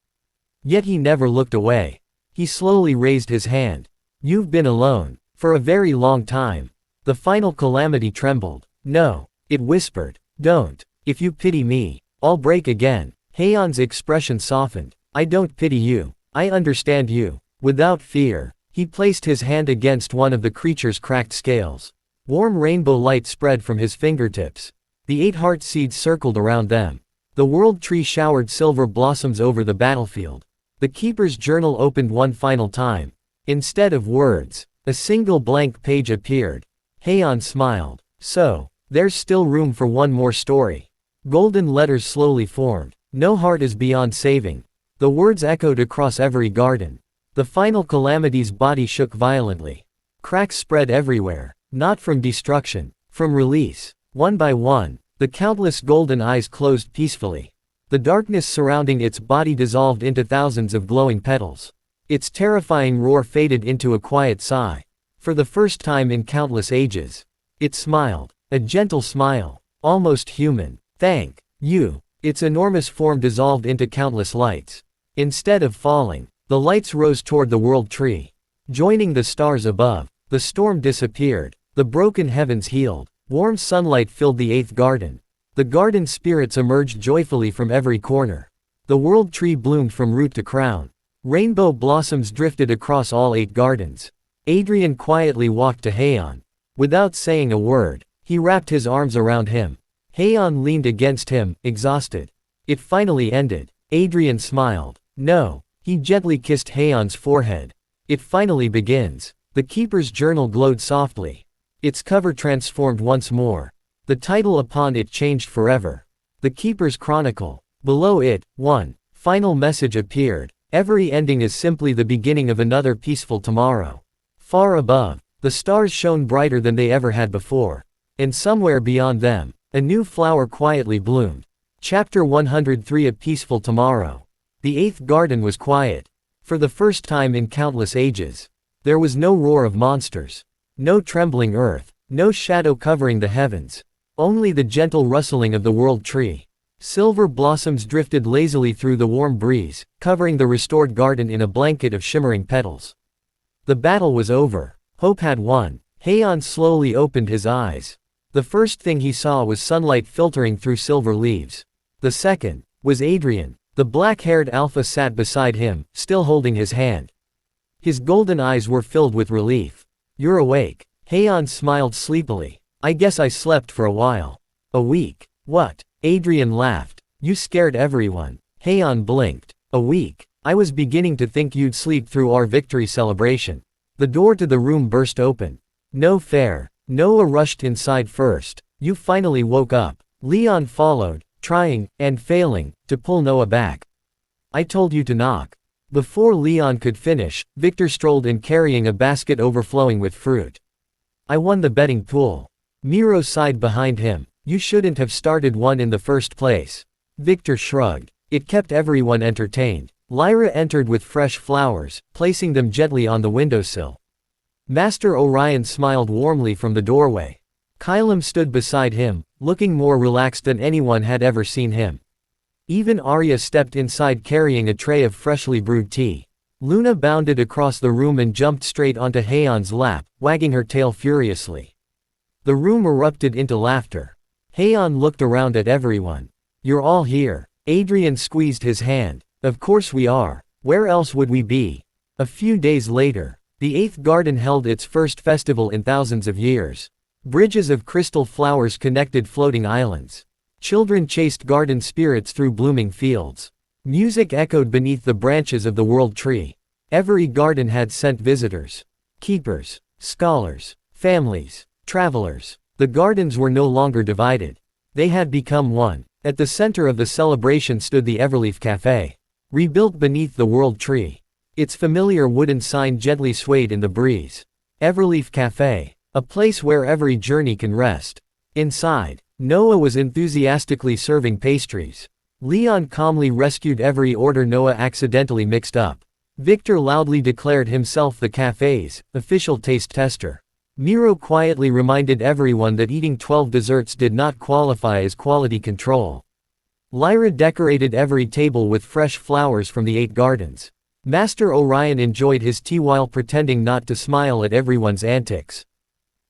Yet he never looked away. He slowly raised his hand. You've been alone. For a very long time. The final calamity trembled. No. It whispered. Don't. If you pity me, I'll break again. Haon's expression softened. I don't pity you. I understand you. Without fear, he placed his hand against one of the creature's cracked scales. Warm rainbow light spread from his fingertips. The 8 heart seeds circled around them. The world tree showered silver blossoms over the battlefield. The keeper's journal opened one final time. Instead of words, a single blank page appeared. Haon smiled. So, there's still room for one more story. Golden letters slowly formed. No heart is beyond saving. The words echoed across every garden. The final calamity's body shook violently. Cracks spread everywhere. Not from destruction, from release. One by one, the countless golden eyes closed peacefully. The darkness surrounding its body dissolved into thousands of glowing petals. Its terrifying roar faded into a quiet sigh. For the first time in countless ages, it smiled. A gentle smile. Almost human. Thank you. Its enormous form dissolved into countless lights. Instead of falling, the lights rose toward the world tree. Joining the stars above, the storm disappeared. The broken heavens healed. Warm sunlight filled the 8th garden. The garden spirits emerged joyfully from every corner. The world tree bloomed from root to crown. Rainbow blossoms drifted across all 8 gardens. Adrian quietly walked to Haon. Without saying a word, he wrapped his arms around him. Haon leaned against him, exhausted. It finally ended. Adrian smiled. No. He gently kissed Haon's forehead. It finally begins. The keeper's journal glowed softly. Its cover transformed once more. The title upon it changed forever. The Keeper's Chronicle. Below it, one final message appeared. Every ending is simply the beginning of another peaceful tomorrow. Far above, the stars shone brighter than they ever had before. And somewhere beyond them, a new flower quietly bloomed. Chapter 103 A Peaceful Tomorrow. The eighth garden was quiet. For the first time in countless ages. There was no roar of monsters. No trembling earth. No shadow covering the heavens. Only the gentle rustling of the world tree. Silver blossoms drifted lazily through the warm breeze, covering the restored garden in a blanket of shimmering petals. The battle was over. Hope had won. Haon slowly opened his eyes. The first thing he saw was sunlight filtering through silver leaves. The second was Adrian. The black-haired alpha sat beside him, still holding his hand. His golden eyes were filled with relief. "You're awake." Haon smiled sleepily. "I guess I slept for a while." "A week." "What?" Adrian laughed. "You scared everyone." Haon blinked. "A week. I was beginning to think you'd sleep through our victory celebration." The door to the room burst open. "No fair." Noah rushed inside first. "You finally woke up." Leon followed, trying, and failing, to pull Noah back. "I told you to knock." Before Leon could finish, Victor strolled in carrying a basket overflowing with fruit. "I won the betting pool." Miro sighed behind him. "You shouldn't have started one in the first place." Victor shrugged. It kept everyone entertained. Lyra entered with fresh flowers, placing them gently on the windowsill. Master Orion smiled warmly from the doorway. Kylam stood beside him, looking more relaxed than anyone had ever seen him. Even Arya stepped inside carrying a tray of freshly brewed tea. Luna bounded across the room and jumped straight onto Haon's lap, wagging her tail furiously. The room erupted into laughter. Haon looked around at everyone. "You're all here." Adrian squeezed his hand. "Of course we are. Where else would we be?" A few days later, the eighth garden held its first festival in thousands of years. Bridges of crystal flowers connected floating islands. Children chased garden spirits through blooming fields. Music echoed beneath the branches of the world tree. Every garden had sent visitors. Keepers, scholars, families, travelers. The gardens were no longer divided. They had become one. At the center of the celebration stood the Everleaf Café. Rebuilt beneath the world tree. Its familiar wooden sign gently swayed in the breeze. Everleaf Café. A place where every journey can rest. Inside, Noah was enthusiastically serving pastries. Leon calmly rescued every order Noah accidentally mixed up. Victor loudly declared himself the cafe's official taste tester. Miro quietly reminded everyone that eating 12 desserts did not qualify as quality control. Lyra decorated every table with fresh flowers from the 8 gardens. Master Orion enjoyed his tea while pretending not to smile at everyone's antics.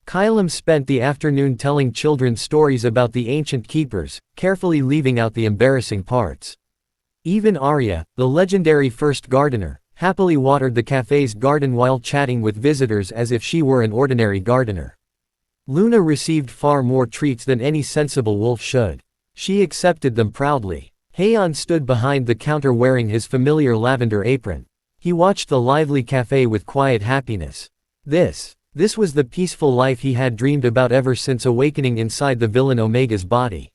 Kylam spent the afternoon telling children stories about the ancient keepers, carefully leaving out the embarrassing parts. Even Arya, the legendary first gardener, happily watered the cafe's garden while chatting with visitors as if she were an ordinary gardener. Luna received far more treats than any sensible wolf should. She accepted them proudly. Haon stood behind the counter wearing his familiar lavender apron. He watched the lively cafe with quiet happiness. This was the peaceful life he had dreamed about ever since awakening inside the villain Omega's body.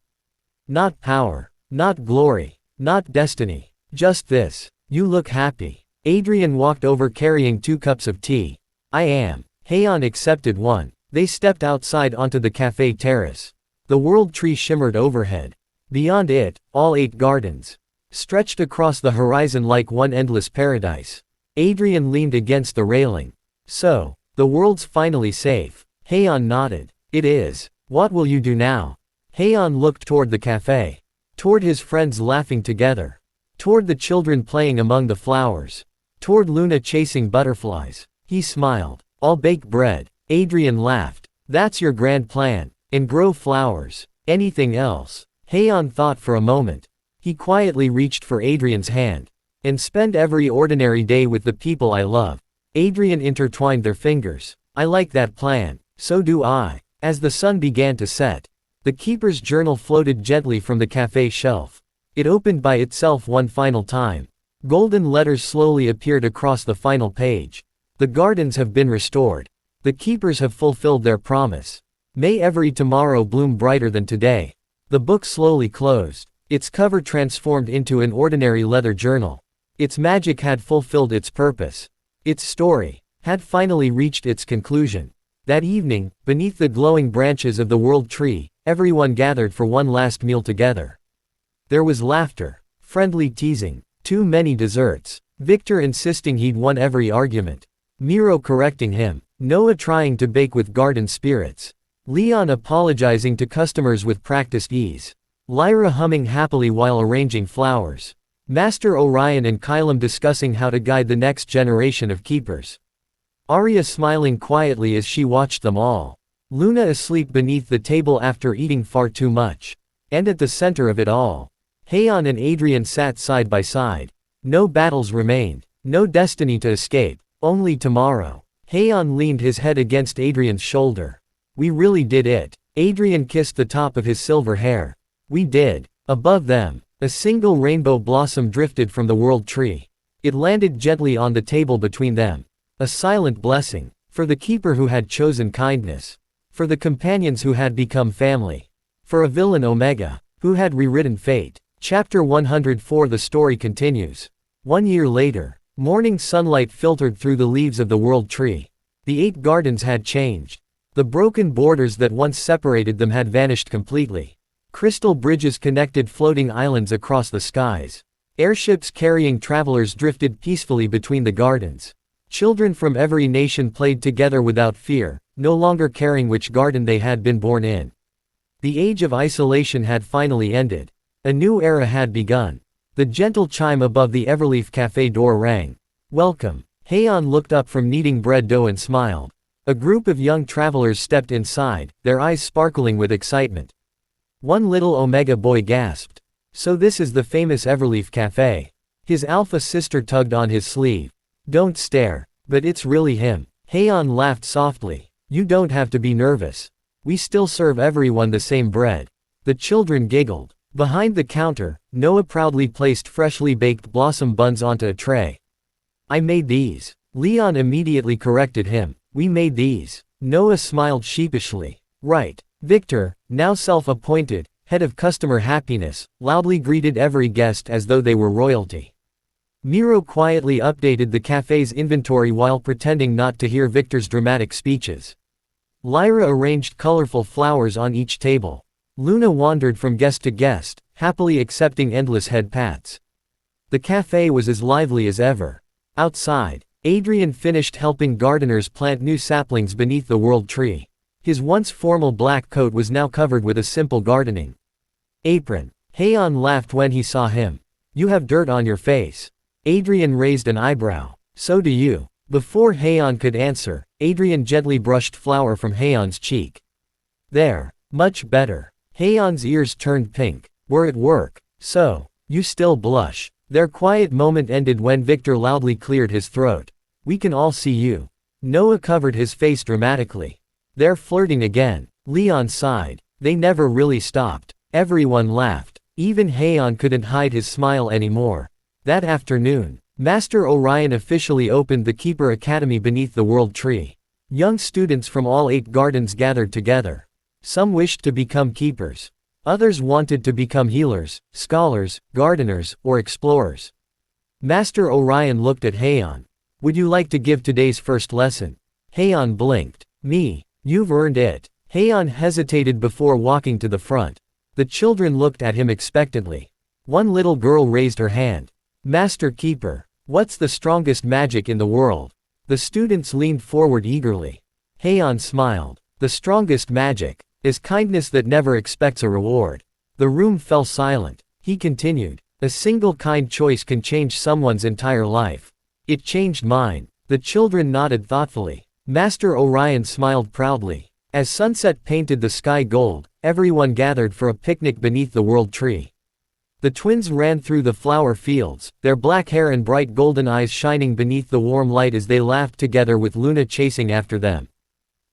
Not power. Not glory. Not destiny. Just this. "You look happy." Adrian walked over carrying 2 cups of tea. "I am." Haon accepted one. They stepped outside onto the cafe terrace. The world tree shimmered overhead. Beyond it, all 8 gardens stretched across the horizon like one endless paradise. Adrian leaned against the railing. "So, the world's finally safe." Haon nodded. "It is. What will you do now?" Haon looked toward the cafe. Toward his friends laughing together. Toward the children playing among the flowers. Toward Luna chasing butterflies. He smiled. "I'll bake bread." Adrian laughed. "That's your grand plan. And grow flowers. Anything else?" Haon thought for a moment. He quietly reached for Adrian's hand. "And spend every ordinary day with the people I love." Adrian intertwined their fingers. "I like that plan." "So do I." As the sun began to set, the keeper's journal floated gently from the cafe shelf. It opened by itself one final time. Golden letters slowly appeared across the final page. "The gardens have been restored. The keepers have fulfilled their promise. May every tomorrow bloom brighter than today." The book slowly closed. Its cover transformed into an ordinary leather journal. Its magic had fulfilled its purpose. Its story had finally reached its conclusion. That evening, beneath the glowing branches of the world tree, everyone gathered for one last meal together. There was laughter, friendly teasing, Too many desserts. Victor insisting he'd won every argument. Miro correcting him. Noah trying to bake with garden spirits. Leon apologizing to customers with practiced ease. Lyra humming happily while arranging flowers. Master Orion and Kylam discussing how to guide the next generation of keepers. Arya smiling quietly as she watched them all. Luna asleep beneath the table after eating far too much. And at the center of it all, Haon and Adrian sat side by side. No battles remained. No destiny to escape. Only tomorrow. Haon leaned his head against Adrian's shoulder. We really did it. Adrian kissed the top of his silver hair. We did. Above them, a single rainbow blossom drifted from the world tree. It landed gently on the table between them. A silent blessing. For the keeper who had chosen kindness. For the companions who had become family. For a villain Omega, who had rewritten fate. Chapter 104. The story continues. 1 year later, morning sunlight filtered through the leaves of the world tree. The 8 gardens had changed. The broken borders that once separated them had vanished completely. Crystal bridges connected floating islands across the skies. Airships carrying travelers drifted peacefully between the gardens. Children from every nation played together without fear, no longer caring which garden they had been born in. The age of isolation had finally ended. A new era had begun. The gentle chime above the Everleaf Cafe door rang. Welcome. Haon looked up from kneading bread dough and smiled. A group of young travelers stepped inside, their eyes sparkling with excitement. One little Omega boy gasped. So this is the famous Everleaf Cafe. His alpha sister tugged on his sleeve. Don't stare, but it's really him. Haon laughed softly. You don't have to be nervous. We still serve everyone the same bread. The children giggled. Behind the counter, Noah proudly placed freshly baked blossom buns onto a tray. I made these. Leon immediately corrected him. We made these. Noah smiled sheepishly. Right. Victor, now self-appointed, head of customer happiness, loudly greeted every guest as though they were royalty. Miro quietly updated the cafe's inventory while pretending not to hear Victor's dramatic speeches. Lyra arranged colorful flowers on each table. Luna wandered from guest to guest, happily accepting endless head pats. The cafe was as lively as ever. Outside, Adrian finished helping gardeners plant new saplings beneath the world tree. His once formal black coat was now covered with a simple gardening apron. Haon laughed when he saw him. You have dirt on your face. Adrian raised an eyebrow. So do you. Before Haon could answer, Adrian gently brushed flour from Haon's cheek. There. Much better. Haon's ears turned pink. We're at work. So, you still blush. Their quiet moment ended when Victor loudly cleared his throat. We can all see you. Noah covered his face dramatically. They're flirting again. Leon sighed. They never really stopped. Everyone laughed. Even Haon couldn't hide his smile anymore. That afternoon, Master Orion officially opened the Keeper Academy beneath the world tree. Young students from all 8 gardens gathered together. Some wished to become keepers. Others wanted to become healers, scholars, gardeners, or explorers. Master Orion looked at Haon. Would you like to give today's first lesson? Haon blinked. Me. You've earned it. Haon hesitated before walking to the front. The children looked at him expectantly. One little girl raised her hand. Master Keeper, what's the strongest magic in the world? The students leaned forward eagerly. Haon smiled. The strongest magic is kindness that never expects a reward. The room fell silent. He continued. A single kind choice can change someone's entire life. It changed mine. The children nodded thoughtfully. Master Orion smiled proudly. As sunset painted the sky gold, everyone gathered for a picnic beneath the world tree. The twins ran through the flower fields, their black hair and bright golden eyes shining beneath the warm light as they laughed together with Luna chasing after them.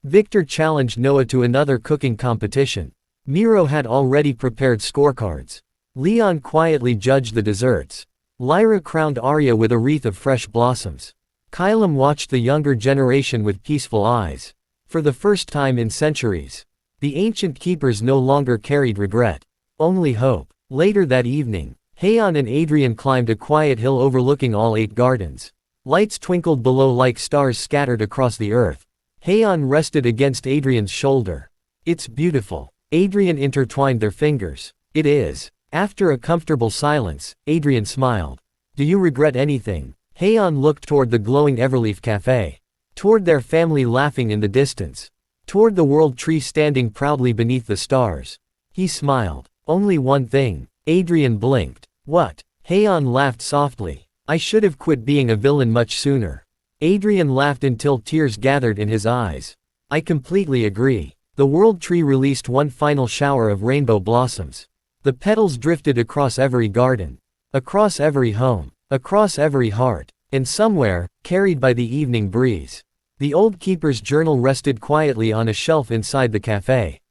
Victor challenged Noah to another cooking competition. Miro had already prepared scorecards. Leon quietly judged the desserts. Lyra crowned Arya with a wreath of fresh blossoms. Kylam watched the younger generation with peaceful eyes. For the first time in centuries, the ancient keepers no longer carried regret, only hope. Later that evening, Haon and Adrian climbed a quiet hill overlooking all 8 gardens. Lights twinkled below like stars scattered across the earth. Haon rested against Adrian's shoulder. It's beautiful. Adrian intertwined their fingers. It is. After a comfortable silence, Adrian smiled. Do you regret anything? Haon looked toward the glowing Everleaf Cafe. Toward their family laughing in the distance. Toward the world tree standing proudly beneath the stars. He smiled. Only one thing. Adrian blinked. What? Haon laughed softly. I should have quit being a villain much sooner. Adrian laughed until tears gathered in his eyes. I completely agree. The world tree released one final shower of rainbow blossoms. The petals drifted across every garden. Across every home. Across every heart. And somewhere, carried by the evening breeze, the old keeper's journal rested quietly on a shelf inside the cafe.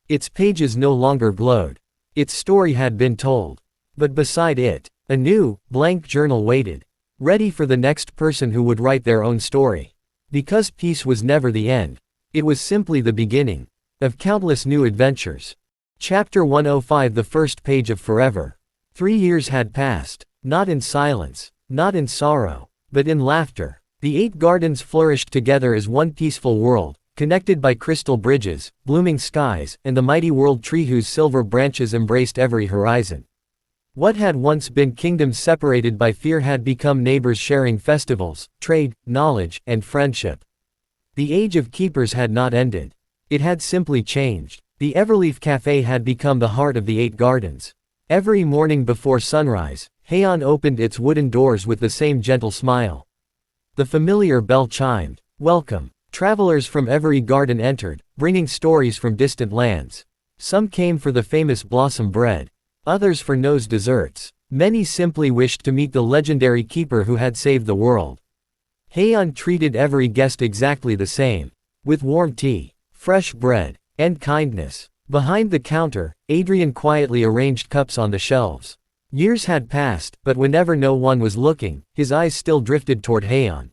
Its pages no longer glowed. Its story had been told. But beside it, a new, blank journal waited, ready for the next person who would write their own story. Because peace was never the end. It was simply the beginning of countless new adventures. Chapter 105, the first page of forever. 3 years had passed, not in silence, not in sorrow, but in laughter. The 8 gardens flourished together as one peaceful world, connected by crystal bridges, blooming skies, and the mighty world tree whose silver branches embraced every horizon. What had once been kingdoms separated by fear had become neighbors sharing festivals, trade, knowledge, and friendship. The age of keepers had not ended. It had simply changed. The Everleaf Cafe had become the heart of the 8 gardens. Every morning before sunrise, Haon opened its wooden doors with the same gentle smile. The familiar bell chimed. Welcome. Travelers from every garden entered, bringing stories from distant lands. Some came for the famous blossom bread. Others for nose desserts. Many simply wished to meet the legendary keeper who had saved the world. Haon treated every guest exactly the same. With warm tea, fresh bread, and kindness. Behind the counter, Adrian quietly arranged cups on the shelves. Years had passed, but whenever no one was looking, his eyes still drifted toward Haon.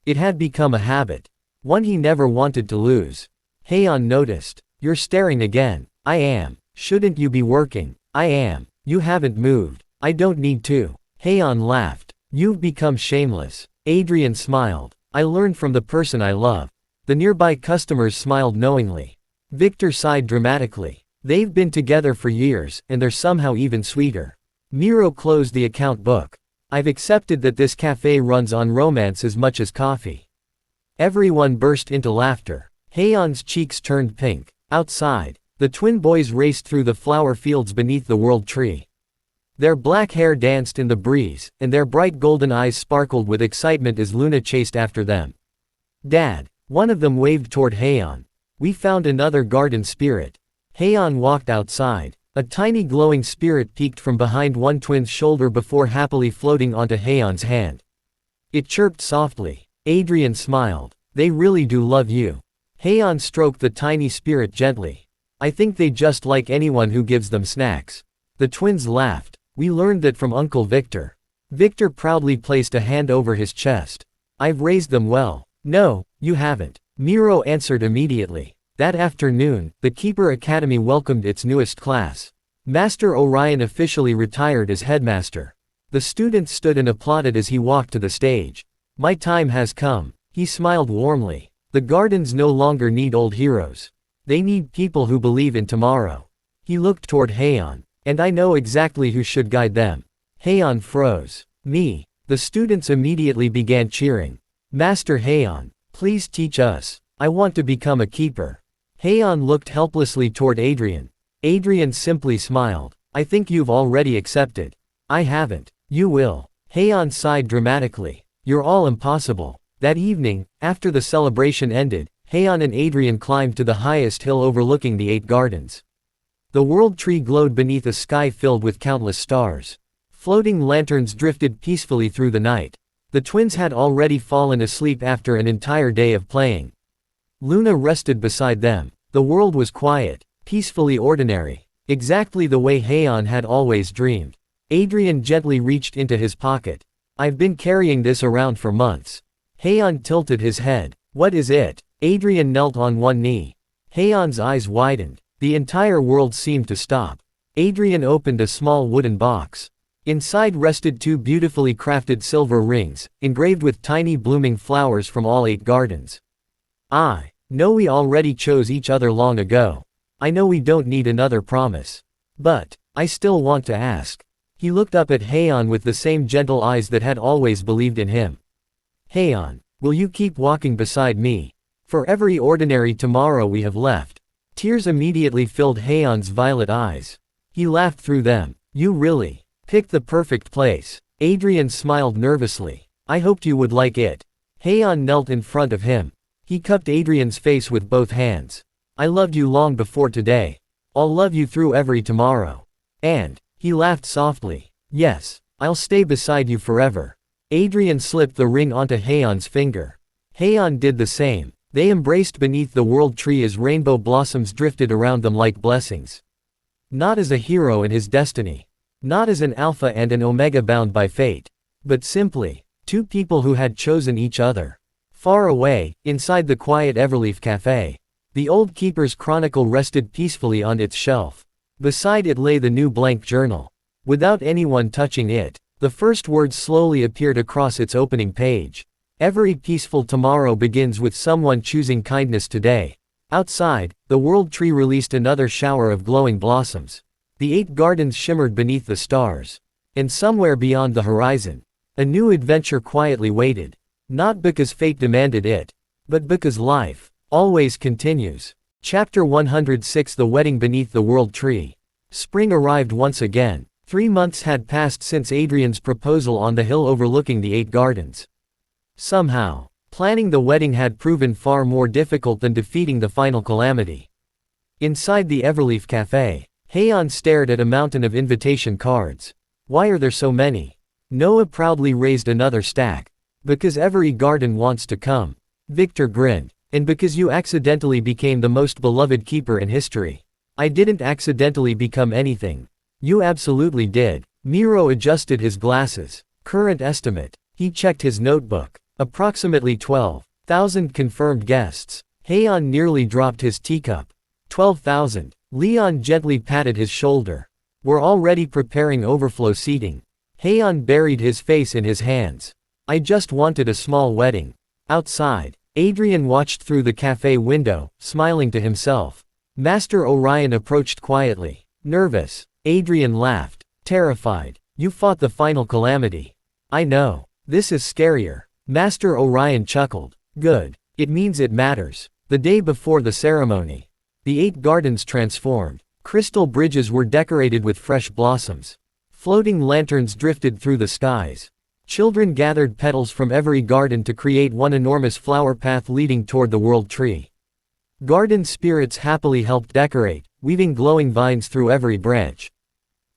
It had become a habit. One he never wanted to lose. Haon noticed. You're staring again. I am. Shouldn't you be working? I am. You haven't moved. I don't need to. Haon laughed. You've become shameless. Adrian smiled. I learned from the person I love. The nearby customers smiled knowingly. Victor sighed dramatically. They've been together for years, and they're somehow even sweeter. Miro closed the account book. I've accepted that this cafe runs on romance as much as coffee. Everyone burst into laughter. Haon's cheeks turned pink. Outside, the twin boys raced through the flower fields beneath the world tree. Their black hair danced in the breeze, and their bright golden eyes sparkled with excitement as Luna chased after them. Dad, one of them waved toward Haon. We found another garden spirit. Haon walked outside. A tiny glowing spirit peeked from behind one twin's shoulder before happily floating onto Haon's hand. It chirped softly. Adrian smiled. They really do love you. Haon stroked the tiny spirit gently. I think they just like anyone who gives them snacks. The twins laughed. We learned that from Uncle Victor. Victor proudly placed a hand over his chest. I've raised them well. No, you haven't. Miro answered immediately. That afternoon, the Keeper Academy welcomed its newest class. Master Orion officially retired as headmaster. The students stood and applauded as he walked to the stage. My time has come. He smiled warmly. The gardens no longer need old heroes. They need people who believe in tomorrow. He looked toward Haon. And I know exactly who should guide them. Haon froze. Me. The students immediately began cheering. Master Haon, please teach us. I want to become a keeper. Haon looked helplessly toward Adrian. Adrian simply smiled. I think you've already accepted. I haven't. You will. Haon sighed dramatically. You're all impossible. That evening, after the celebration ended, Haon and Adrian climbed to the highest hill overlooking the 8 gardens. The world tree glowed beneath a sky filled with countless stars. Floating lanterns drifted peacefully through the night. The twins had already fallen asleep after an entire day of playing. Luna rested beside them. The world was quiet, peacefully ordinary, exactly the way Haon had always dreamed. Adrian gently reached into his pocket. I've been carrying this around for months. Haon tilted his head. What is it? Adrian knelt on one knee. Haon's eyes widened. The entire world seemed to stop. Adrian opened a small wooden box. Inside rested 2 beautifully crafted silver rings, engraved with tiny blooming flowers from all 8 gardens. I know we already chose each other long ago. I know we don't need another promise. But I still want to ask. He looked up at Haon with the same gentle eyes that had always believed in him. Haon, will you keep walking beside me? For every ordinary tomorrow we have left. Tears immediately filled Haon's violet eyes. He laughed through them. You really picked the perfect place. Adrian smiled nervously. I hoped you would like it. Haon knelt in front of him. He cupped Adrian's face with both hands. I loved you long before today. I'll love you through every tomorrow. And, he laughed softly. Yes, I'll stay beside you forever. Adrian slipped the ring onto Haon's finger. Haon did the same. They embraced beneath the world tree as rainbow blossoms drifted around them like blessings. Not as a hero in his destiny. Not as an alpha and an omega bound by fate. But simply, two people who had chosen each other. Far away, inside the quiet Everleaf Cafe, the old keeper's chronicle rested peacefully on its shelf. Beside it lay the new blank journal. Without anyone touching it, the first words slowly appeared across its opening page. Every peaceful tomorrow begins with someone choosing kindness today. Outside, the world tree released another shower of glowing blossoms. The 8 gardens shimmered beneath the stars. And somewhere beyond the horizon, a new adventure quietly waited. Not because fate demanded it, but because life always continues. Chapter 106 The Wedding Beneath the World Tree. Spring arrived once again. 3 months had passed since Adrian's proposal on the hill overlooking the 8 gardens. Somehow, planning the wedding had proven far more difficult than defeating the final calamity. Inside the Everleaf Cafe, Haon stared at a mountain of invitation cards. Why are there so many? Noah proudly raised another stack. Because every garden wants to come. Victor grinned. And because you accidentally became the most beloved keeper in history. I didn't accidentally become anything. You absolutely did. Miro adjusted his glasses. Current estimate. He checked his notebook. Approximately 12,000 confirmed guests. Haon nearly dropped his teacup. 12,000. Leon gently patted his shoulder. We're already preparing overflow seating. Haon buried his face in his hands. I just wanted a small wedding. Outside, Adrian watched through the cafe window, smiling to himself. Master Orion approached quietly. Nervous. Adrian laughed. Terrified. You fought the final calamity. I know. This is scarier. Master Orion chuckled. Good. It means it matters. The day before the ceremony, the 8 gardens transformed. Crystal bridges were decorated with fresh blossoms. Floating lanterns drifted through the skies. Children gathered petals from every garden to create one enormous flower path leading toward the world tree. Garden spirits happily helped decorate, weaving glowing vines through every branch.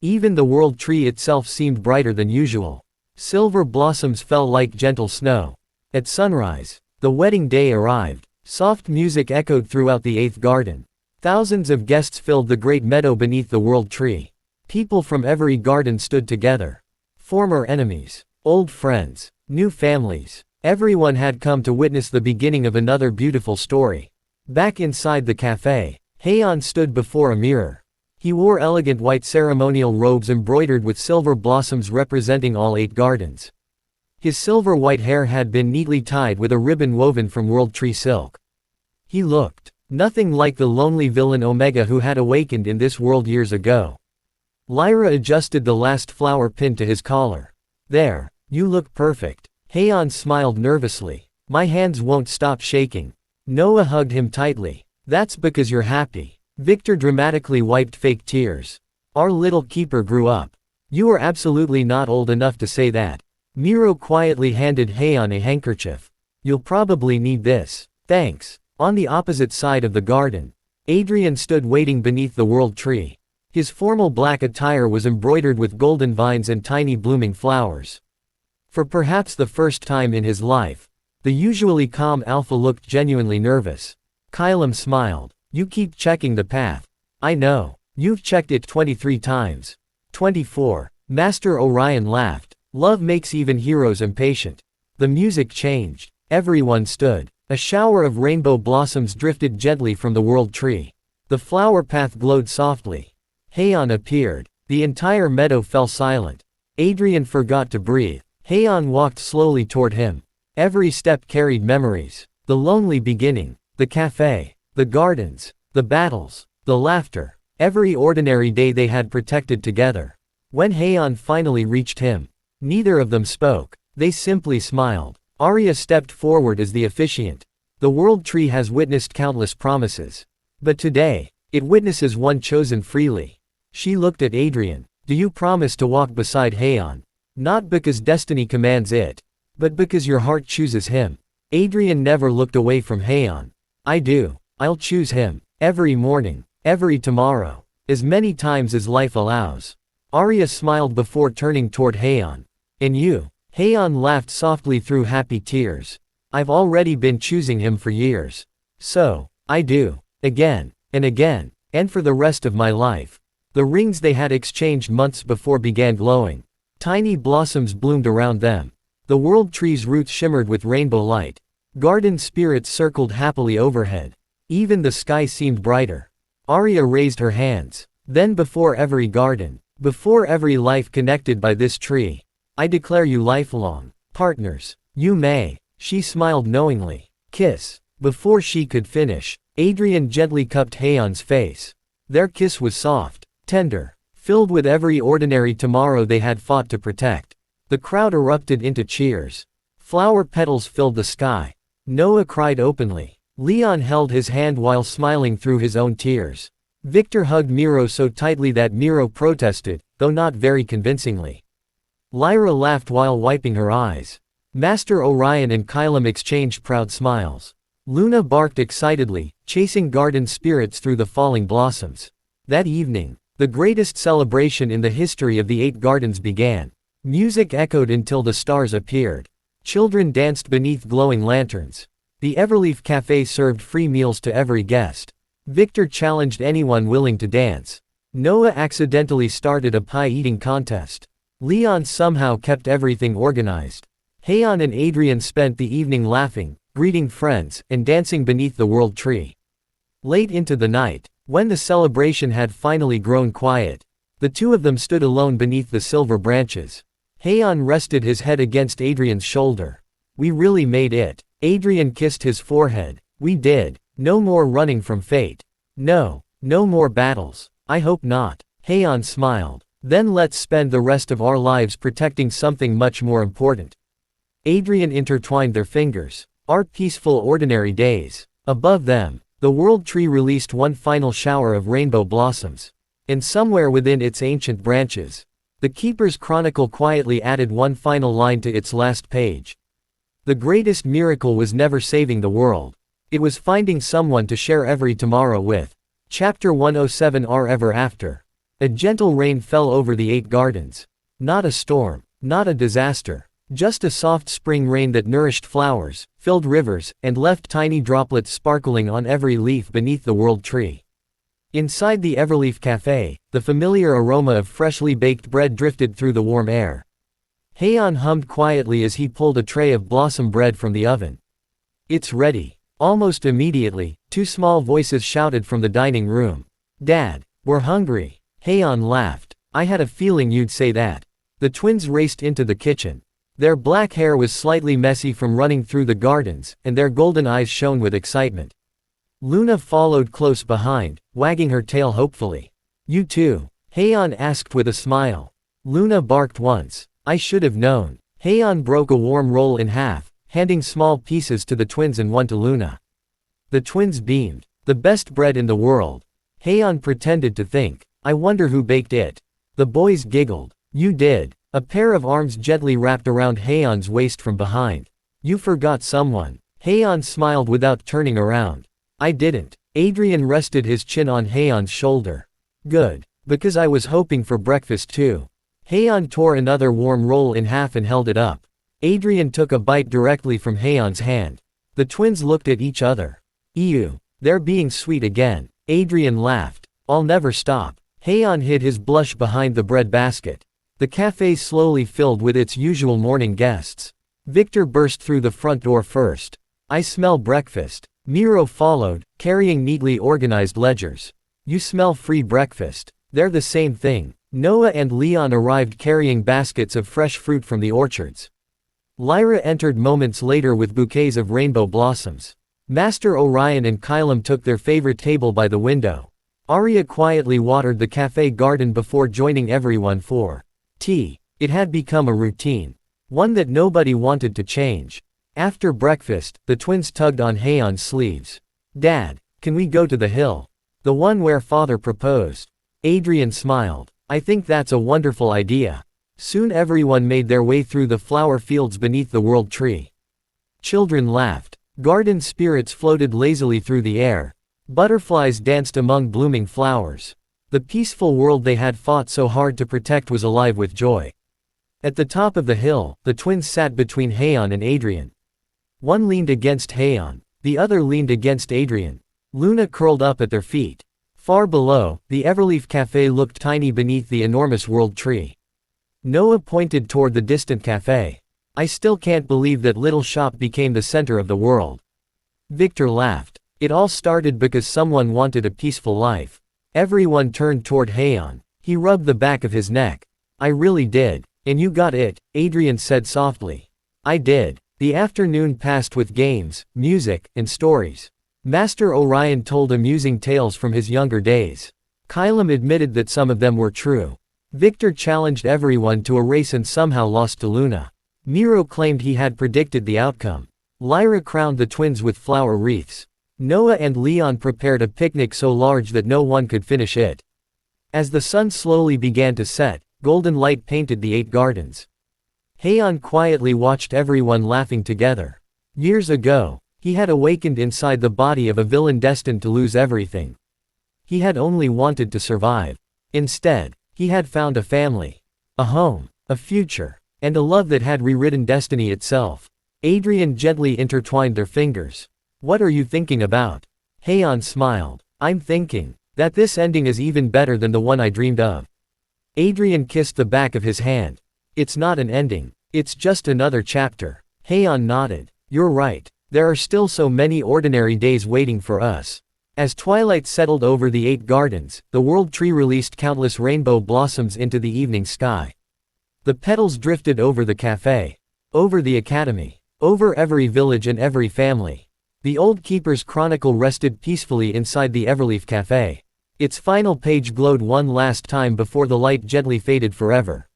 Even the world tree itself seemed brighter than usual. Silver blossoms fell like gentle snow. At sunrise, the wedding day arrived. Soft music echoed throughout the 8th garden. Thousands of guests filled the great meadow beneath the world tree. People from every garden stood together. Former enemies, old friends, new families. Everyone had come to witness the beginning of another beautiful story. Back inside the cafe, Haon stood before a mirror. He wore elegant white ceremonial robes embroidered with silver blossoms representing all 8 gardens. His silver white hair had been neatly tied with a ribbon woven from world tree silk. He looked nothing like the lonely villain Omega who had awakened in this world years ago. Lyra adjusted the last flower pin to his collar. There, you look perfect. Haon smiled nervously. My hands won't stop shaking. Noah hugged him tightly. That's because you're happy. Victor dramatically wiped fake tears. Our little keeper grew up. You are absolutely not old enough to say that. Miro quietly handed Haon a handkerchief. You'll probably need this. Thanks. On the opposite side of the garden, Adrian stood waiting beneath the world tree. His formal black attire was embroidered with golden vines and tiny blooming flowers. For perhaps the first time in his life, the usually calm alpha looked genuinely nervous. Kylam smiled. You keep checking the path. I know. You've checked it 23 times. 24. Master Orion laughed. Love makes even heroes impatient. The music changed. Everyone stood. A shower of rainbow blossoms drifted gently from the world tree. The flower path glowed softly. Haon appeared. The entire meadow fell silent. Adrian forgot to breathe. Haon walked slowly toward him. Every step carried memories. The lonely beginning. The cafe. The gardens. The battles. The laughter. Every ordinary day they had protected together. When Haon finally reached him, neither of them spoke. They simply smiled. Arya stepped forward as the officiant. The world tree has witnessed countless promises. But today, it witnesses one chosen freely. She looked at Adrian. Do you promise to walk beside Haon? Not because destiny commands it, but because your heart chooses him. Adrian never looked away from Haon. I do. I'll choose him. Every morning. Every tomorrow. As many times as life allows. Arya smiled before turning toward Haon. And you? Haon laughed softly through happy tears. I've already been choosing him for years. So, I do. Again. And again. And for the rest of my life. The rings they had exchanged months before began glowing. Tiny blossoms bloomed around them. The world tree's roots shimmered with rainbow light. Garden spirits circled happily overhead. Even the sky seemed brighter. Arya raised her hands. Then before every garden, before every life connected by this tree, I declare you lifelong partners. You may. She smiled knowingly. Kiss. Before she could finish, Adrian gently cupped Haon's face. Their kiss was soft, tender, filled with every ordinary tomorrow they had fought to protect. The crowd erupted into cheers. Flower petals filled the sky. Noah cried openly. Leon held his hand while smiling through his own tears. Victor hugged Miro so tightly that Miro protested, though not very convincingly. Lyra laughed while wiping her eyes. Master Orion and Kylam exchanged proud smiles. Luna barked excitedly, chasing garden spirits through the falling blossoms. That evening, the greatest celebration in the history of the 8 gardens began. Music echoed until the stars appeared. Children danced beneath glowing lanterns. The Everleaf Cafe served free meals to every guest. Victor challenged anyone willing to dance. Noah accidentally started a pie-eating contest. Leon somehow kept everything organized. Haon and Adrian spent the evening laughing, greeting friends, and dancing beneath the world tree. Late into the night, when the celebration had finally grown quiet, the two of them stood alone beneath the silver branches. Haon rested his head against Adrian's shoulder. We really made it. Adrian kissed his forehead. We did. No more running from fate. No. No more battles. I hope not. Haon smiled. Then let's spend the rest of our lives protecting something much more important. Adrian intertwined their fingers. Our peaceful ordinary days. Above them, the world tree released one final shower of rainbow blossoms. And somewhere within its ancient branches, the Keeper's Chronicle quietly added one final line to its last page. The greatest miracle was never saving the world. It was finding someone to share every tomorrow with. Chapter 107 Our Ever After. A gentle rain fell over the 8 gardens. Not a storm. Not a disaster. Just a soft spring rain that nourished flowers, filled rivers, and left tiny droplets sparkling on every leaf beneath the world tree. Inside the Everleaf Cafe, the familiar aroma of freshly baked bread drifted through the warm air. Haon hummed quietly as he pulled a tray of blossom bread from the oven. It's ready. Almost immediately, 2 small voices shouted from the dining room. Dad, we're hungry. Haon laughed. I had a feeling you'd say that. The twins raced into the kitchen. Their black hair was slightly messy from running through the gardens, and their golden eyes shone with excitement. Luna followed close behind, wagging her tail hopefully. You too? Haon asked with a smile. Luna barked once. I should have known. Haon broke a warm roll in half, handing small pieces to the twins and one to Luna. The twins beamed. The best bread in the world. Haon pretended to think. I wonder who baked it. The boys giggled. You did. A pair of arms gently wrapped around Haon's waist from behind. You forgot someone. Haon smiled without turning around. I didn't. Adrian rested his chin on Haon's shoulder. Good. Because I was hoping for breakfast too. Haon tore another warm roll in half and held it up. Adrian took a bite directly from Haon's hand. The twins looked at each other. Ew. They're being sweet again. Adrian laughed. I'll never stop. Haon hid his blush behind the bread basket. The cafe slowly filled with its usual morning guests. Victor burst through the front door first. I smell breakfast. Miro followed, carrying neatly organized ledgers. You smell free breakfast. They're the same thing. Noah and Leon arrived carrying baskets of fresh fruit from the orchards. Lyra entered moments later with bouquets of rainbow blossoms. Master Orion and Kylam took their favorite table by the window. Arya quietly watered the cafe garden before joining everyone for tea. It had become a routine. One that nobody wanted to change. After breakfast, the twins tugged on Haon's sleeves. Dad, can we go to the hill? The one where father proposed. Adrian smiled. I think that's a wonderful idea. Soon everyone made their way through the flower fields beneath the world tree. Children laughed. Garden spirits floated lazily through the air. Butterflies danced among blooming flowers. The peaceful world they had fought so hard to protect was alive with joy. At the top of the hill, the twins sat between Haon and Adrian. One leaned against Haon, the other leaned against Adrian. Luna curled up at their feet. Far below, the Everleaf Cafe looked tiny beneath the enormous world tree. Noah pointed toward the distant cafe. I still can't believe that little shop became the center of the world. Victor laughed. It all started because someone wanted a peaceful life. Everyone turned toward Haon. He rubbed the back of his neck. I really did. And you got it, Adrian said softly. I did. The afternoon passed with games, music, and stories. Master Orion told amusing tales from his younger days. Kylam admitted that some of them were true. Victor challenged everyone to a race and somehow lost to Luna. Miro claimed he had predicted the outcome. Lyra crowned the twins with flower wreaths. Noah and Leon prepared a picnic so large that no one could finish it. As the sun slowly began to set, golden light painted the 8 gardens. Haon quietly watched everyone laughing together. Years ago, he had awakened inside the body of a villain destined to lose everything. He had only wanted to survive. Instead, he had found a family, a home, a future, and a love that had rewritten destiny itself. Adrian gently intertwined their fingers. What are you thinking about? Haon smiled. I'm thinking that this ending is even better than the one I dreamed of. Adrian kissed the back of his hand. It's not an ending. It's just another chapter. Haon nodded. You're right. There are still so many ordinary days waiting for us. As twilight settled over the 8 gardens, the world tree released countless rainbow blossoms into the evening sky. The petals drifted over the cafe, over the academy, over every village and every family. The old keeper's chronicle rested peacefully inside the Everleaf Cafe. Its final page glowed one last time before the light gently faded forever.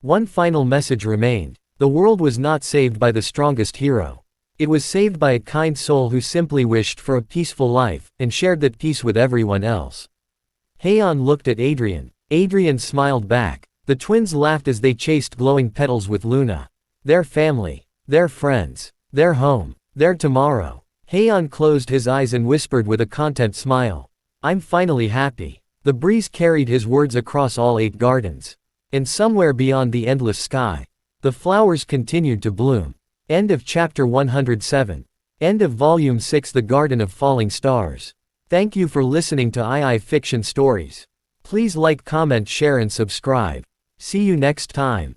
One final message remained. The world was not saved by the strongest hero. It was saved by a kind soul who simply wished for a peaceful life, and shared that peace with everyone else. Haon looked at Adrian. Adrian smiled back. The twins laughed as they chased glowing petals with Luna. Their family, their friends, their home, their tomorrow. Haon closed his eyes and whispered with a content smile. I'm finally happy. The breeze carried his words across all 8 gardens. And somewhere beyond the endless sky, the flowers continued to bloom. End of chapter 107. End of volume 6, The Garden of Falling Stars. Thank you for listening to II Fiction Stories. Please like, comment, share and subscribe. See you next time.